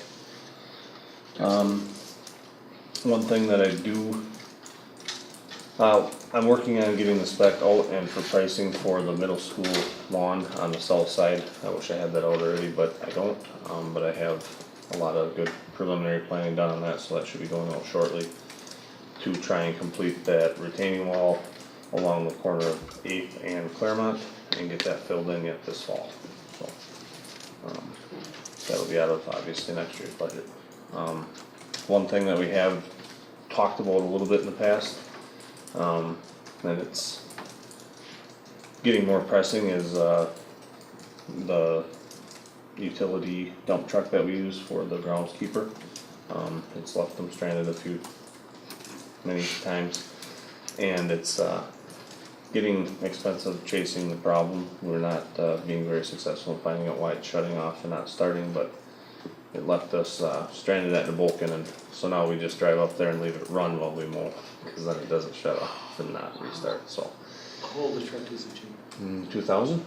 One thing that I do, I'm working on getting the spec out and for pricing for the middle school lawn on the south side. I wish I had that out already, but I don't, but I have a lot of good preliminary planning done on that, so that should be going out shortly to try and complete that retaining wall along the corner of 8th and Claremont and get that filled in yet this fall. So that'll be out of obviously next year's budget. One thing that we have talked about a little bit in the past, and it's getting more pressing, is the utility dump truck that we use for the groundskeeper. It's left them stranded many times, and it's getting expensive chasing the problem. We're not being very successful in finding out why it's shutting off and not starting, but it left us stranded at Neboken, and so now we just drive up there and leave it run while we mow, because then it doesn't shut off and not restart. So How old the truck is it, Jim? 2000?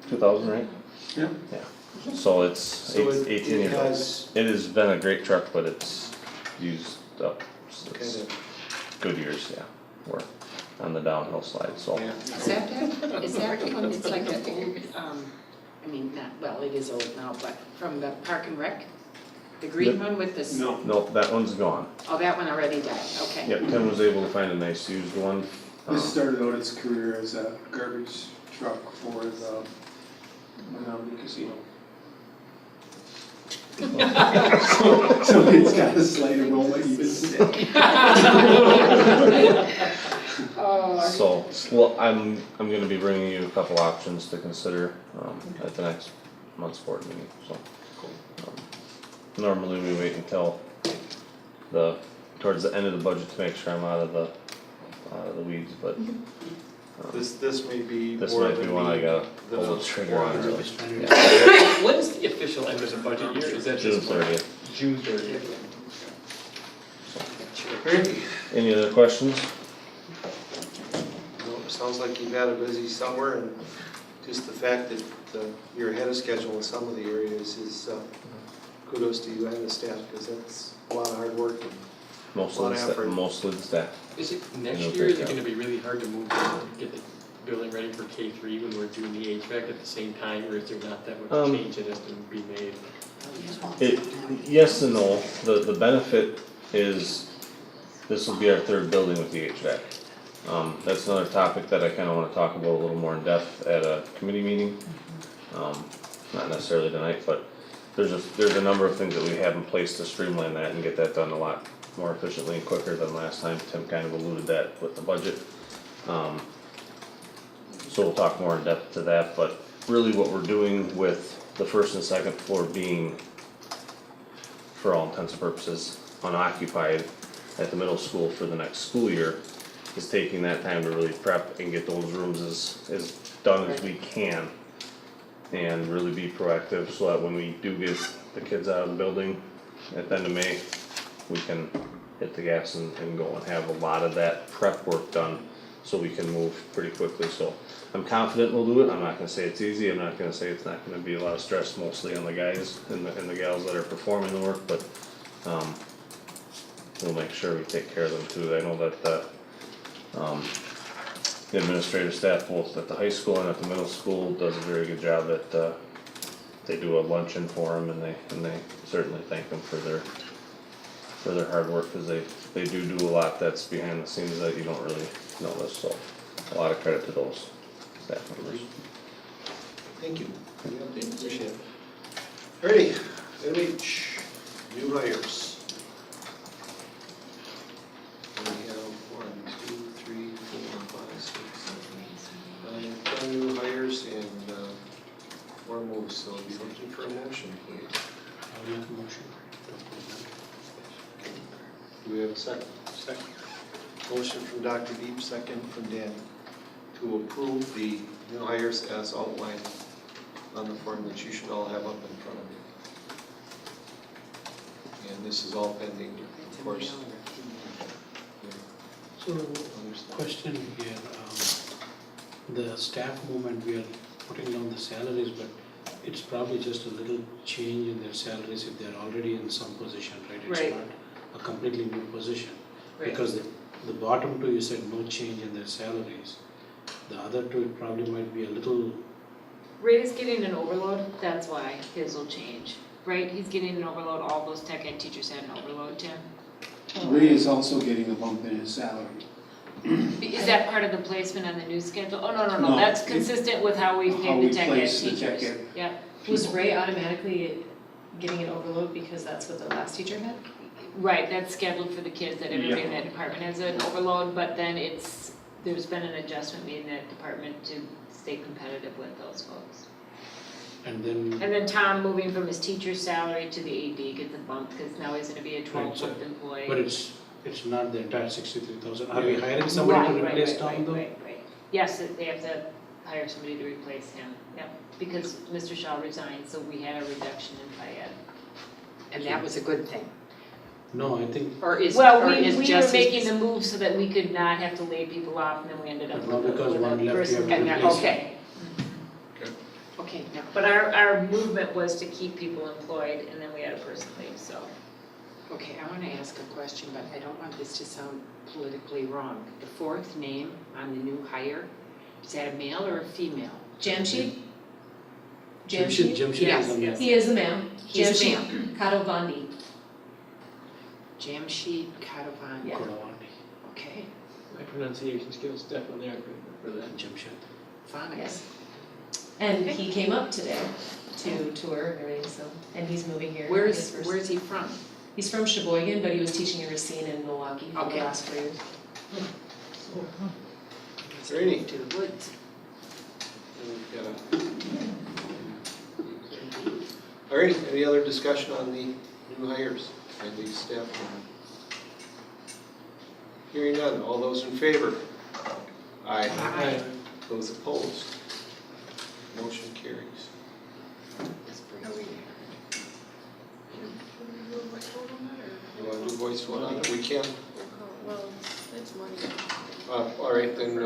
2000, right? Yeah. Yeah. So it's 18 years old. It has been a great truck, but it's used up. It's good years, yeah. We're on the downhill slide, so. Is that the one that's like an old, I mean, not, well, it is old now, but from the Park and Rec? The green one with the. No, that one's gone. Oh, that one already died, okay. Yep, Tim was able to find a nice used one. This started out its career as a garbage truck for the Menominee Casino. So it's got a slight aroma even today. So, well, I'm gonna be bringing you a couple options to consider, at the next month's board meeting, so. Normally we wait until towards the end of the budget to make sure I'm out of the weeds, but. This may be This more might be than one I gotta the pull the trigger on, really. When is the official end of the budget year? Is that June this month? 30th. June 30th. Any other questions? Well, sounds like you've had a busy summer, and just the fact that you're ahead of schedule in some of the areas is kudos to you and the staff, because that's a lot of hard work. Mostly the staff. Is it next year, is it gonna be really hard to get the building ready for K3 when we're doing the HVAC at the same time, or is there not that much change that has to be made? Yes and no. The benefit is this will be our 3rd building with the HVAC. That's another topic that I kinda wanna talk about a little more in depth at a committee meeting. Not necessarily tonight, but there's a number of things that we have in place to streamline that and get that done a lot more efficiently and quicker than last time. Tim kind of alluded that with the budget. So we'll talk more in depth to that, but really what we're doing with the 1st and 2nd floor being, for all intents and purposes, unoccupied at the middle school for the next school year, is taking that time to really prep and get those rooms as done as we can. And really be proactive so that when we do get the kids out of the building at the end of May, we can hit the gas and go and have a lot of that prep work done so we can move pretty quickly. So I'm confident we'll do it. I'm not gonna say it's easy. I'm not gonna say it's not gonna be a lot of stress, mostly on the guys and the gals that are performing the work, but we'll make sure we take care of them too. I know that the administrative staff both at the high school and at the middle school does a very good job at, they do a luncheon for them and they certainly thank them for their hard work, cause they do a lot that's behind the scenes that you don't really notice, so a lot of credit to those staff members. Thank you. Appreciate it. Alrighty, item H, new hires. We have 1, 2, 3, 4, 5, 6, 7, 9, 10 new hires and 4 moves, so I'll be looking for a motion, please. I'll make a motion. Do we have a second? Second. Motion from Dr. Deep, second from Dan, to approve the new hires as outlined on the form that you should all have up in front of you. And this is all pending, of course. So, question here, the staff movement, we are putting down the salaries, but it's probably just a little change in their salaries if they're already in some position, right? Right. It's not a completely new position. Right. Because the bottom two, you said no change in their salaries. The other two, it probably might be a little, Ray is getting an overload, that's why his will change, right? He's getting an overload, all those tech ed teachers had an overload, Tim. Ray is also getting a bump in his salary. Is that part of the placement on the new schedule? Oh, no, No, that's it- consistent with how we how pay we the tech ed place the tech teachers. ed. Yeah, Was Ray automatically getting an overload because that's what the last teacher had? right, that's scheduled for the kids, that everybody in that department has an overload, but then there's been an adjustment made in that department to stay competitive with those folks. and then, And then Tom moving from his teacher's salary to the AD gets a bump, because now he's gonna be a 12-month employee. but it's not the entire 63,000. Are we hiring somebody to replace Tom though? Right. Yes, they have to hire somebody to replace him, yep, because Mr. Shaw resigned, so we had a reduction in FIAD. And that was a good thing. No, I think, Or is, Well, or we is were Jesse's- making the move so that we could not have to lay people off, and then we ended up But not with because a one left, you person. have to And that- replace okay. Okay. Okay, now, But our movement was to keep people employed, and then we had a person leave, so. okay, I want to ask a question, but I don't want this to sound politically wrong. The fourth name on the new hire, is that a male or a female? Jamshid? Jamshid Yes, is a male. He is a male. He's a Jamshid Kadovandi. Jamshid Kadavani. Yeah. Kodawandi, Okay, My pronunciation skills definitely aren't good for that. Jamshid. phonics. And he came up today to tour and everything, so, and he's moving here. Where's he from? He's from Sheboygan, but he was teaching at Racine in Milwaukee for the Okay. last 4 years. Alrighty. To the woods. Alrighty, any other discussion on the new hires and the staff member? Hearing none, all those in favor? Aye. Aye. Those opposed? Motion carries. You want to do voice vote on it? We can. Well, it's money. Alright, then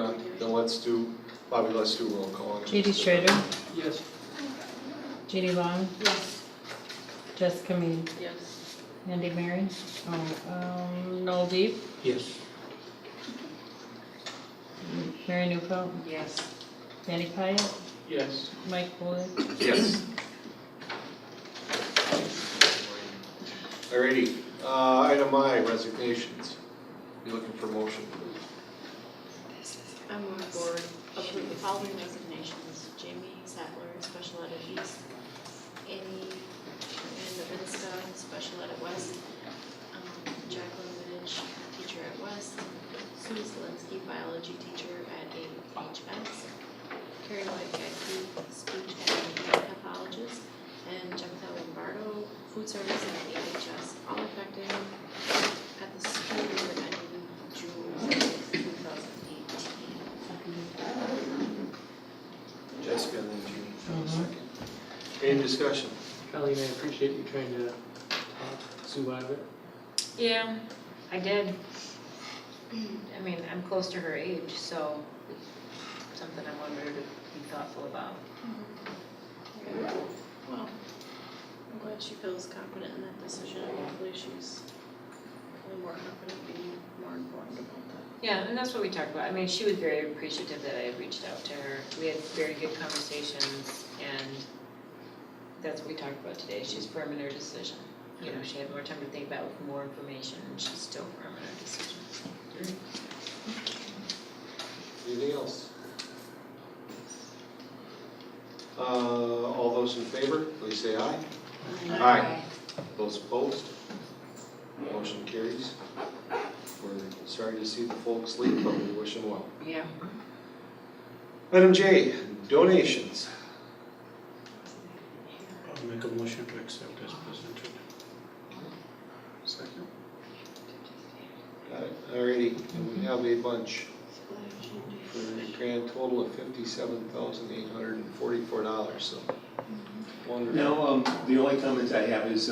let's do, Bobby, let's do roll call. on it. J.D. Schrader, Yes. J.D. Long, Yes. Jessica Mead, Yes. Andy Mary, Noel Deep, Yes. Mary Newfeld, Yes. Danny Pyatt, Yes. Mike Wood. Yes. Alrighty, item I, resignations. Be looking for motion. I move the board approve the following resignations: Jamie Sattler, special ed at East; Amy Nowinska, special ed at West; Jacqueline Vidich, teacher at West; Sue Zielinski, biology teacher at AHS; Carrie White-Geiske, speech and pathologist; and Jessica Lombardo, food service at AHS, all effective at the school year ending June 2018. Jessica and then Jeannie, second. Any discussion? Colleen, I appreciate you trying to talk Sue out of it. Yeah, I did. I mean, I'm close to her age, so it's something I want her to be thoughtful about. Well, I'm glad she feels confident in that decision, and hopefully she's the board up and be more informed about that. Yeah, and that's what we talked about. I mean, she was very appreciative that I had reached out to her. We had very good conversations, and that's what we talked about today. She's firm in her decision. You know, she had more time to think about it with more information, and she's still firm in her decision. Anything else? All those in favor, please say aye. Aye. Those opposed? Motion carries. We're sorry to see the folks leave, but we wish them well. Yeah. Item J, donations. I'll make a motion to accept as presented. Second. Got it, alrighty, and we have a bunch for a grand total of $57,844, so. Wonderful. Now, the only comment I have is,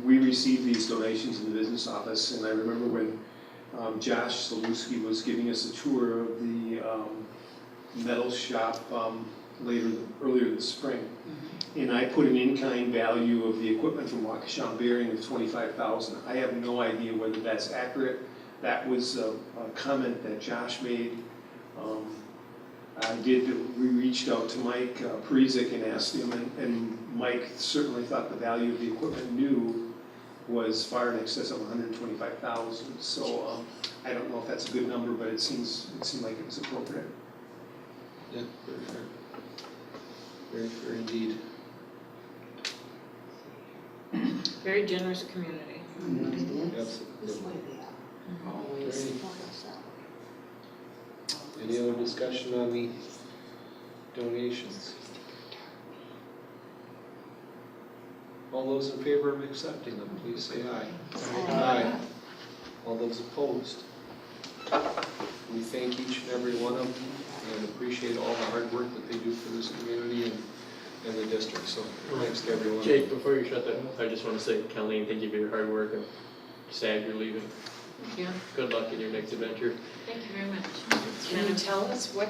we received these donations in the business office, and I remember when Josh Zaluski was giving us a tour of the metal shop earlier this spring. And I put an in-kind value of the equipment from Waukesha Bearing of $25,000. I have no idea whether that's accurate. That was a comment that Josh made. We reached out to Mike Parizek and asked him, and Mike certainly thought the value of the equipment new was far in excess of $125,000. So I don't know if that's a good number, but it seemed like it was appropriate. Yeah, very fair. Very fair indeed. Very generous community. Absolutely. Any other discussion on the donations? All those in favor of accepting them, please say aye. Aye. All those opposed? We thank each and every one of them and appreciate all the hard work that they do for this community and the district, so thanks to everyone. Jake, before you shut that, I just want to say, Colleen, thank you for your hard work. I'm sad you're leaving. Thank you. Good luck in your next adventure. Thank you very much. Can you tell us what?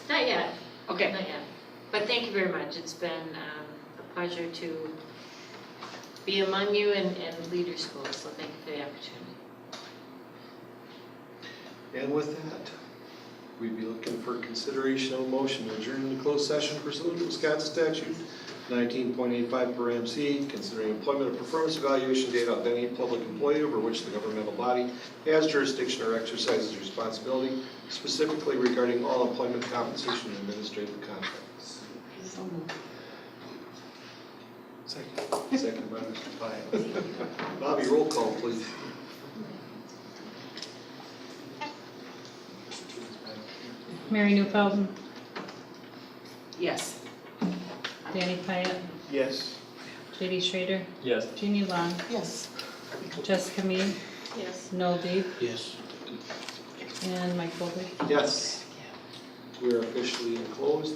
Not yet. Okay. Not yet. But thank you very much. It's been a pleasure to be among you and lead your school, so thank you for the opportunity. And with that, we'd be looking for consideration of a motion to adjourn into closed session pursuant to Wisconsin statute 19.85 per MC, considering employment or performance evaluation data of any public employee over which the governmental body has jurisdiction or exercises responsibility, specifically regarding all employment, compensation, and administrative contracts. Second by Mr. Pye. Bobby, roll call, please. Mary Newfelden, Yes. Danny Pyatt, Yes. JD Schrader, Yes. Jeannie Long, Yes. Jessica Mead, Yes. Noel Deep, Yes. and Mike Bowler. Yes. We are officially enclosed.